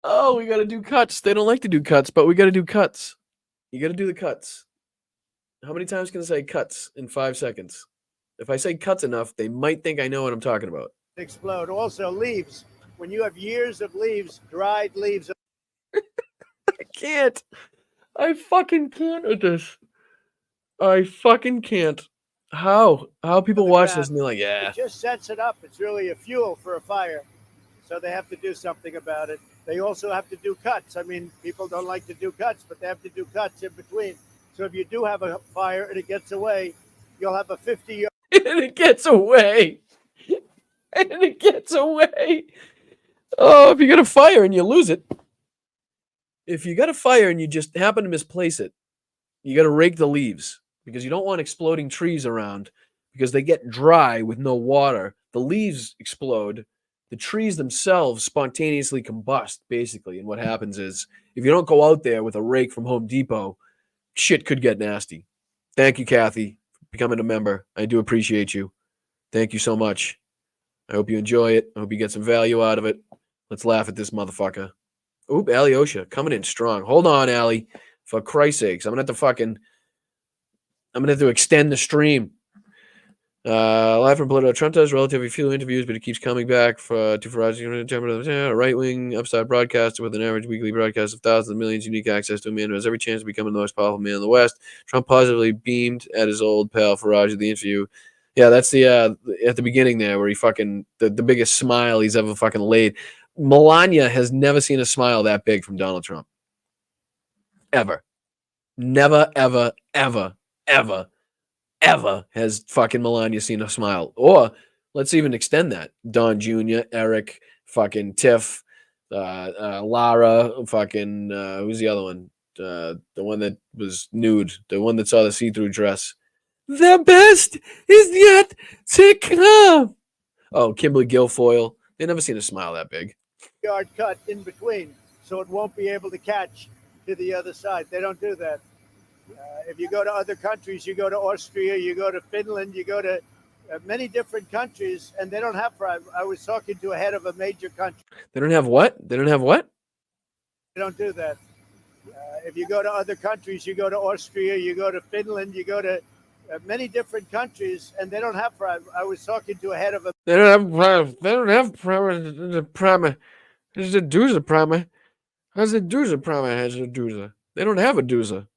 Oh, we got to do cuts. They don't like to do cuts, but we got to do cuts. You got to do the cuts. How many times can I say cuts in 5 seconds? If I say cuts enough, they might think I know what I'm talking about. Explode. Also, leaves. When you have years of leaves, dried leaves. I can't. I fucking can't at this. I fucking can't. How people watch this and be like, yeah. It just sets it up. It's really a fuel for a fire. So they have to do something about it. They also have to do cuts. I mean, people don't like to do cuts, but they have to do cuts in between. So if you do have a fire and it gets away, you'll have a 50-year. And it gets away. And it gets away. Oh, if you got a fire and you lose it. If you got a fire and you just happen to misplace it, you got to rake the leaves because you don't want exploding trees around because they get dry with no water. The leaves explode. The trees themselves spontaneously combust, basically. And what happens is, if you don't go out there with a rake from Home Depot, shit could get nasty. Thank you, Kathy, for becoming a member. I do appreciate you. Thank you so much. I hope you enjoy it. I hope you get some value out of it. Let's laugh at this motherfucker. Oop, Alyosha coming in strong. Hold on, Allie. For Christ's sakes, I'm gonna have to extend the stream. Live from Politico. Trump does relatively few interviews, but he keeps coming back to Farage, a right-wing upstart broadcaster with an average weekly broadcast of thousands of millions, unique access to a man who has every chance of becoming the most powerful man in the West. Trump positively beamed at his old pal Farage at the interview. Yeah, that's the at the beginning there where he fucking the biggest smile he's ever fucking laid. Melania has never seen a smile that big from Donald Trump. Ever. Never, ever, ever, ever, ever has fucking Melania seen a smile. Or let's even extend that. Don Jr., Eric, fucking Tiff, Lara, fucking who's the other one? The one that was nude, the one that saw the see-through dress. The best is yet to come. Oh, Kimberly Guilfoyle. They never seen a smile that big. Yard cut in between, so it won't be able to catch to the other side. They don't do that. If you go to other countries, you go to Austria, you go to Finland, you go to many different countries, and they don't have private. I was talking to a head of a major country. They don't have what? They don't have what? They don't do that. If you go to other countries, you go to Austria, you go to Finland, you go to many different countries, and they don't have private. I was talking to a head of a. They don't have private. They don't have private. There's a doozer prima. How's a doozer prima has a doozer? They don't have a doozer.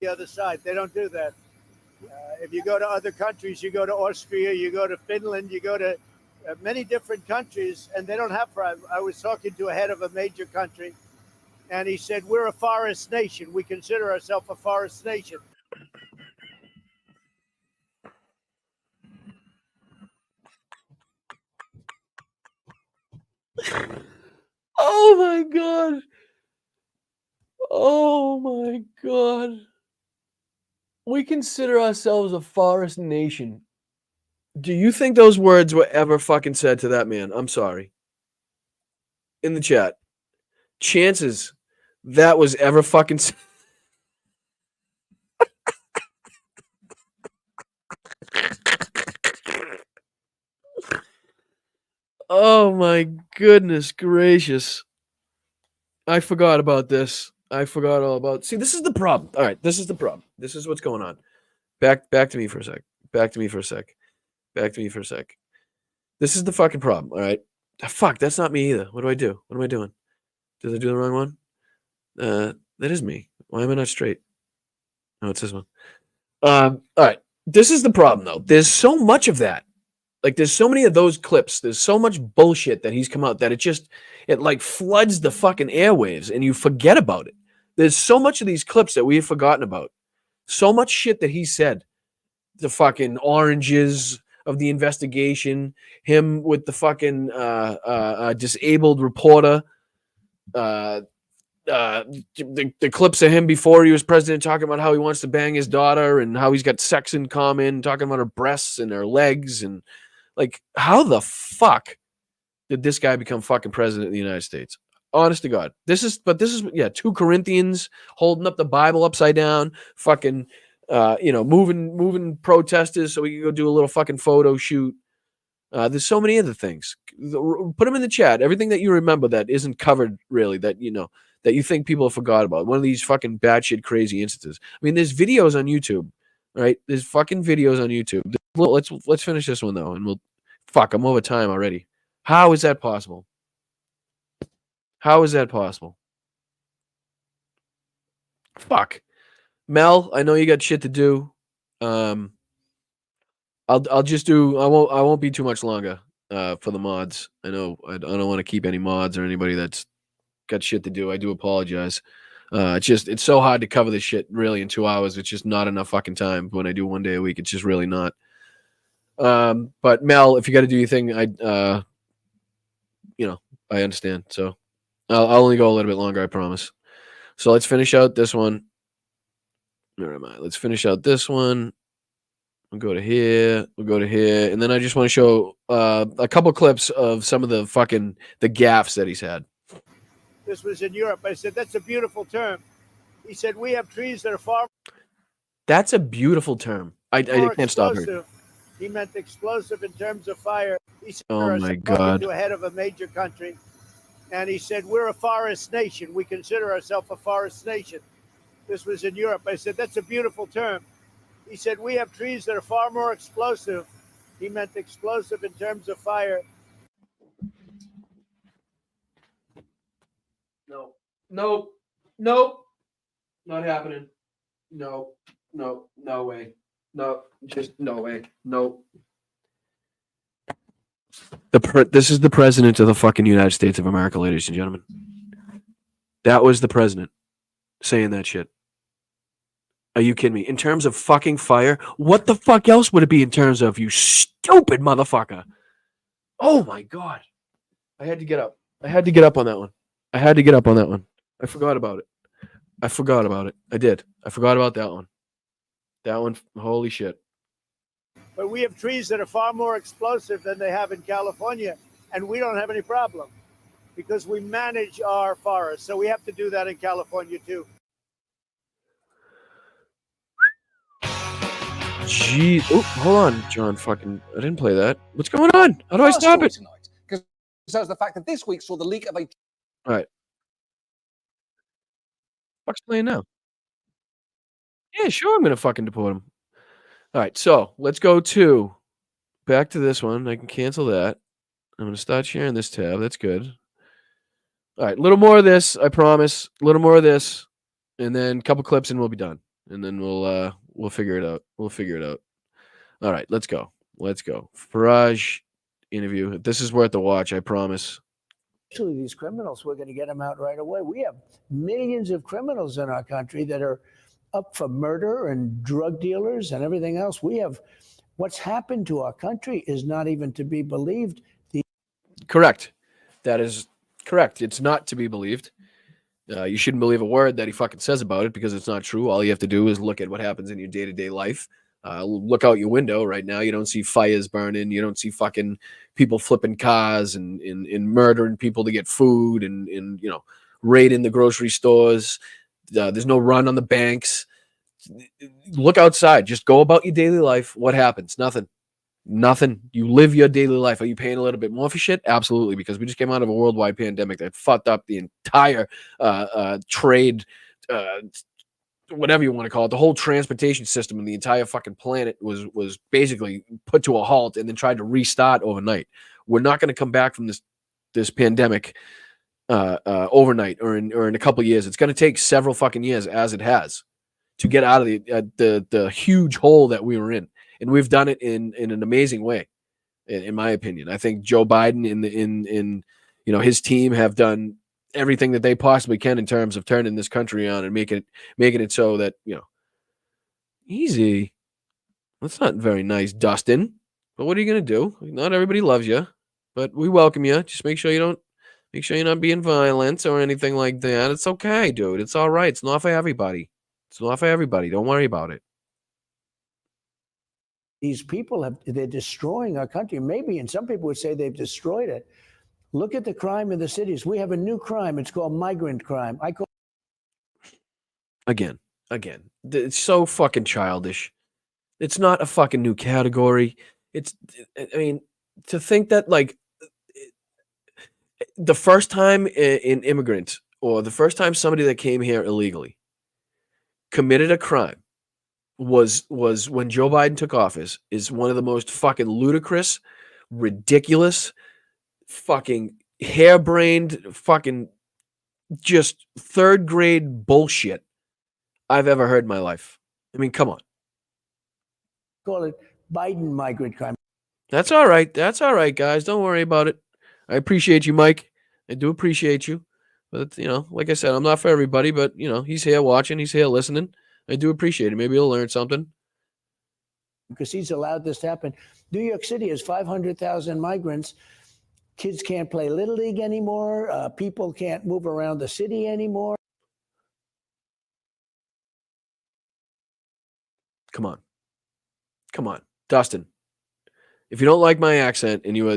The other side, they don't do that. If you go to other countries, you go to Austria, you go to Finland, you go to many different countries, and they don't have private. I was talking to a head of a major country, and he said, we're a forest nation. We consider ourselves a forest nation. Oh my God. Oh my God. We consider ourselves a forest nation. Do you think those words were ever fucking said to that man? I'm sorry. In the chat. Chances that was ever fucking said. Oh my goodness gracious. I forgot about this. I forgot all about. See, this is the problem. All right, this is the problem. This is what's going on. Back to me for a sec. Back to me for a sec. Back to me for a sec. This is the fucking problem. All right. Fuck, that's not me either. What do I do? What am I doing? Did I do the wrong one? That is me. Why am I not straight? No, it's this one. All right. This is the problem though. There's so much of that. Like there's so many of those clips. There's so much bullshit that he's come out that it like floods the fucking airwaves and you forget about it. There's so much of these clips that we have forgotten about. So much shit that he said. The fucking oranges of the investigation, him with the fucking disabled reporter, the clips of him before he was president talking about how he wants to bang his daughter and how he's got sex in common, talking about her breasts and her legs, and like, how the fuck did this guy become fucking president of the United States? Honest to God. This is 2 Corinthians holding up the Bible upside down, fucking moving protesters so we can go do a little fucking photo shoot. There's so many other things. Put them in the chat. Everything that you remember that isn't covered really, that that you think people have forgot about. One of these fucking batshit crazy instances. I mean, there's videos on YouTube, right? There's fucking videos on YouTube. Let's finish this one though, and we'll. Fuck, I'm over time already. How is that possible? How is that possible? Fuck. Mel, I know you got shit to do. I'll just do. I won't be too much longer for the mods. I know I don't want to keep any mods or anybody that's got shit to do. I do apologize. It's so hard to cover this shit really in 2 hours. It's just not enough fucking time. When I do 1 day a week, it's just really not. But Mel, if you got to do your thing, I understand. So I'll only go a little bit longer, I promise. So let's finish out this one. Where am I? Let's finish out this one. We'll go to here. We'll go to here. And then I just want to show a couple clips of some of the gaffes that he's had. This was in Europe. I said, that's a beautiful term. He said, we have trees that are far. That's a beautiful term. I can't stop here. He meant explosive in terms of fire. He said, oh my God. To a head of a major country. And he said, we're a forest nation. We consider ourselves a forest nation. This was in Europe. I said, that's a beautiful term. He said, we have trees that are far more explosive. He meant explosive in terms of fire. No. Not happening. No way. No, just no way. No. This is the president of the fucking United States of America, ladies and gentlemen. That was the president saying that shit. Are you kidding me? In terms of fucking fire, what the fuck else would it be in terms of, you stupid motherfucker? Oh my God. I had to get up. I had to get up on that one. I forgot about it. I did. I forgot about that one. That one, holy shit. But we have trees that are far more explosive than they have in California, and we don't have any problem because we manage our forests. So we have to do that in California too. Gee, oh, hold on, John. Fucking, I didn't play that. What's going on? How do I stop it? Because shows the fact that this week saw the leak of a. All right. Fuck's playing now? Yeah, sure. I'm gonna fucking deport him. All right, so let's go back to this one. I can cancel that. I'm gonna start sharing this tab. That's good. All right, a little more of this. I promise. A little more of this, and then a couple clips, and we'll be done. And then we'll figure it out. All right, let's go. Farage interview. This is worth the watch, I promise. Actually, these criminals, we're going to get them out right away. We have millions of criminals in our country that are up for murder and drug dealers and everything else. What's happened to our country is not even to be believed. Correct. That is correct. It's not to be believed. You shouldn't believe a word that he fucking says about it because it's not true. All you have to do is look at what happens in your day-to-day life. Look out your window right now. You don't see fires burning. You don't see fucking people flipping cars and murdering people to get food and raiding the grocery stores. There's no run on the banks. Look outside. Just go about your daily life. What happens? Nothing. You live your daily life. Are you paying a little bit more for shit? Absolutely, because we just came out of a worldwide pandemic that fucked up the entire trade, whatever you want to call it. The whole transportation system and the entire fucking planet was basically put to a halt and then tried to restart overnight. We're not going to come back from this pandemic overnight or in a couple of years. It's going to take several fucking years, as it has, to get out of the huge hole that we were in. And we've done it in an amazing way, in my opinion. I think Joe Biden in his team have done everything that they possibly can in terms of turning this country on and making it so that, easy. That's not very nice, Dustin. But what are you gonna do? Not everybody loves you, but we welcome you. Just make sure you're not being violent or anything like that. It's okay, dude. It's all right. It's not for everybody. Don't worry about it. These people they're destroying our country. Maybe, and some people would say they've destroyed it. Look at the crime in the cities. We have a new crime. It's called migrant crime. Again. It's so fucking childish. It's not a fucking new category. To think that, like, the first time an immigrant or the first time somebody that came here illegally committed a crime was when Joe Biden took office is one of the most fucking ludicrous, ridiculous, fucking harebrained, fucking just third grade bullshit I've ever heard in my life. I mean, come on. Call it Biden migrant crime. That's all right. That's all right, guys. Don't worry about it. I appreciate you, Mike. I do appreciate you. But, like I said, I'm not for everybody, but, he's here watching. He's here listening. I do appreciate it. Maybe he'll learn something. Because he's allowed this to happen. New York City has 500,000 migrants. Kids can't play Little League anymore. People can't move around the city anymore. Come on. Dustin, if you don't like my accent and you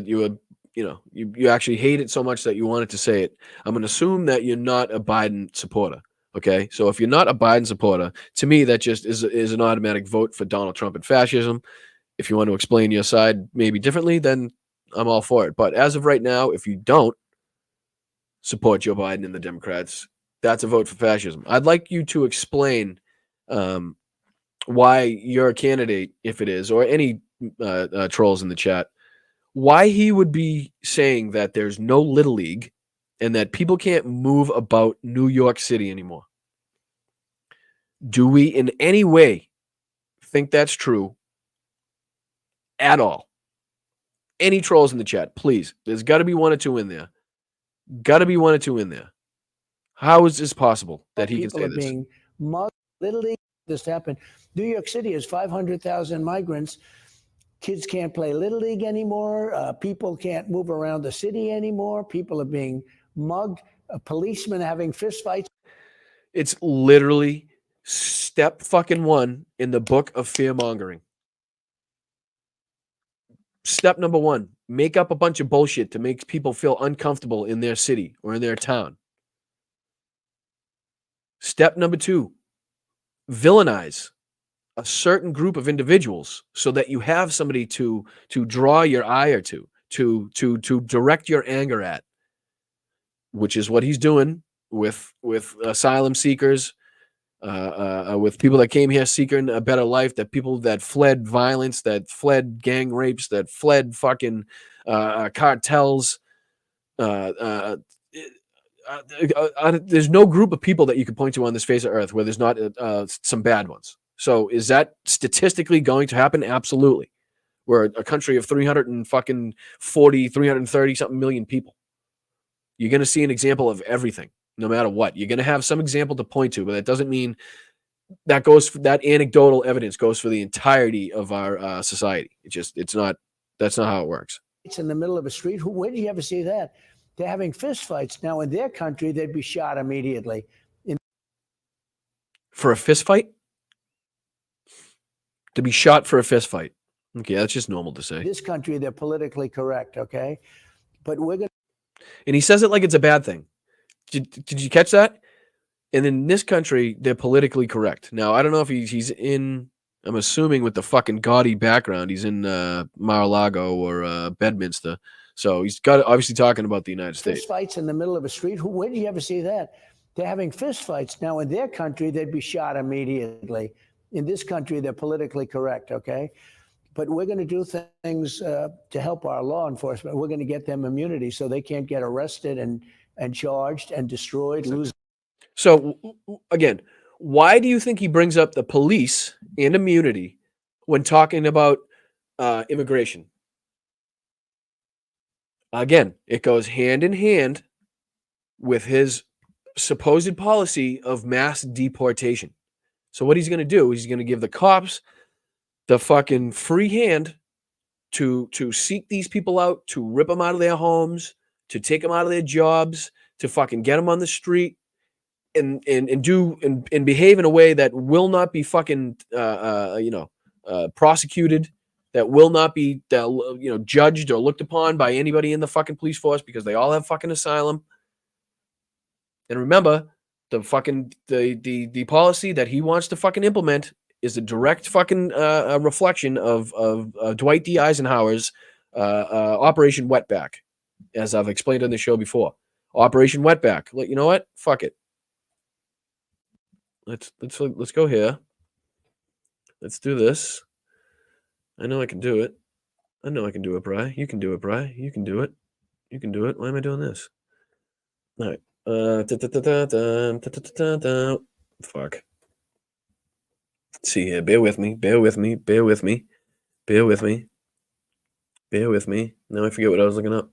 actually hate it so much that you wanted to say it, I'm going to assume that you're not a Biden supporter. Okay, so if you're not a Biden supporter, to me, that just is an automatic vote for Donald Trump and fascism. If you want to explain your side maybe differently, then I'm all for it. But as of right now, if you don't support Joe Biden and the Democrats, that's a vote for fascism. I'd like you to explain why your candidate, if it is, or any trolls in the chat, why he would be saying that there's no Little League and that people can't move about New York City anymore. Do we in any way think that's true at all? Any trolls in the chat, please. There's got to be one or two in there. How is this possible that he can say this? Being mugged. Little League, this happened. New York City has 500,000 migrants. Kids can't play Little League anymore. People can't move around the city anymore. People are being mugged. Policemen having fistfights. It's literally step fucking one in the book of fear mongering. Step number one, make up a bunch of bullshit to make people feel uncomfortable in their city or in their town. Step number two, villainize a certain group of individuals so that you have somebody to draw your ire to direct your anger at, which is what he's doing with asylum seekers, with people that came here seeking a better life, that people that fled violence, that fled gang rapes, that fled fucking cartels. There's no group of people that you can point to on this face of earth where there's not some bad ones. So is that statistically going to happen? Absolutely. We're a country of 330 something million people. You're going to see an example of everything, no matter what. You're going to have some example to point to, but that doesn't mean that that anecdotal evidence goes for the entirety of our society. That's not how it works. It's in the middle of a street. Where do you ever see that? They're having fistfights. Now, in their country, they'd be shot immediately. For a fist fight? To be shot for a fist fight. Okay, that's just normal to say. In this country, they're politically correct, okay? But we're going to... And he says it like it's a bad thing. Did you catch that? And in this country, they're politically correct. Now, I don't know if he's in... I'm assuming with the fucking gaudy background, he's in Mar-a-Lago or Bedminster. So he's got obviously talking about the United States. Fist fights in the middle of a street. Where do you ever see that? They're having fist fights. Now, in their country, they'd be shot immediately. In this country, they're politically correct, okay? But we're going to do things to help our law enforcement. We're going to get them immunity so they can't get arrested and charged and destroyed. So, again, why do you think he brings up the police and immunity when talking about immigration? Again, it goes hand in hand with his supposed policy of mass deportation. So what he's going to do is he's going to give the cops the fucking free hand to seek these people out, to rip them out of their homes, to take them out of their jobs, to fucking get them on the street, and behave in a way that will not be fucking prosecuted, that will not be judged or looked upon by anybody in the fucking police force, because they all have fucking asylum. And remember, the fucking the policy that he wants to fucking implement is a direct fucking reflection of Dwight D. Eisenhower's Operation Wetback, as I've explained on the show before. Operation Wetback. You know what? Fuck it. Let's go here. Let's do this. I know I can do it. I know I can do it, Bri. You can do it, Bri. You can do it. You can do it. Why am I doing this? All right. Fuck. Let's see here. Bear with me. Bear with me. Bear with me. Bear with me. Bear with me. Now I forget what I was looking up.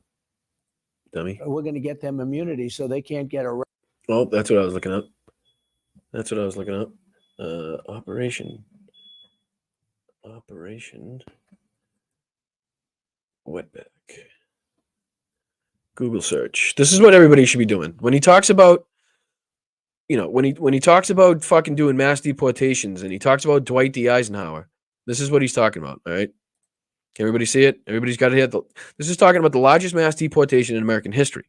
Dummy. We're going to get them immunity so they can't get arrested. Oh, that's what I was looking up. That's what I was looking up. Operation Wetback. Google search. This is what everybody should be doing. When he talks about, when he talks about fucking doing mass deportations, and he talks about Dwight D. Eisenhower, this is what he's talking about, all right? Can everybody see it? Everybody's got it here. This is talking about the largest mass deportation in American history.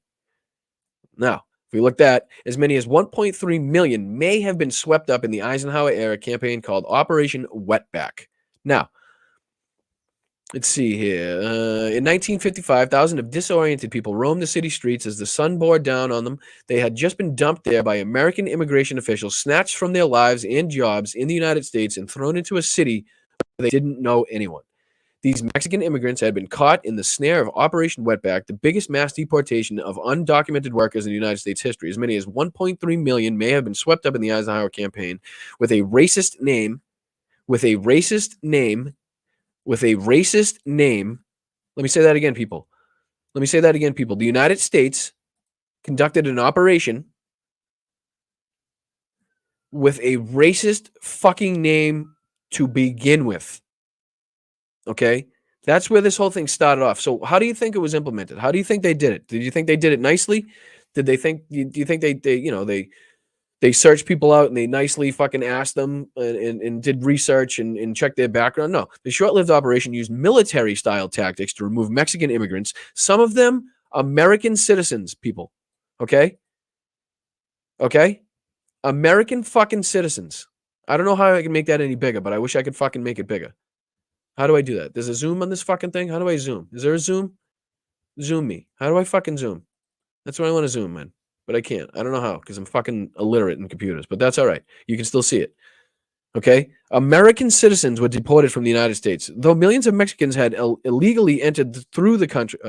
Now, if we looked at, as many as 1.3 million may have been swept up in the Eisenhower-era campaign called Operation Wetback. Now, let's see here. In 1955, thousands of disoriented people roamed the city streets as the sun bore down on them. They had just been dumped there by American immigration officials, snatched from their lives and jobs in the United States, and thrown into a city where they didn't know anyone. These Mexican immigrants had been caught in the snare of Operation Wetback, the biggest mass deportation of undocumented workers in United States history. As many as 1.3 million may have been swept up in the Eisenhower campaign with a racist name. Let me say that again, people. The United States conducted an operation with a racist fucking name to begin with. Okay? That's where this whole thing started off. So how do you think it was implemented? How do you think they did it? Did you think they did it nicely? Do you think they searched people out and they nicely fucking asked them and did research and checked their background? No. The short-lived operation used military-style tactics to remove Mexican immigrants, some of them American citizens, people. Okay? Okay? American fucking citizens. I don't know how I can make that any bigger, but I wish I could fucking make it bigger. How do I do that? There's a zoom on this fucking thing? How do I zoom? Is there a zoom? Zoom me. How do I fucking zoom? That's what I want to zoom, man. But I can't. I don't know how, because I'm fucking illiterate in computers. But that's all right. You can still see it. Okay? American citizens were deported from the United States. Though millions of Mexicans had illegally entered through the country.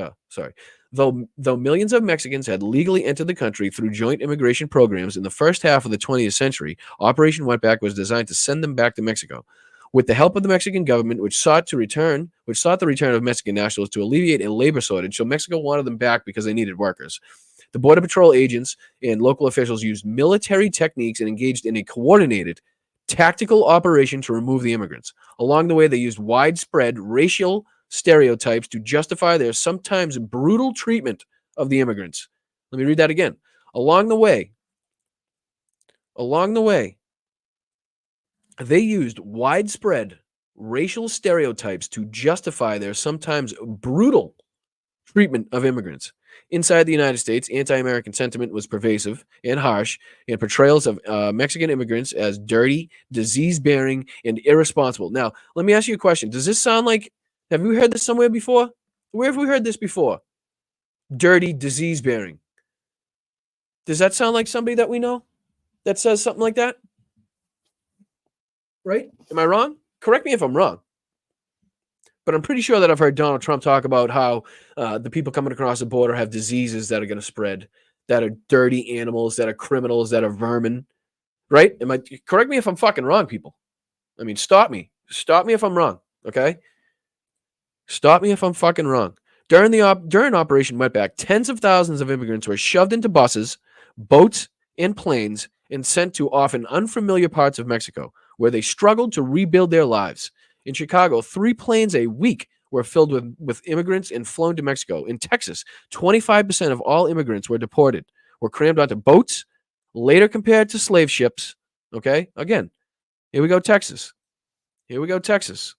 Though millions of Mexicans had legally entered the country through joint immigration programs in the first half of the 20th century, Operation Wetback was designed to send them back to Mexico. With the help of the Mexican government, which sought the return of Mexican nationals to alleviate a labor shortage, so Mexico wanted them back because they needed workers. The Border Patrol agents and local officials used military techniques and engaged in a coordinated tactical operation to remove the immigrants. Along the way, they used widespread racial stereotypes to justify their sometimes brutal treatment of the immigrants. Let me read that again. Along the way, they used widespread racial stereotypes to justify their sometimes brutal treatment of immigrants. Inside the United States, anti-American sentiment was pervasive and harsh, and portrayals of Mexican immigrants as dirty, disease-bearing, and irresponsible. Now, let me ask you a question. Does this sound like, have we heard this somewhere before? Where have we heard this before? Dirty, disease-bearing. Does that sound like somebody that we know that says something like that? Right? Am I wrong? Correct me if I'm wrong. But I'm pretty sure that I've heard Donald Trump talk about how the people coming across the border have diseases that are going to spread, that are dirty animals, that are criminals, that are vermin. Right? Correct me if I'm fucking wrong, people. I mean, stop me. Stop me if I'm wrong. Okay? Stop me if I'm fucking wrong. During Operation Wetback, tens of thousands of immigrants were shoved into buses, boats and planes and sent to often unfamiliar parts of Mexico, where they struggled to rebuild their lives. In Chicago, 3 planes a week were filled with immigrants and flown to Mexico. In Texas, 25% of all immigrants were deported, were crammed onto boats, later compared to slave ships. Okay? Again, here we go, Texas. Here we go, Texas.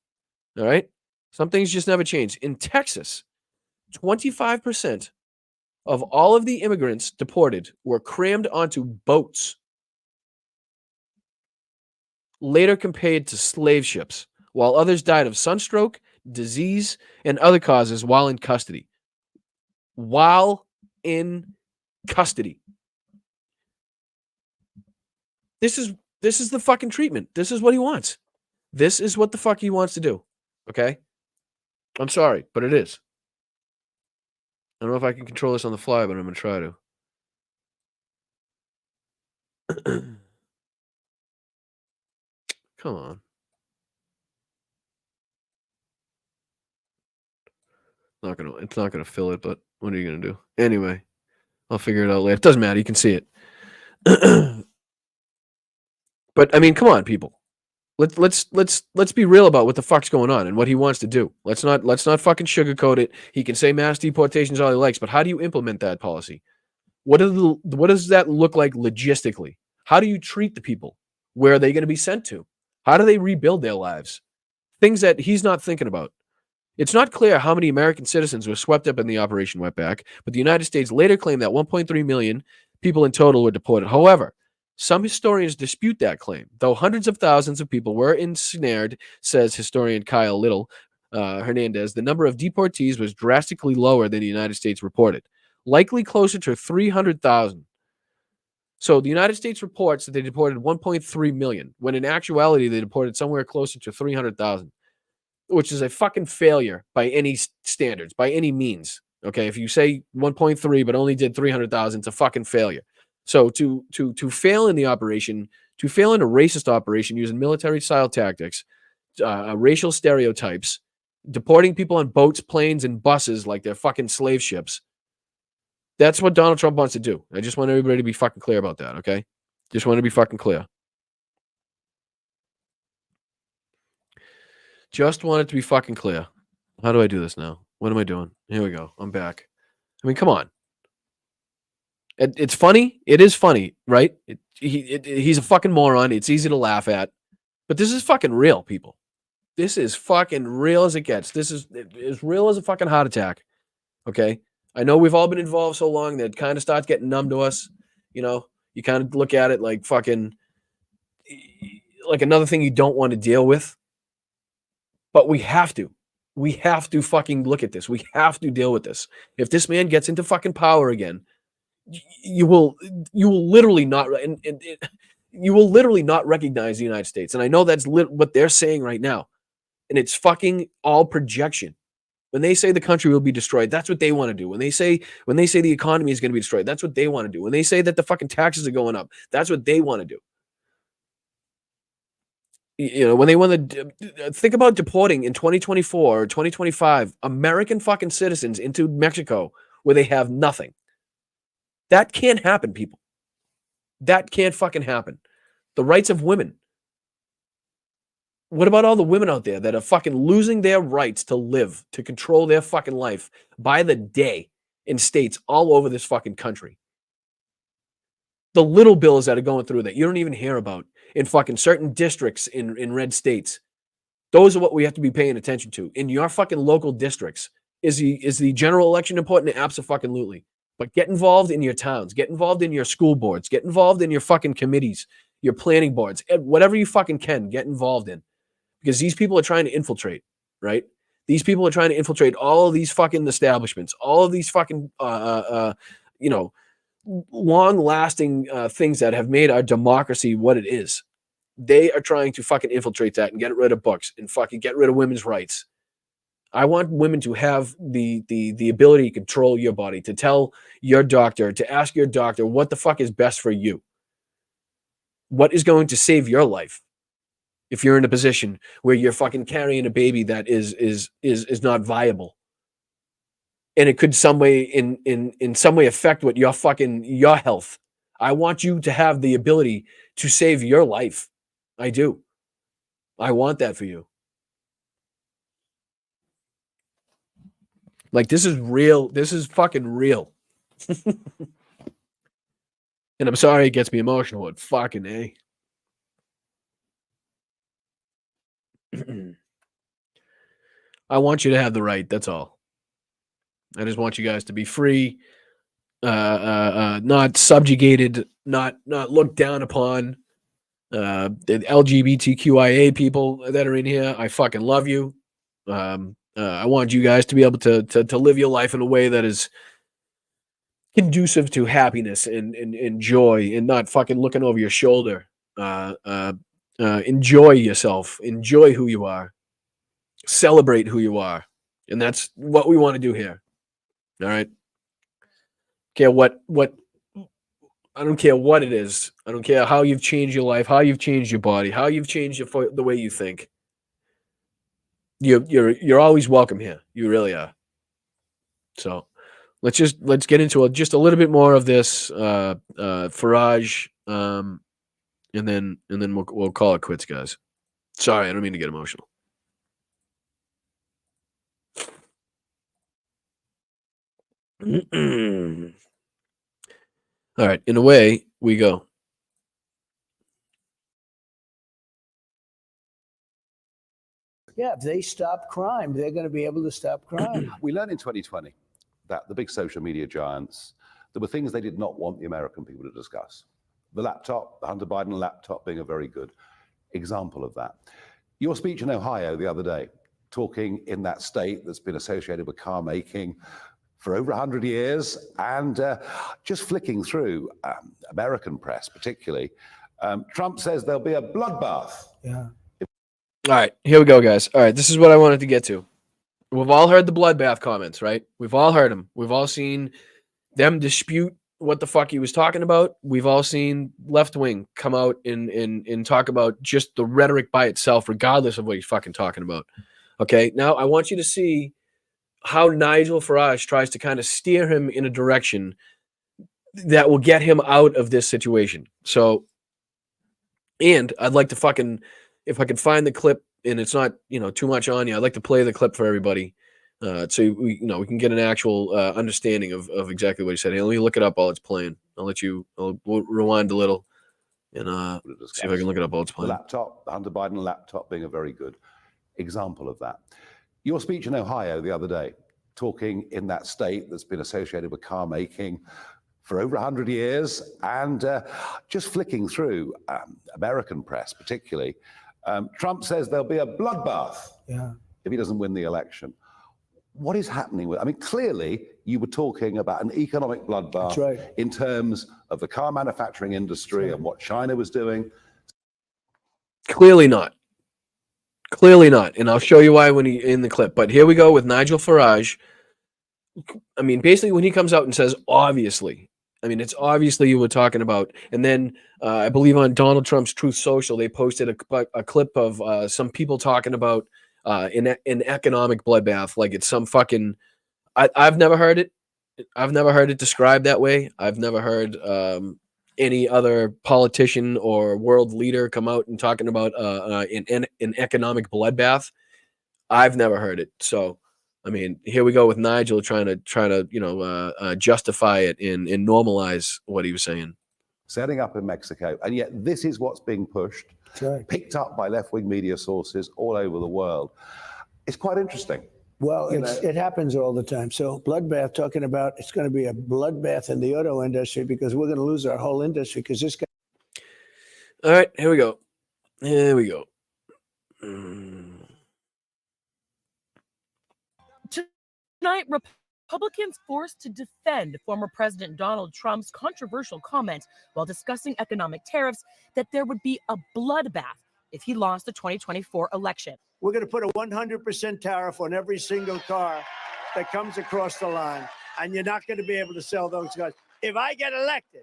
All right? Some things just never change. In Texas, 25% of all of the immigrants deported were crammed onto boats, later compared to slave ships, while others died of sunstroke, disease, and other causes while in custody. While in custody. This is the fucking treatment. This is what he wants. This is what the fuck he wants to do. Okay? I'm sorry, but it is. I don't know if I can control this on the fly, but I'm going to try to. Come on. It's not gonna fill it, but what are you gonna do? Anyway, I'll figure it out later. It doesn't matter. You can see it. But I mean, come on, people. Let's be real about what the fuck's going on and what he wants to do. Let's not fucking sugarcoat it. He can say mass deportations all he likes, but how do you implement that policy? What does that look like logistically? How do you treat the people? Where are they going to be sent to? How do they rebuild their lives? Things that he's not thinking about. It's not clear how many American citizens were swept up in the Operation Wetback, but the United States later claimed that 1.3 million people in total were deported. However, some historians dispute that claim, though hundreds of thousands of people were ensnared, says historian Kyle Little Hernandez. The number of deportees was drastically lower than the United States reported, likely closer to 300,000. So the United States reports that they deported 1.3 million, when in actuality they deported somewhere closer to 300,000. Which is a fucking failure by any standards, by any means. Okay, if you say 1.3 but only did 300,000, it's a fucking failure. So to fail in the operation, to fail in a racist operation using military-style tactics, racial stereotypes, deporting people on boats, planes, and buses like they're fucking slave ships, that's what Donald Trump wants to do. I just want everybody to be fucking clear about that, okay? Just want to be fucking clear. Just want it to be fucking clear. How do I do this now? What am I doing? Here we go. I'm back. I mean, come on. It's funny. It is funny, right? He's a fucking moron. It's easy to laugh at. But this is fucking real, people. This is fucking real as it gets. This is as real as a fucking heart attack. Okay? I know we've all been involved so long that it kind of starts getting numb to us. You know, you kind of look at it like fucking, like another thing you don't want to deal with. But we have to. We have to fucking look at this. We have to deal with this. If this man gets into fucking power again, you will literally not you will literally not recognize the United States. And I know that's what they're saying right now. And it's fucking all projection. When they say the country will be destroyed, that's what they want to do. When they say the economy is going to be destroyed, that's what they want to do. When they say that the fucking taxes are going up, that's what they want to do. You know, when they want to think about deporting in 2024 or 2025 American fucking citizens into Mexico where they have nothing. That can't happen, people. That can't fucking happen. The rights of women. What about all the women out there that are fucking losing their rights to live, to control their fucking life by the day in states all over this fucking country? The little bills that are going through that you don't even hear about in fucking certain districts in red states. Those are what we have to be paying attention to. In your fucking local districts, is the general election important? Abso-fucking-lutely. But get involved in your towns. Get involved in your school boards. Get involved in your fucking committees, your planning boards. Whatever you fucking can, get involved in. Because these people are trying to infiltrate, right? These people are trying to infiltrate all of these fucking establishments, all of these fucking, long-lasting things that have made our democracy what it is. They are trying to fucking infiltrate that and get rid of books and fucking get rid of women's rights. I want women to have the ability to control your body, to tell your doctor, to ask your doctor what the fuck is best for you. What is going to save your life if you're in a position where you're fucking carrying a baby that is not viable. And it could some way in some way affect what your health. I want you to have the ability to save your life. I do. I want that for you. Like, this is real. This is fucking real. And I'm sorry it gets me emotional, but fucking A. I want you to have the right. That's all. I just want you guys to be free, not subjugated, not looked down upon. The LGBTQIA people that are in here, I fucking love you. I want you guys to be able to live your life in a way that is conducive to happiness and joy, and not fucking looking over your shoulder. Enjoy yourself. Enjoy who you are. Celebrate who you are. And that's what we want to do here. All right. Care what I don't care what it is. I don't care how you've changed your life, how you've changed your body, how you've changed the way you think. You're always welcome here. You really are. So let's get into just a little bit more of this Farage, and then we'll call it quits, guys. Sorry, I don't mean to get emotional. All right, in a way we go. Yeah, if they stop crime, they're going to be able to stop crime. We learned in 2020 that the big social media giants, there were things they did not want the American people to discuss. The laptop, the Hunter Biden laptop being a very good example of that. Your speech in Ohio the other day, talking in that state that's been associated with car making for over 100 years, and just flicking through American press particularly, Trump says there'll be a bloodbath. Yeah. All right, here we go, guys. All right, this is what I wanted to get to. We've all heard the bloodbath comments, right? We've all heard them. We've all seen them dispute what the fuck he was talking about. We've all seen left wing come out and talk about just the rhetoric by itself, regardless of what he's fucking talking about. Okay, now I want you to see how Nigel Farage tries to kind of steer him in a direction that will get him out of this situation. So, and I'd like to fucking, if I can find the clip and it's not, too much on you, I'd like to play the clip for everybody. So we can get an actual understanding of exactly what he said. Hey, let me look it up while it's playing. We'll rewind a little and see if I can look it up while it's playing. The laptop, the Hunter Biden laptop being a very good example of that. Your speech in Ohio the other day, talking in that state that's been associated with car making for over 100 years, and just flicking through American press particularly, Trump says there'll be a bloodbath if he doesn't win the election. What is happening with? I mean, clearly you were talking about an economic bloodbath in terms of the car manufacturing industry and what China was doing. Clearly not. Clearly not. And I'll show you why in the clip. But here we go with Nigel Farage. I mean, basically when he comes out and says, obviously, I mean, it's obviously you were talking about. And then I believe on Donald Trump's Truth Social, they posted a clip of some people talking about an economic bloodbath. Like it's some fucking, I've never heard it. I've never heard it described that way. I've never heard any other politician or world leader come out and talking about an economic bloodbath. I've never heard it. So, I mean, here we go with Nigel trying to justify it and normalize what he was saying. Setting up in Mexico, and yet this is what's being pushed, picked up by left-wing media sources all over the world. It's quite interesting. Well, it happens all the time. So bloodbath, talking about it's going to be a bloodbath in the auto industry because we're going to lose our whole industry because this guy. All right, here we go. Here we go. Tonight, Republicans forced to defend former President Donald Trump's controversial comment while discussing economic tariffs that there would be a bloodbath if he lost the 2024 election. We're going to put a 100% tariff on every single car that comes across the line, and you're not going to be able to sell those cars if I get elected.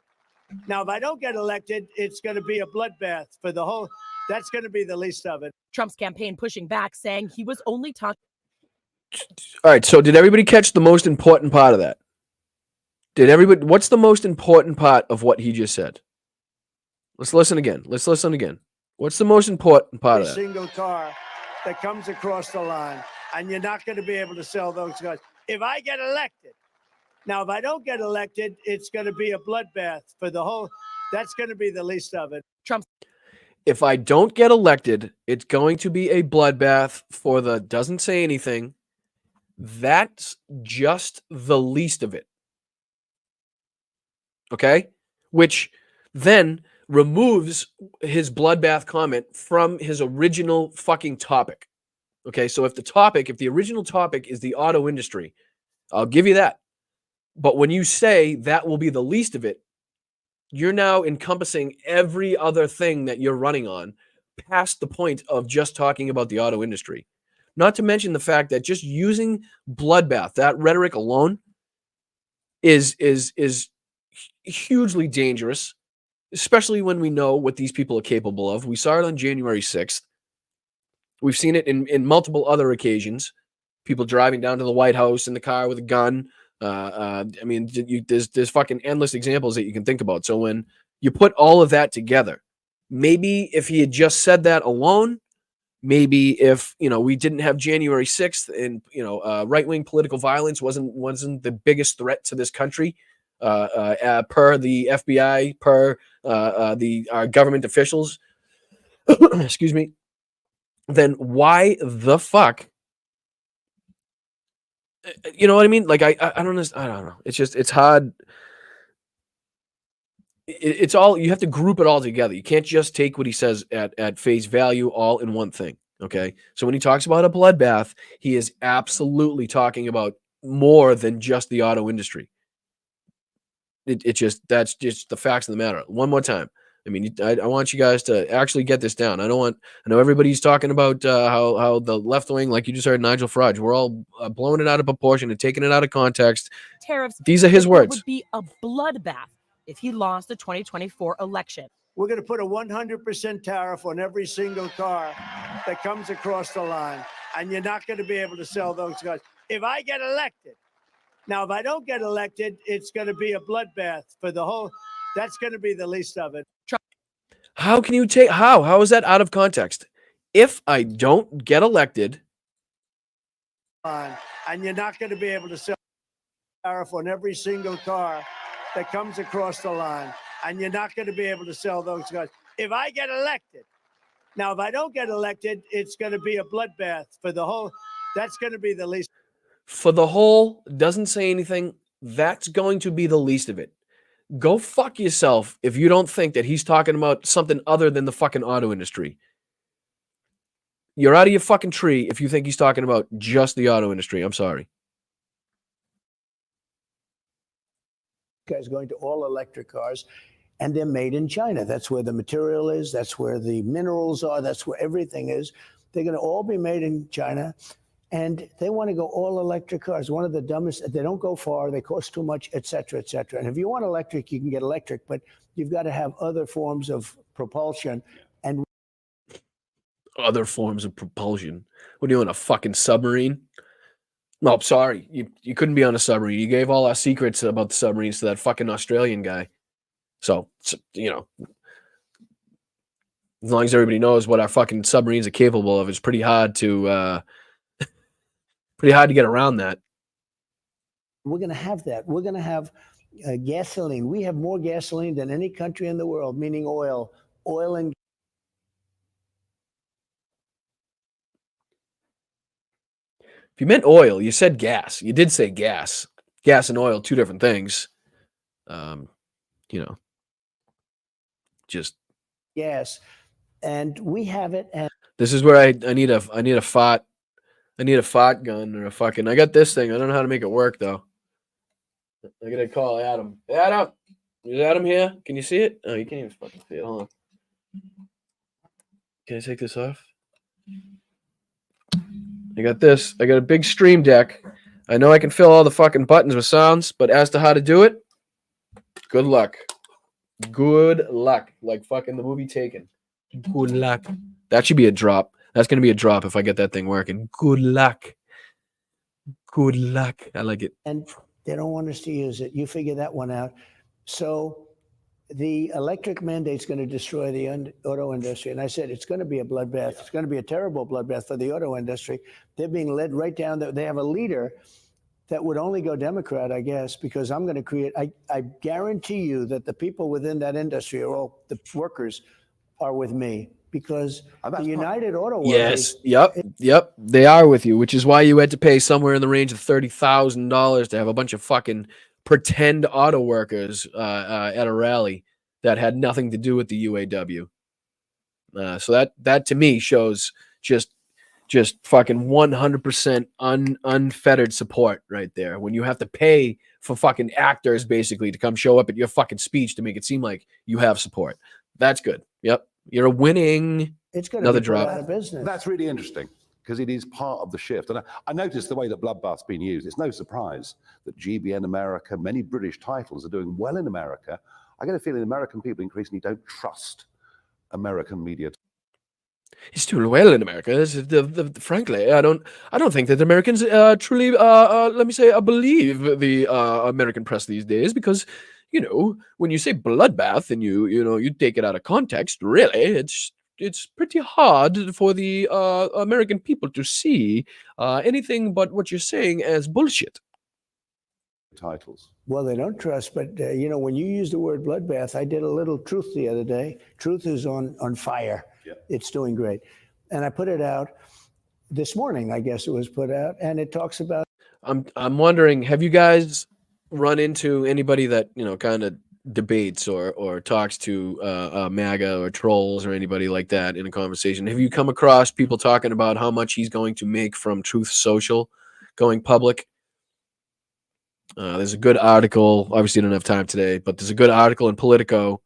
Now, if I don't get elected, it's going to be a bloodbath for the whole. That's going to be the least of it. Trump's campaign pushing back, saying he was only talking. All right, so did everybody catch the most important part of that? Did everybody? What's the most important part of what he just said? Let's listen again. Let's listen again. What's the most important part of that? Single car that comes across the line, and you're not going to be able to sell those cars. If I get elected, now if I don't get elected, it's going to be a bloodbath for the whole. That's going to be the least of it. Trump. If I don't get elected, it's going to be a bloodbath for the doesn't say anything. That's just the least of it. Okay? Which then removes his bloodbath comment from his original fucking topic. Okay? So if the original topic is the auto industry, I'll give you that. But when you say that will be the least of it, you're now encompassing every other thing that you're running on past the point of just talking about the auto industry. Not to mention the fact that just using bloodbath, that rhetoric alone is hugely dangerous, especially when we know what these people are capable of. We saw it on January 6th. We've seen it in multiple other occasions. People driving down to the White House in the car with a gun. I mean, there's fucking endless examples that you can think about. So when you put all of that together, maybe if he had just said that alone, maybe if, we didn't have January 6th and, right-wing political violence wasn't the biggest threat to this country, per the FBI, per our government officials, excuse me, then why the fuck? You know what I mean? Like, I don't know. It's hard. It's all, you have to group it all together. You can't just take what he says at face value all in one thing. Okay. So when he talks about a bloodbath, he is absolutely talking about more than just the auto industry. That's just the facts of the matter. One more time. I mean, I want you guys to actually get this down. I know everybody's talking about how the left wing, like you just heard Nigel Farage, we're all blowing it out of proportion and taking it out of context. Tariffs. These are his words. Would be a bloodbath if he lost the 2024 election. We're going to put a 100% tariff on every single car that comes across the line, and you're not going to be able to sell those cars. If I get elected, now if I don't get elected, it's going to be a bloodbath for the whole. That's going to be the least of it. How can you take how is that out of context? If I don't get elected, and you're not going to be able to sell tariff on every single car that comes across the line, and you're not going to be able to sell those cars. If I get elected, now if I don't get elected, it's going to be a bloodbath for the whole. That's going to be the least. For the whole, doesn't say anything. That's going to be the least of it. Go fuck yourself if you don't think that he's talking about something other than the fucking auto industry. You're out of your fucking tree if you think he's talking about just the auto industry. I'm sorry. Guys going to all electric cars, and they're made in China. That's where the material is. That's where the minerals are. That's where everything is. They're going to all be made in China. And they want to go all electric cars. One of the dumbest, they don't go far, they cost too much, et cetera, et cetera. And if you want electric, you can get electric, but you've got to have other forms of propulsion. And other forms of propulsion. What are you on, a fucking submarine? No, I'm sorry. You couldn't be on a submarine. You gave all our secrets about the submarines to that fucking Australian guy. So, as long as everybody knows what our fucking submarines are capable of, it's pretty hard to get around that. we're going to have that. We're going to have gasoline. We have more gasoline than any country in the world, meaning oil and If you meant oil, you said gas. You did say gas. Gas and oil, two different things. Just gas, and we have it. And this is where I need a fart gun or a fucking. I got this thing. I don't know how to make it work though. I gotta call Adam. Adam, is Adam here? Can you see it? Oh, you can't even fucking see it. Hold on. Can I take this off? I got this. I got a big stream deck. I know I can fill all the fucking buttons with sounds, but as to how to do it, good luck. Good luck. Like fucking the movie Taken. Good luck. That should be a drop. That's going to be a drop if I get that thing working. Good luck. Good luck. I like it. And They don't want us to use it. You figure that one out. So the electric mandate's going to destroy the auto industry. And I said, it's going to be a bloodbath. It's going to be a terrible bloodbath for the auto industry. They're being led right down there. They have a leader that would only go Democrat, I guess, because I'm going to create, I guarantee you that the people within that industry, or all the workers, are with me, because the United Auto Workers. Yes. Yep. They are with you, which is why you had to pay somewhere in the range of $30,000 to have a bunch of fucking pretend auto workers at a rally that had nothing to do with the UAW. So that to me shows just fucking 100% unfettered support right there. When you have to pay for fucking actors basically to come show up at your fucking speech to make it seem like you have support. That's good. Yep. You're winning. It's going to be put out of business. That's really interesting, because it is part of the shift. And I noticed the way that bloodbath's been used. It's no surprise that GBN America, many British titles are doing well in America. I get a feeling American people increasingly don't trust American media. He's doing well in America. Frankly, I don't think that Americans truly, let me say, believe the American press these days, because, you know, when you say bloodbath and you take it out of context, really, it's pretty hard for the American people to see anything but what you're saying as bullshit. Titles. Well, they don't trust, but you know, when you use the word bloodbath, I did a little Truth the other day. Truth is on fire. Yeah. It's doing great. And I put it out this morning, I guess it was put out, and it talks about. I'm wondering, have you guys run into anybody that, you know, kind of debates or talks to MAGA or trolls or anybody like that in a conversation? Have you come across people talking about how much he's going to make from Truth Social going public? There's a good article. Obviously, I don't have time today, but there's a good article in Politico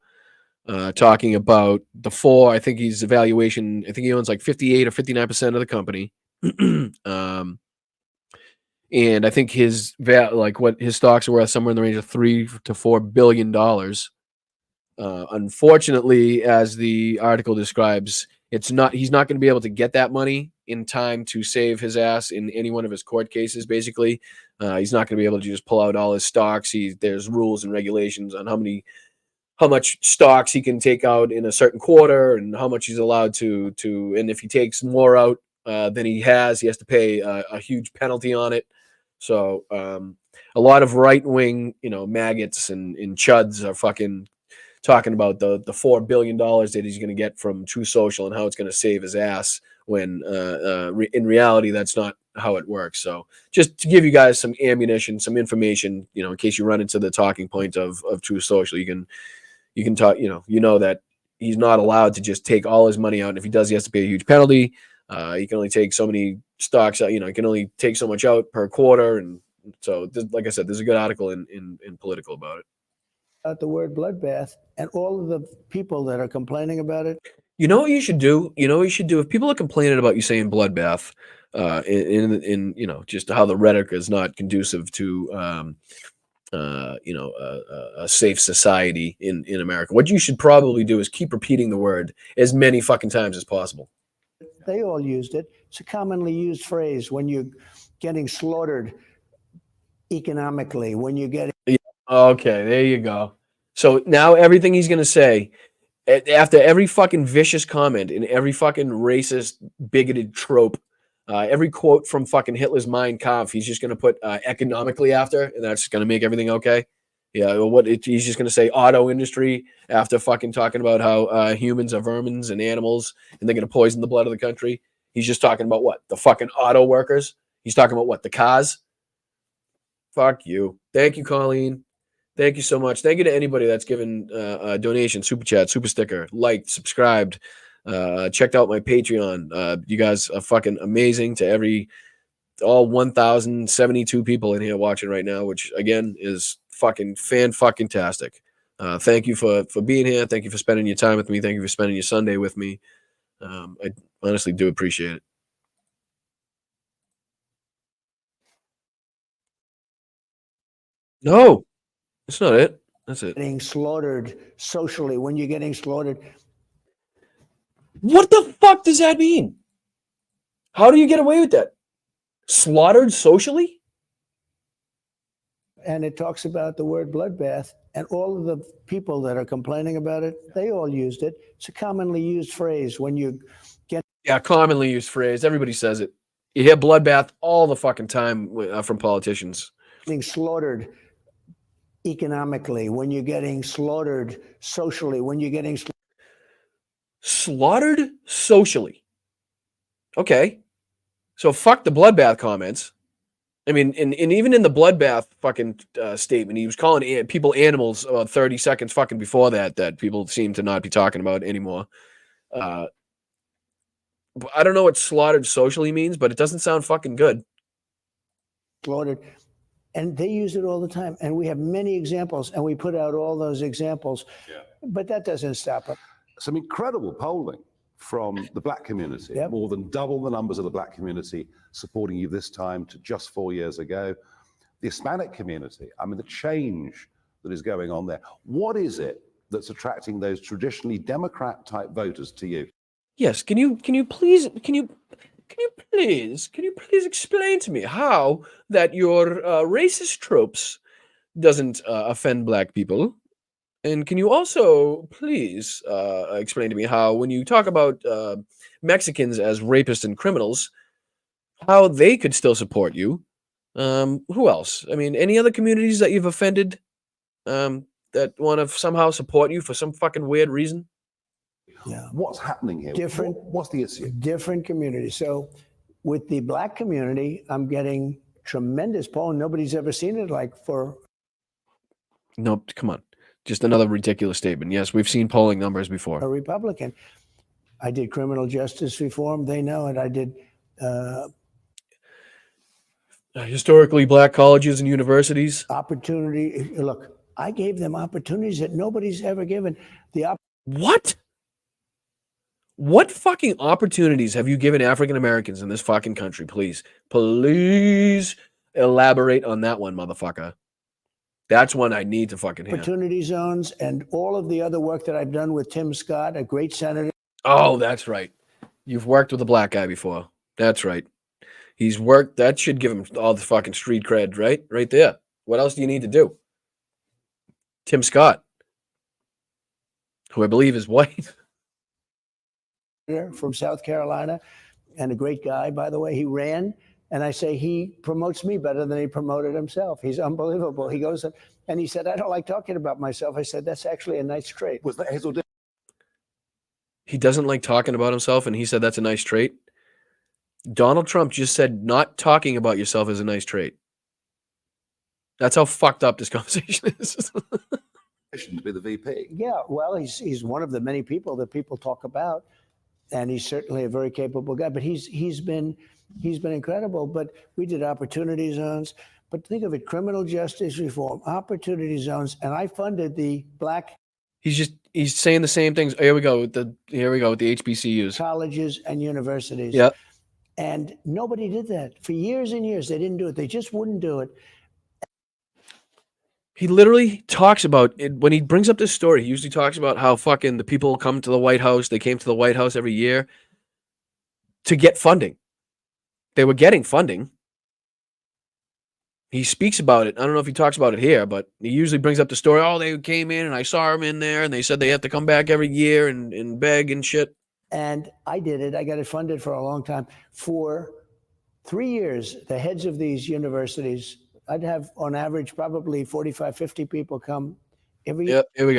talking about the four. I think his evaluation. I think he owns like 58 or 59% of the company, and I think his what his stocks are worth somewhere in the range of $3 to $4 billion. Unfortunately, as the article describes, he's not going to be able to get that money in time to save his ass in any one of his court cases. Basically, he's not going to be able to just pull out all his stocks. There's rules and regulations on how much stocks he can take out in a certain quarter and how much he's allowed to. And if he takes more out than he has to pay a huge penalty on it. So a lot of right-wing, maggots and chuds are fucking talking about the $4 billion that he's going to get from True Social and how it's going to save his ass, when in reality, that's not how it works. So just to give you guys some ammunition, some information, in case you run into the talking point of True Social, you can talk, that he's not allowed to just take all his money out. And if he does, he has to pay a huge penalty. He can only take so many stocks out, he can only take so much out per quarter. And so, like I said, there's a good article in Politico about it. The word bloodbath, and all of the people that are complaining about it. You know what you should do? If people are complaining about you saying bloodbath, in just how the rhetoric is not conducive to a safe society in America, what you should probably do is keep repeating the word as many fucking times as possible. They all used it. It's a commonly used phrase when you're getting slaughtered economically, when you're getting. Okay, there you go. So now everything he's going to say, after every fucking vicious comment and every fucking racist, bigoted trope, every quote from fucking Hitler's Mein Kampf, he's just going to put economically after, and that's going to make everything okay. Yeah, he's just going to say auto industry after fucking talking about how humans are vermins and animals, and they're going to poison the blood of the country. He's just talking about what? The fucking auto workers? He's talking about what? The cars? Fuck you. Thank you, Colleen. Thank you so much. Thank you to anybody that's given a donation, super chat, super sticker, liked, subscribed, checked out my Patreon. You guys are fucking amazing. To all 1,072 people in here watching right now, which again is fucking fan-fucking-tastic. Thank you for being here. Thank you for spending your time with me. Thank you for spending your Sunday with me. I honestly do appreciate it. No, that's not it. That's it. Getting slaughtered socially, when you're getting slaughtered. What the fuck does that mean? How do you get away with that? Slaughtered socially? and it talks about the word bloodbath, and all of the people that are complaining about it, they all used it. It's a commonly used phrase when you get. Yeah, commonly used phrase. Everybody says it. You hear bloodbath all the fucking time from politicians. Being slaughtered economically, when you're getting slaughtered socially, when you're getting slaughtered socially. Okay. So fuck the bloodbath comments. I mean, and even in the bloodbath fucking statement, he was calling people animals about 30 seconds fucking before that people seem to not be talking about anymore. I don't know what slaughtered socially means, but it doesn't sound fucking good. Slaughtered. And they use it all the time. And we have many examples, and we put out all those examples. Yeah. But that doesn't stop it. Some incredible polling from the black community, Yep. More than double the numbers of the black community supporting you this time to just 4 years ago. The Hispanic community, I mean, the change that is going on there. What is it that's attracting those traditionally Democrat-type voters to you? Yes, can you please explain to me how that your racist tropes doesn't offend black people? And can you also please explain to me how, when you talk about Mexicans as rapists and criminals, how they could still support you? Who else? I mean, any other communities that you've offended that want to somehow support you for some fucking weird reason? Yeah. What's happening here? Different. What's the issue? Different communities. So with the black community, I'm getting tremendous polling. Nobody's ever seen it like for. Nope, come on. Just another ridiculous statement. Yes, we've seen polling numbers before. A Republican. I did criminal justice reform. They know it. I did. Historically black colleges and universities. Opportunity. Look, I gave them opportunities that nobody's ever given. What? What fucking opportunities have you given African Americans in this fucking country? Please elaborate on that one, motherfucker. That's one I need to fucking hear. Opportunity zones and all of the other work that I've done with Tim Scott, a great senator. Oh, that's right. You've worked with a black guy before. That's right. He's worked. That should give him all the fucking street cred, right? Right there. What else do you need to do? Tim Scott, who I believe is white. From South Carolina, and a great guy, by the way. He ran, and I say he promotes me better than he promoted himself. He's unbelievable. He goes and he said, I don't like talking about myself. I said, that's actually a nice trait. Was that his or He doesn't like talking about himself, and he said that's a nice trait. Donald Trump just said not talking about yourself is a nice trait. That's how fucked up this conversation is. to be the VP? Yeah, well, he's one of the many people that people talk about, and he's certainly a very capable guy. But he's been incredible. But we did opportunity zones. But think of it: criminal justice reform, opportunity zones, and I funded the black. He's saying the same things. Here we go with the HBCUs, colleges and universities. Yep. And nobody did that for years and years. They didn't do it. They just wouldn't do it. He literally talks about it when he brings up this story. He usually talks about how fucking the people come to the White House. They came to the White House every year to get funding. They were getting funding. He speaks about it. I don't know if he talks about it here, but he usually brings up the story. Oh, they came in and I saw them in there and they said they have to come back every year and beg and shit. And I did it. I got it funded for a long time. For 3 years, the heads of these universities, I'd have on average probably 45, 50 people come every year. Yep, here we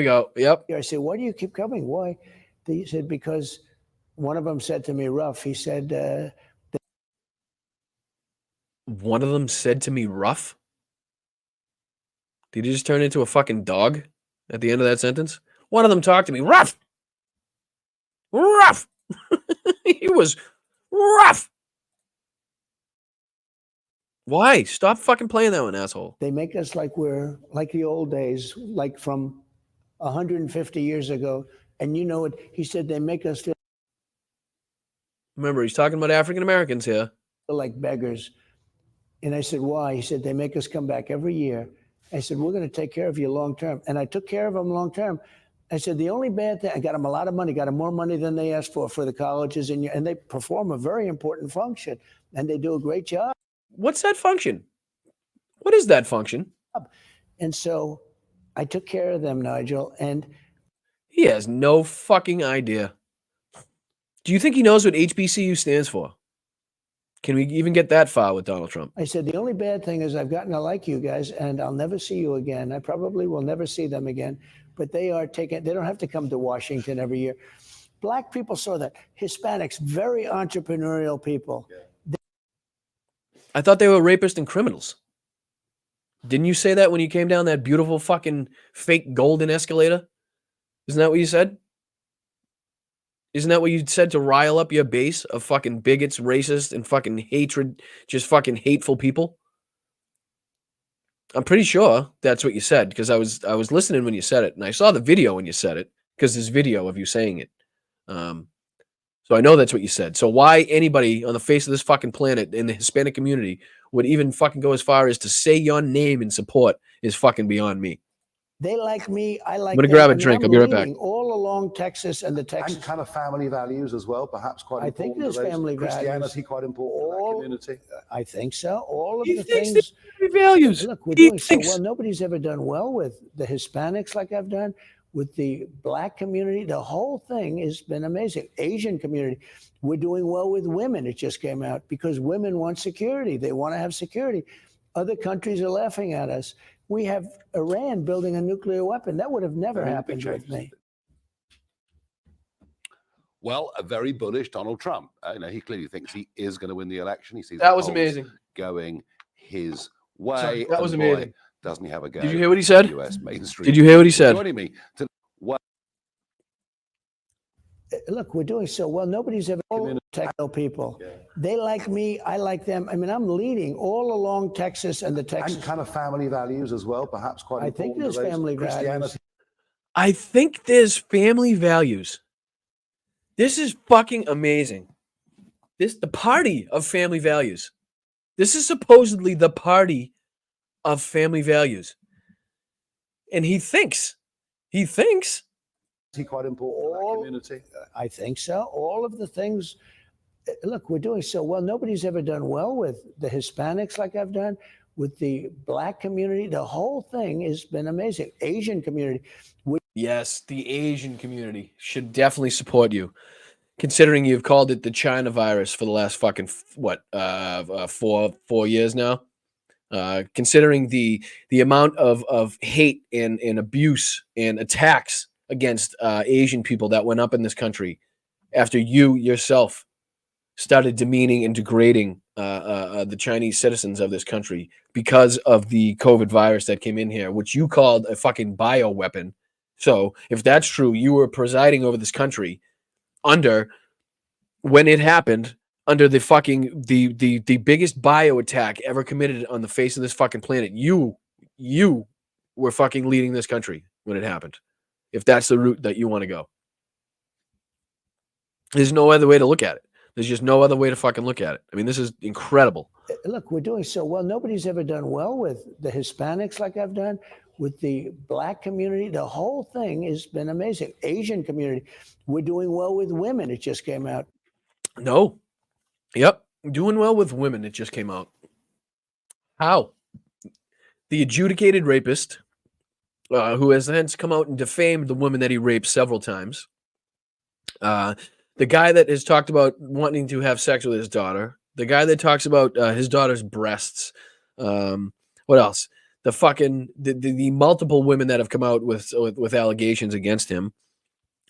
go. Yep. I said, why do you keep coming? Why? They said, because one of them said to me, rough. He said, one of them said to me, rough? Did he just turn into a fucking dog at the end of that sentence? One of them talked to me, rough! Rough! He was rough! Why? Stop fucking playing that one, asshole. They make us like we're like the old days, like from 150 years ago. And you know what? He said they make us feel. Remember, he's talking about African Americans here. Like beggars. And I said, why? He said, they make us come back every year. I said, we're going to take care of you long term. And I took care of them long term. I said, the only bad thing, I got them a lot of money, got them more money than they asked for the colleges. And they perform a very important function. And they do a great job. What's that function? What is that function? And so I took care of them, Nigel. And he has no fucking idea. Do you think he knows what HBCU stands for? Can we even get that far with Donald Trump? I said, the only bad thing is I've gotten to like you guys, and I'll never see you again. I probably will never see them again. But they don't have to come to Washington every year. Black people saw that. Hispanics, very entrepreneurial people. Yeah. I thought they were rapists and criminals. Didn't you say that when you came down that beautiful fucking fake golden escalator? Isn't that what you said? Isn't that what you said to rile up your base of fucking bigots, racists, and fucking hatred, just fucking hateful people? I'm pretty sure that's what you said, because I was listening when you said it, and I saw the video when you said it, because there's video of you saying it. So I know that's what you said. So why anybody on the face of this fucking planet in the Hispanic community would even fucking go as far as to say your name in support is fucking beyond me. They like me. I like I'm going to grab a drink. I'll be right back. All along Texas and the Texas. And kind of family values as well, perhaps quite important. I think there's family Christianity values. quite important in that community. I think so. All of He the thinks things. Values. Look, we're doing so well. Nobody's ever done well with the Hispanics like I've done, with the Black community. The whole thing has been amazing. Asian community. We're doing well with women. It just came out because women want security. They want to have security. Other countries are laughing at us. We have Iran building a nuclear weapon. That would have never happened with me. Well, a very bullish Donald Trump. He clearly thinks he is going to win the election. He sees that was amazing going his way. Sorry, that was amazing. Doesn't he have a go? Did you hear what he said? US mainstream. Did you hear what he said? Joining me to Look, we're doing so well. Nobody's ever techno people. Yeah. They like me. I like them. I mean, I'm leading all along Texas and the Texas. And kind of family values as well, perhaps quite important. I think there's family values. I think there's family values. This is fucking amazing. The party of family values. This is supposedly the party of family values. And he thinks he quite important in that community? I think so. All of the things. Look, we're doing so well. Nobody's ever done well with the Hispanics like I've done, with the Black community. The whole thing has been amazing. Asian community. Yes, the Asian community should definitely support you, considering you've called it the China virus for the last fucking 4 years now. Considering the amount of hate and abuse and attacks against Asian people that went up in this country after you yourself started demeaning and degrading the Chinese citizens of this country because of the COVID virus that came in here, which you called a fucking bioweapon. So if that's true, you were presiding over this country when it happened, under the fucking the biggest bio attack ever committed on the face of this fucking planet. You were fucking leading this country when it happened. If that's the route that you want to go. There's no other way to look at it. There's just no other way to fucking look at it. I mean, this is incredible. Look, we're doing so well. Nobody's ever done well with the Hispanics like I've done, with the Black community. The whole thing has been amazing. Asian community. We're doing well with women. It just came out. No. Yep. Doing well with women. It just came out. How? The adjudicated rapist, who has hence come out and defamed the woman that he raped several times. The guy that has talked about wanting to have sex with his daughter. The guy that talks about his daughter's breasts. What else? The fucking the multiple women that have come out with allegations against him.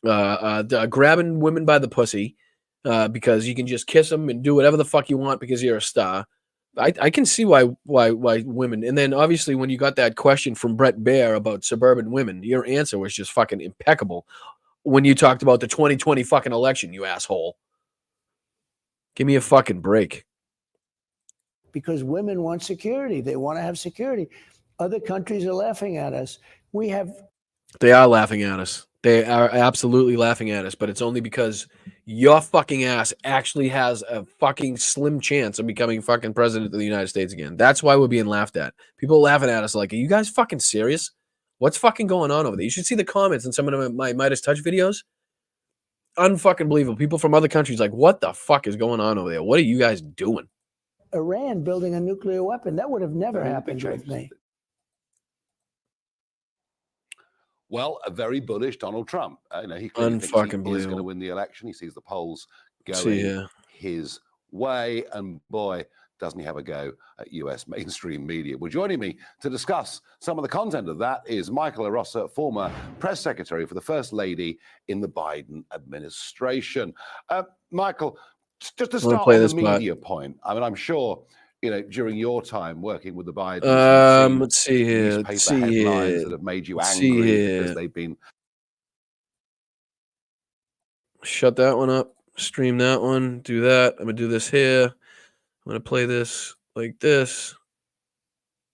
Grabbing women by the pussy because you can just kiss them and do whatever the fuck you want because you're a star. I can see why women. And then obviously when you got that question from Brett Baer about suburban women, your answer was just fucking impeccable when you talked about the 2020 fucking election, you asshole. Give me a fucking break. Because women want security. They want to have security. Other countries are laughing at us. They are laughing at us. They are absolutely laughing at us, but it's only because your fucking ass actually has a fucking slim chance of becoming fucking president of the United States again. That's why we're being laughed at. People are laughing at us like, are you guys fucking serious? What's fucking going on over there? You should see the comments in some of my Midas Touch videos. Unfucking believable. People from other countries like, what the fuck is going on over there? What are you guys doing? Iran building a nuclear weapon. That would have never happened with me. Well, a very bullish Donald Trump. He clearly thinks he is going to win the election. He sees the polls going his way, and boy, doesn't he have a go at US mainstream media. Well, joining me to discuss some of the content of that is Michael Arosa, former press secretary for the First Lady in the Biden administration. Michael, just to start on the media point, I mean, I'm sure, during your time working with the Bidens, let's see here. Newspaper headlines that have made you angry because they've been. Shut that one up. Stream that one. Do that. I'm gonna do this here. I'm gonna play this like this.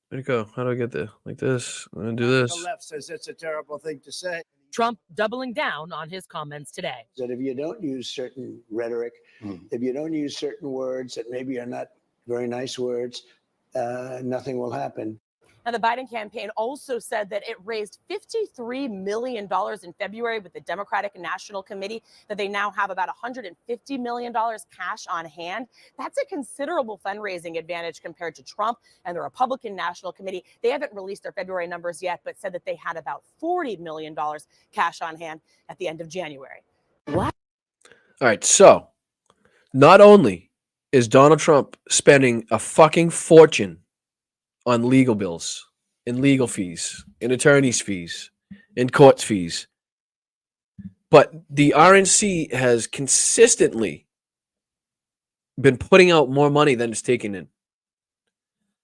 Where'd it go? How do I get there? Like this. I'm gonna do this. The left says it's a terrible thing to say. Trump doubling down on his comments today. That if you don't use certain rhetoric, if you don't use certain words that maybe are not very nice words, nothing will happen. Now, the Biden campaign also said that it raised $53 million in February with the Democratic National Committee, that they now have about $150 million cash on hand. That's a considerable fundraising advantage compared to Trump and the Republican National Committee. They haven't released their February numbers yet, but said that they had about $40 million cash on hand at the end of January. What? All right, so not only is Donald Trump spending a fucking fortune on legal bills and legal fees and attorney's fees and court fees, but the RNC has consistently been putting out more money than it's taking in.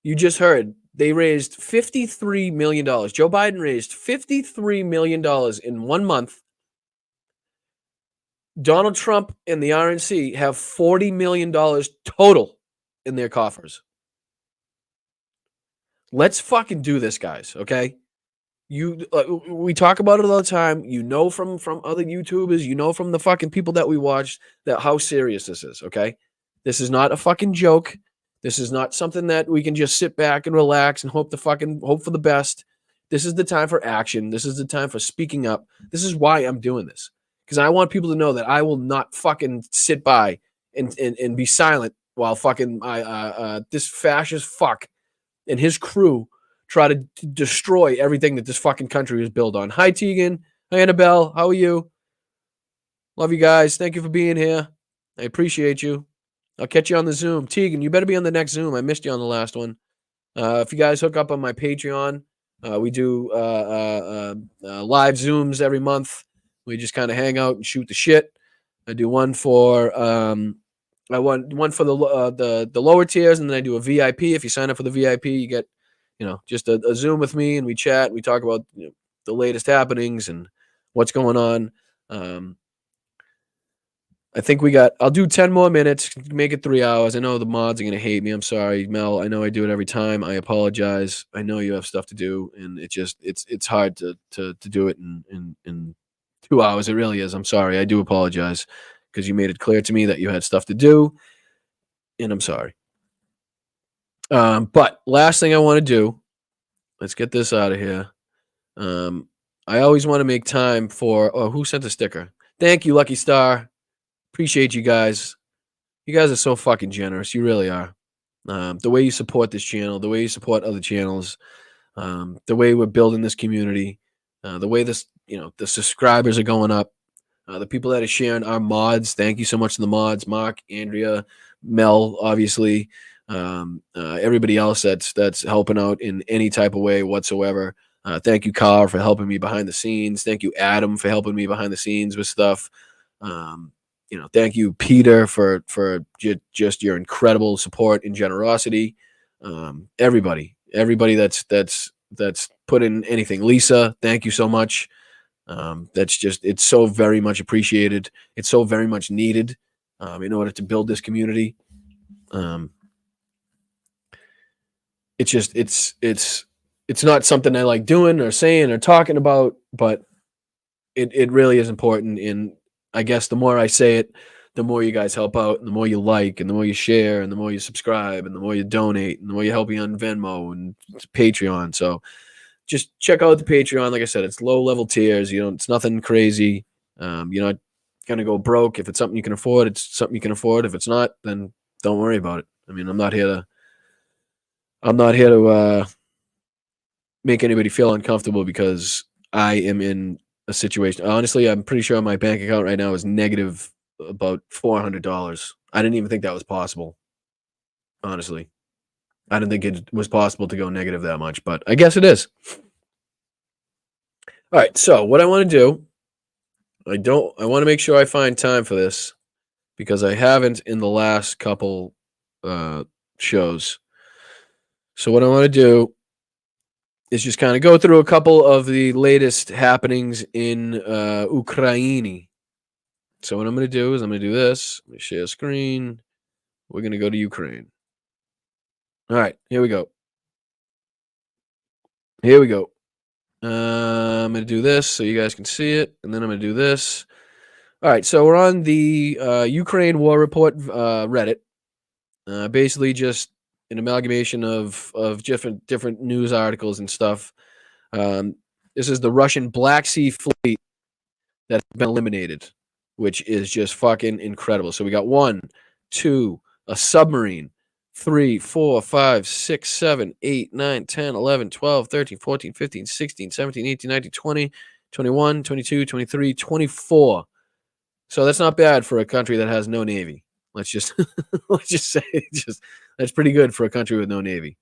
You just heard they raised $53 million. Joe Biden raised $53 million in 1 month. Donald Trump and the RNC have $40 million total in their coffers. Let's fucking do this, guys, okay? We talk about it all the time. From other YouTubers, from the fucking people that we watch, that how serious this is, okay? This is not a fucking joke. This is not something that we can just sit back and relax and hope for the best. This is the time for action. This is the time for speaking up. This is why I'm doing this. Because I want people to know that I will not fucking sit by and be silent while fucking this fascist fuck and his crew try to destroy everything that this fucking country is built on. Hi, Tegan. Hi, Annabelle. How are you? Love you guys. Thank you for being here. I appreciate you. I'll catch you on the Zoom. Tegan, you better be on the next Zoom. I missed you on the last one. If you guys hook up on my Patreon, we do live Zooms every month. We just kind of hang out and shoot the shit. I do one for one for the lower tiers, and then I do a VIP. If you sign up for the VIP, you get just a Zoom with me, and we chat. We talk about the latest happenings and what's going on. I think I'll do 10 more minutes, make it 3 hours. I know the mods are going to hate me. I'm sorry, Mel. I know I do it every time. I apologize. I know you have stuff to do, and it's hard to do it in 2 hours. It really is. I'm sorry. I do apologize because you made it clear to me that you had stuff to do, and I'm sorry. But last thing I want to do, let's get this out of here. I always want to make time for, who sent a sticker? Thank you, Lucky Star. Appreciate you guys. You guys are so fucking generous. You really are. The way you support this channel, the way you support other channels, the way we're building this community, the way the subscribers are going up, the people that are sharing our mods. Thank you so much to the mods, Mark, Andrea, Mel, obviously, everybody else that's helping out in any type of way whatsoever. Thank you, Carl, for helping me behind the scenes. Thank you, Adam, for helping me behind the scenes with stuff. Thank you, Peter, for just your incredible support and generosity. Everybody that's put in anything. Lisa, thank you so much. It's so very much appreciated. It's so very much needed in order to build this community. It's not something I like doing or saying or talking about, but it really is important. And I guess the more I say it, the more you guys help out, and the more you like, and the more you share, and the more you subscribe, and the more you donate, and the more you help me on Venmo and Patreon. So just check out the Patreon. Like I said, it's low level tiers. It's nothing crazy. You're not gonna go broke. If it's something you can afford, it's something you can afford. If it's not, then don't worry about it. I mean, I'm not here to make anybody feel uncomfortable because I am in a situation. Honestly, I'm pretty sure my bank account right now is negative about $400. I didn't even think that was possible. Honestly, I didn't think it was possible to go negative that much, but I guess it is. All right, so what I want to do, I want to make sure I find time for this because I haven't in the last couple shows. So what I want to do is just kind of go through a couple of the latest happenings in Ukraine. So what I'm going to do is I'm going to do this. Let me share screen. We're going to go to Ukraine. All right, here we go. Here we go. I'm going to do this so you guys can see it, and then I'm going to do this. All right, so we're on the Ukraine War Report Reddit. Basically just an amalgamation of different news articles and stuff. This is the Russian Black Sea Fleet that's been eliminated, which is just fucking incredible. So we got 1, 2, a submarine, 3, 4, 5, 6, 7, 8, 9, 10, 11, 12, 13, 14, 15, 16, 17, 18, 19, 20, 21, 22, 23, 24. So that's not bad for a country that has no navy. Let's just say that's pretty good for a country with no navy.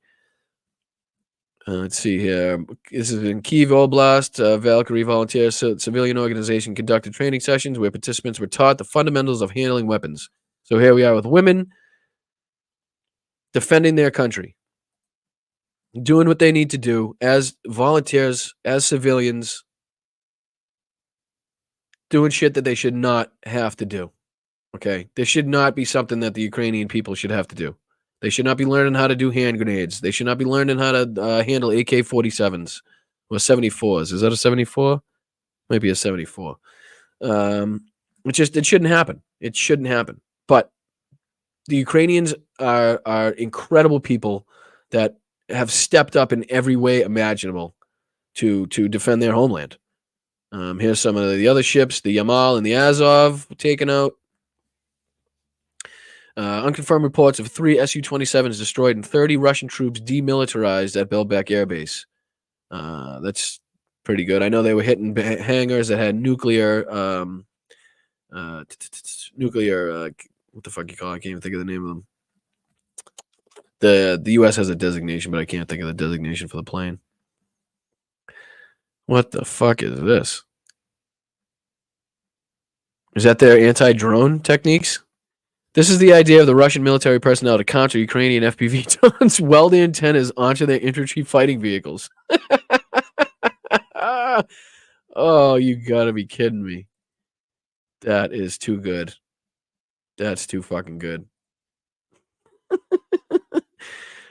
Let's see here. This is in Kyiv Oblast. Valkyrie Volunteer Civilian Organization conducted training sessions where participants were taught the fundamentals of handling weapons. So here we are with women defending their country, doing what they need to do as volunteers, as civilians, doing shit that they should not have to do. Okay? This should not be something that the Ukrainian people should have to do. They should not be learning how to do hand grenades. They should not be learning how to handle AK-47s or 74s. Is that a 74? Might be a 74. It shouldn't happen. It shouldn't happen. But the Ukrainians are incredible people that have stepped up in every way imaginable to defend their homeland. Here's some of the other ships, the Yamal and the Azov taken out. Unconfirmed reports of 3 Su-27s destroyed and 30 Russian troops demilitarized at Belbek Air Base. That's pretty good. I know they were hitting hangars that had nuclear, what the fuck you call it? I can't even think of the name of them. The U.S. has a designation, but I can't think of the designation for the plane. What the fuck is this? Is that their anti-drone techniques? This is the idea of the Russian military personnel to counter Ukrainian FPV drones, weld antennas onto their infantry fighting vehicles. Oh, you gotta be kidding me. That is too good. That's too fucking good.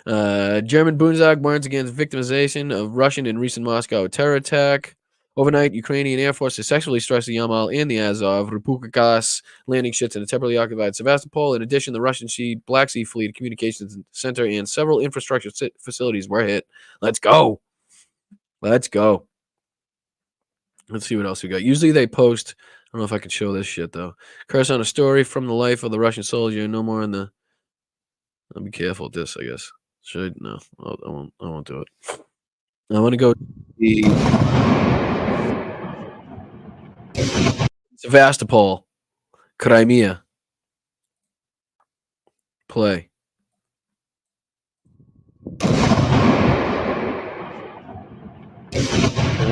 German Bundestag warns against victimization of Russian and recent Moscow terror attack. Overnight, Ukrainian Air Force successfully stressed the Yamal and the Azov Republikas landing ships in a temporarily occupied Sevastopol. In addition, the Russian Black Sea Fleet communications center and several infrastructure facilities were hit. Let's go. Let's go. Let's see what else we got. Usually they post, I don't know if I can show this shit, though. Curse on a story from the life of the Russian soldier. No more in the... I'll be careful with this, I guess. Should I? No, I won't do it. I want to go to the Sevastopol, Crimea. Play.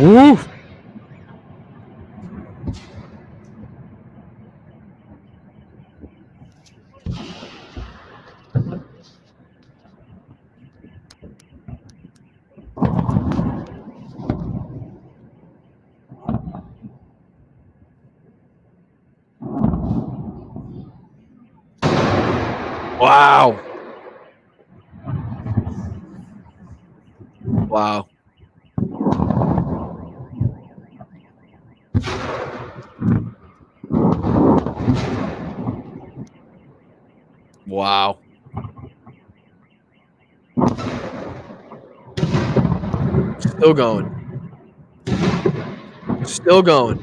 Woo! Wow. Wow. Wow. Still going. Still going.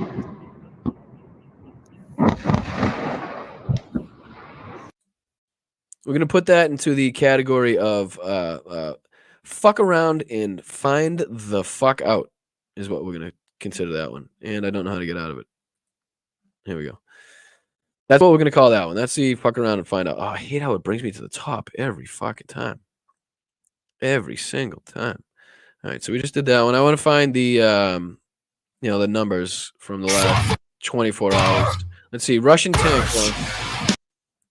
We're going to put that into the category of fuck around and find the fuck out is what we're going to consider that one. And I don't know how to get out of it. Here we go. That's what we're going to call that one. That's the fuck around and find out. Oh, I hate how it brings me to the top every fucking time. Every single time. All right, so we just did that one. I want to find the, the numbers from the last 24 hours. Let's see. Russian tank.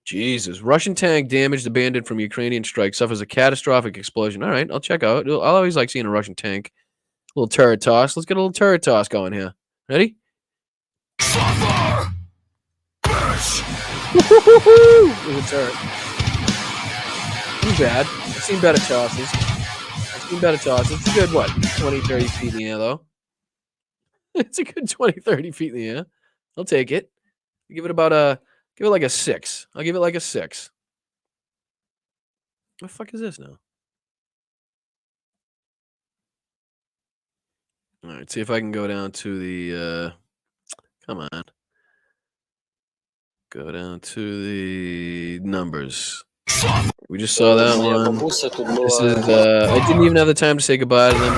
Jesus. Russian tank damaged, abandoned from Ukrainian strike, suffers a catastrophic explosion. All right, I'll check out. I'll always like seeing a Russian tank. A little turret toss. Let's get a little turret toss going here. Ready? There's a turret. Too bad. I've seen better tosses. It's a good, 20, 30 feet in the air, though. It's a good 20, 30 feet in the air. I'll take it. Give it like a 6. I'll give it like a 6. What the fuck is this now? All right, see if I can go down to the, come on. Go down to the numbers. We just saw that one. This is, I didn't even have the time to say goodbye to them.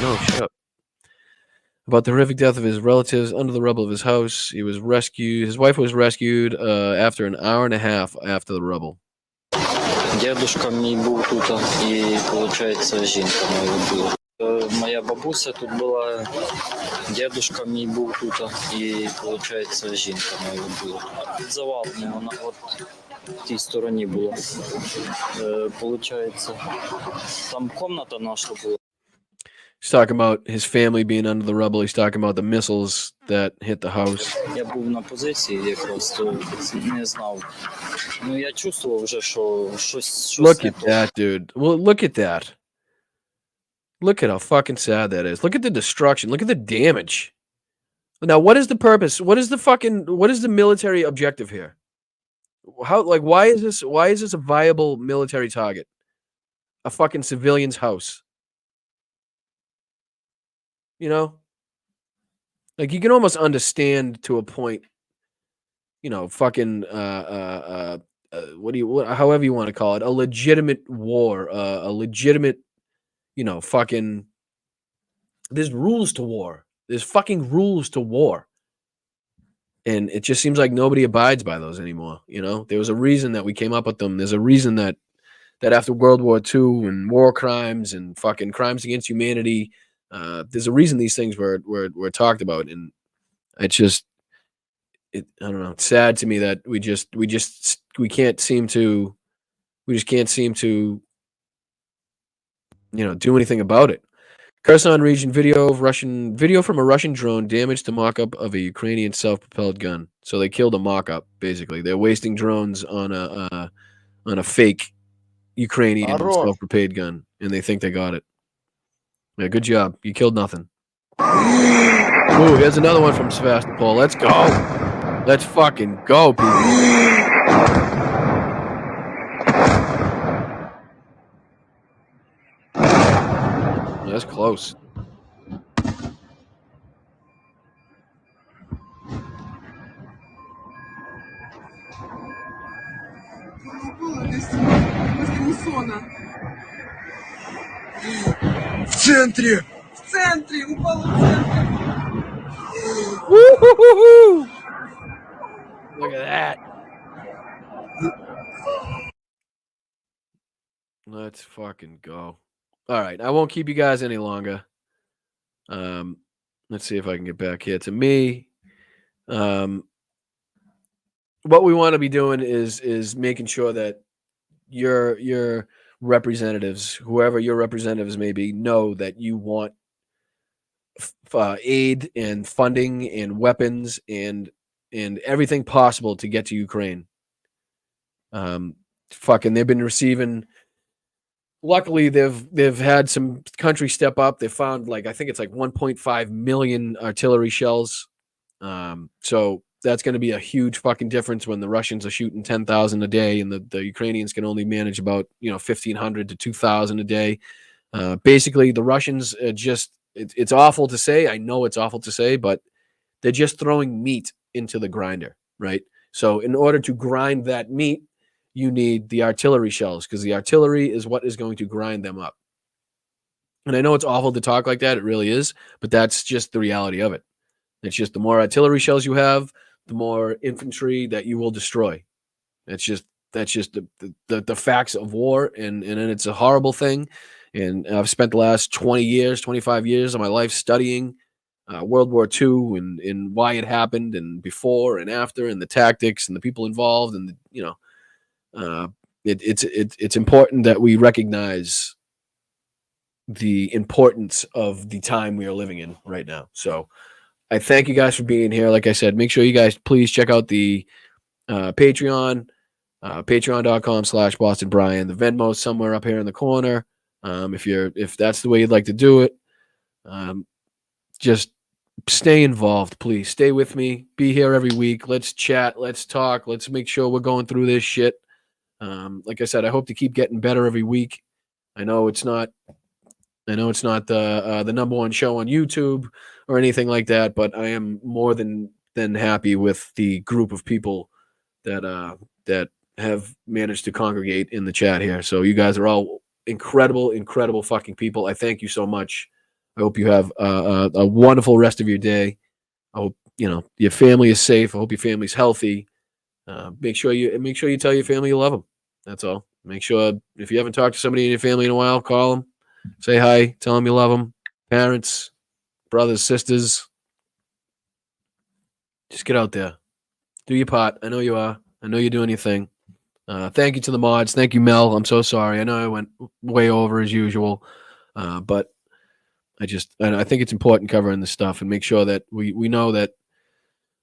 No, shut up. About the horrific death of his relatives under the rubble of his house. He was rescued. His wife was rescued after an hour and a half after the rubble. Дедушка мій був тут, і, получається, жінка моя була. Моя бабуся тут була, дедушка мій був тут, і, получається, жінка моя була. Під завалами вона от в тій стороні була. Получається, там комната наша була. He's talking about his family being under the rubble. He's talking about the missiles that hit the house. Я був на позиції якраз, то не знав. Ну, я чувствував вже, що щось Look at that, dude. Well, look at that. Look at how fucking sad that is. Look at the destruction. Look at the damage. Now, what is the purpose? What is the military objective here? Why is this a viable military target? A fucking civilian's house. You know? Like, you can almost understand to a point, fucking, however you want to call it, a legitimate war, a legitimate, fucking, there's rules to war. There's fucking rules to war. And it just seems like nobody abides by those anymore. There was a reason that we came up with them. There's a reason that after World War II and war crimes and fucking crimes against humanity, there's a reason these things were talked about. And it's just, I don't know. It's sad to me that we can't seem to do anything about it. Kherson region video from a Russian drone damaged the mock-up of a Ukrainian self-propelled gun. So they killed a mock-up. Basically, they're wasting drones on a fake Ukrainian self-propelled gun, and they think they got it. Yeah, good job. You killed nothing. Ooh, here's another one from Sevastopol. Let's go. Let's fucking go, people. That's close. В центре! В центре! Упало в центре! Woo-hoo-hoo-hoo! Look at that. Let's fucking go. All right, I won't keep you guys any longer. Let's see if I can get back here to me. What we want to be doing is making sure that your representatives, whoever your representatives may be, know that you want aid and funding and weapons and everything possible to get to Ukraine. They've been receiving. Luckily, they've had some countries step up. They found I think it's 1.5 million artillery shells. So that's going to be a huge fucking difference when the Russians are shooting 10,000 a day and the Ukrainians can only manage about 1,500 to 2,000 a day. Basically, the Russians it's awful to say. I know it's awful to say, but they're just throwing meat into the grinder, right? So in order to grind that meat, you need the artillery shells, because the artillery is what is going to grind them up. And I know it's awful to talk like that. It really is. But that's just the reality of it. It's just the more artillery shells you have, the more infantry that you will destroy. That's just the facts of war, and it's a horrible thing. And I've spent the last 20 years, 25 years of my life studying World War II and why it happened, and before and after, and the tactics and the people involved, and it's important that we recognize the importance of the time we are living in right now. So I thank you guys for being here. Like I said, make sure you guys please check out the Patreon, patreon.com/Boston Brian. The Venmo's somewhere up here in the corner. If that's the way you'd like to do it, just stay involved, please. Stay with me. Be here every week. Let's chat. Let's talk. Let's make sure we're going through this shit. Like I said, I hope to keep getting better every week. I know it's not the number one show on YouTube or anything like that, but I am more than happy with the group of people that have managed to congregate in the chat here. So you guys are all incredible fucking people. I thank you so much. I hope you have a wonderful rest of your day. I hope your family is safe. I hope your family's healthy. Make sure you tell your family you love them. That's all. Make sure, if you haven't talked to somebody in your family in a while, call them. Say hi, tell them you love them. Parents, brothers, sisters. Just get out there. Do your part. I know you are. I know you're doing your thing. Thank you to the mods. Thank you, Mel. I'm so sorry. I know I went way over as usual. But I think it's important covering this stuff and make sure that we know that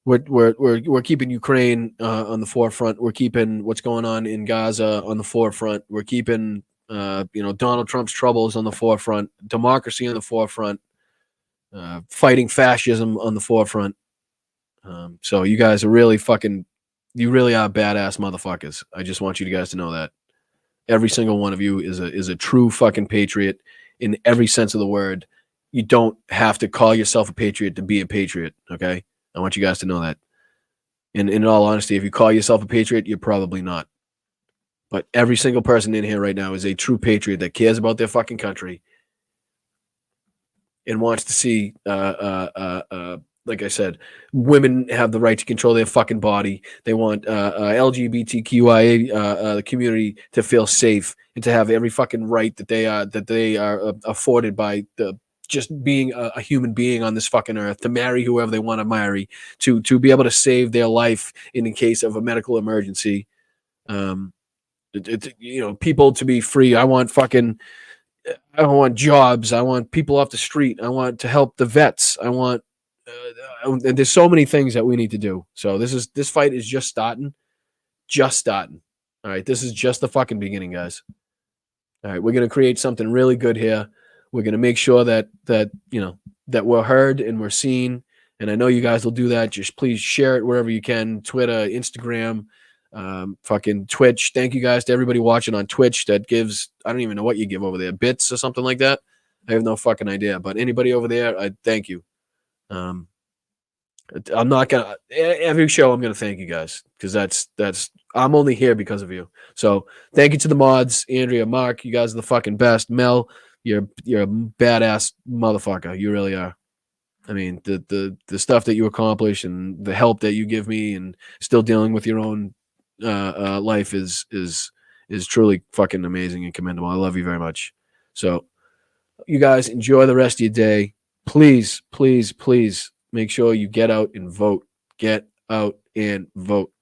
we're keeping Ukraine on the forefront. We're keeping what's going on in Gaza on the forefront. We're keeping Donald Trump's troubles on the forefront, democracy on the forefront, fighting fascism on the forefront. So you guys are you really are badass motherfuckers. I just want you guys to know that every single one of you is a true fucking patriot in every sense of the word. You don't have to call yourself a patriot to be a patriot. Okay. I want you guys to know that. And in all honesty, if you call yourself a patriot, you're probably not. But every single person in here right now is a true patriot that cares about their fucking country and wants to see, like I said, women have the right to control their fucking body. They want LGBTQIA the community to feel safe and to have every fucking right that they are afforded by just being a human being on this fucking earth, to marry whoever they want to marry, to be able to save their life in case of a medical emergency. People to be free. I want jobs. I want people off the street. I want to help the vets. I want, and there's so many things that we need to do. So this fight is just starting. All right. This is just the fucking beginning, guys. All right. We're going to create something really good here. We're going to make sure that we're heard and we're seen. And I know you guys will do that. Just please share it wherever you can. Twitter, Instagram, fucking Twitch. Thank you guys to everybody watching on Twitch that gives, I don't even know what you give over there, bits or something like that. I have no fucking idea, but anybody over there, I thank you. I'm not gonna, every show I'm gonna thank you guys, because that's I'm only here because of you. So thank you to the mods, Andrea, Mark, you guys are the fucking best. Mel, you're a badass motherfucker. You really are. I mean, the stuff that you accomplish and the help that you give me, and still dealing with your own life is truly fucking amazing and commendable. I love you very much. So you guys enjoy the rest of your day. Please, please, please make sure you get out and vote. Get out and vote.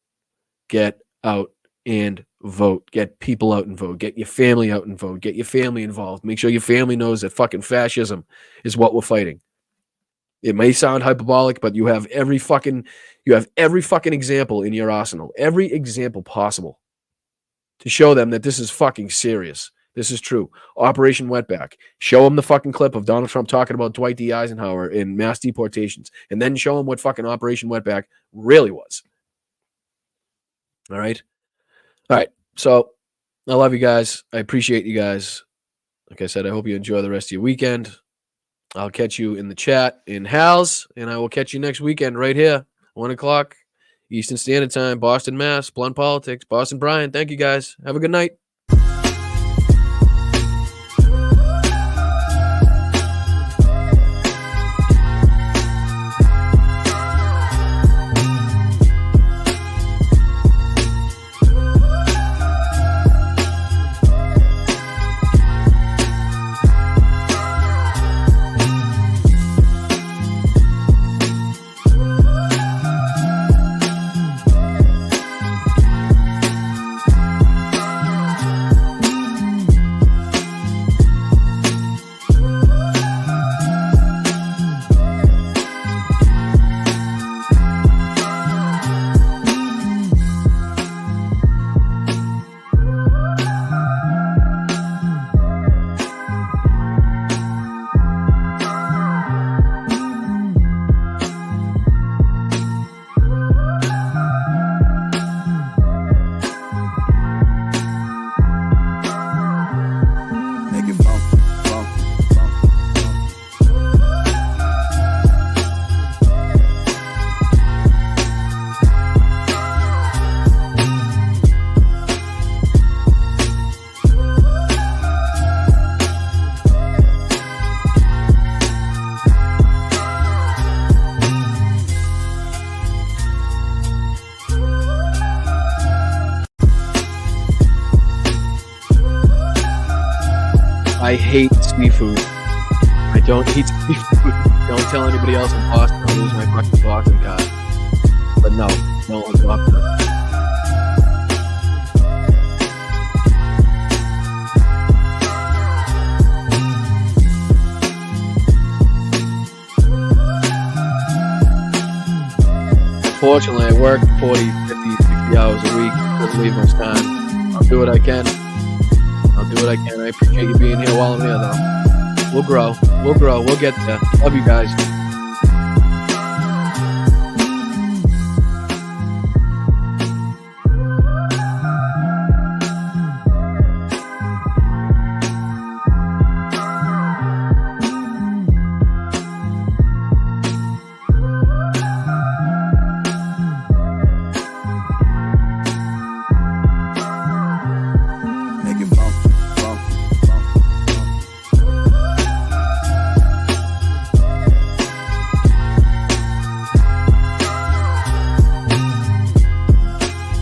Get out and vote. Get people out and vote. Get your family out and vote. Get your family involved. Make sure your family knows that fucking fascism is what we're fighting. It may sound hyperbolic, but you have every fucking example in your arsenal, every example possible to show them that this is fucking serious. This is true. Operation Wetback. Show them the fucking clip of Donald Trump talking about Dwight D. Eisenhower in mass deportations, and then show them what fucking Operation Wetback really was. All right? All right. So I love you guys. I appreciate you guys. Like I said, I hope you enjoy the rest of your weekend. I'll catch you in the chat in Hal's, and I will catch you next weekend right here, 1 o'clock Eastern Standard Time, Boston, Mass. Blunt Politics, Boston Brian. Thank you guys. Have a good night. I hate seafood. I don't eat seafood. Don't tell anybody else in Boston I'll lose my fucking Boston card. But no, don't adopt it. Unfortunately, I work 40, 50, 60 hours a week. Doesn't leave much time. I'll do what I can. I appreciate you being here while I'm here, though. We'll grow. We'll get there. Love you guys.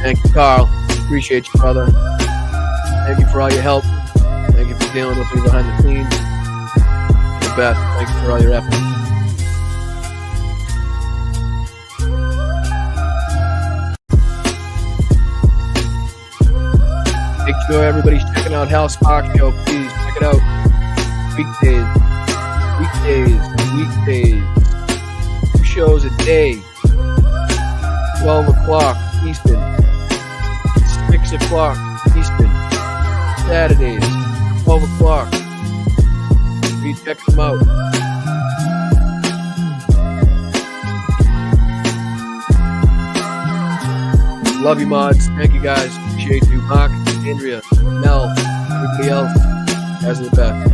Thank you, Carl. Appreciate you, brother. Thank you for all your help. Thank you for dealing with me behind the scenes. And Beth, thank you for all your efforts. Make sure everybody's checking out Hal Sparks show. Please check it out. Weekdays. 2 shows a day. 12 o'clock Eastern. 6 o'clock Eastern. Saturdays, 12 o'clock. Please check them out. Love you, mods. Thank you, guys. Appreciate you. Mark, Andrea, Mel, everybody else. You guys are the best.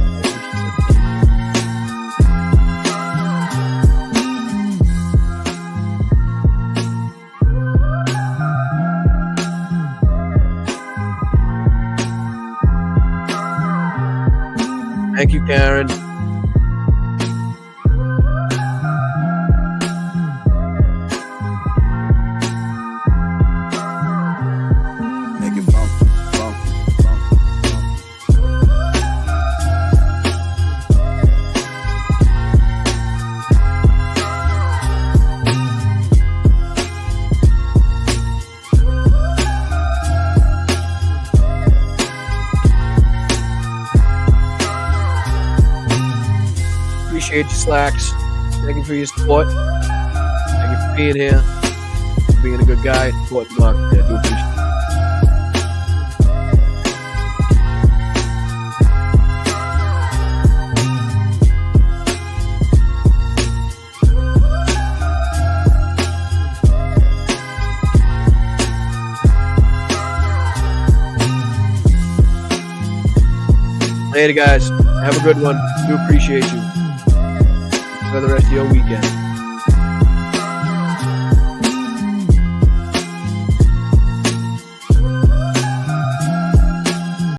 Thank you, Karen. Make it bump. Appreciate your slacks. Thank you for your support. Thank you for being here. For being a good guy. Supporting Mark. I do appreciate it. Later, guys. Have a good one. Do appreciate you. For the rest of your weekend.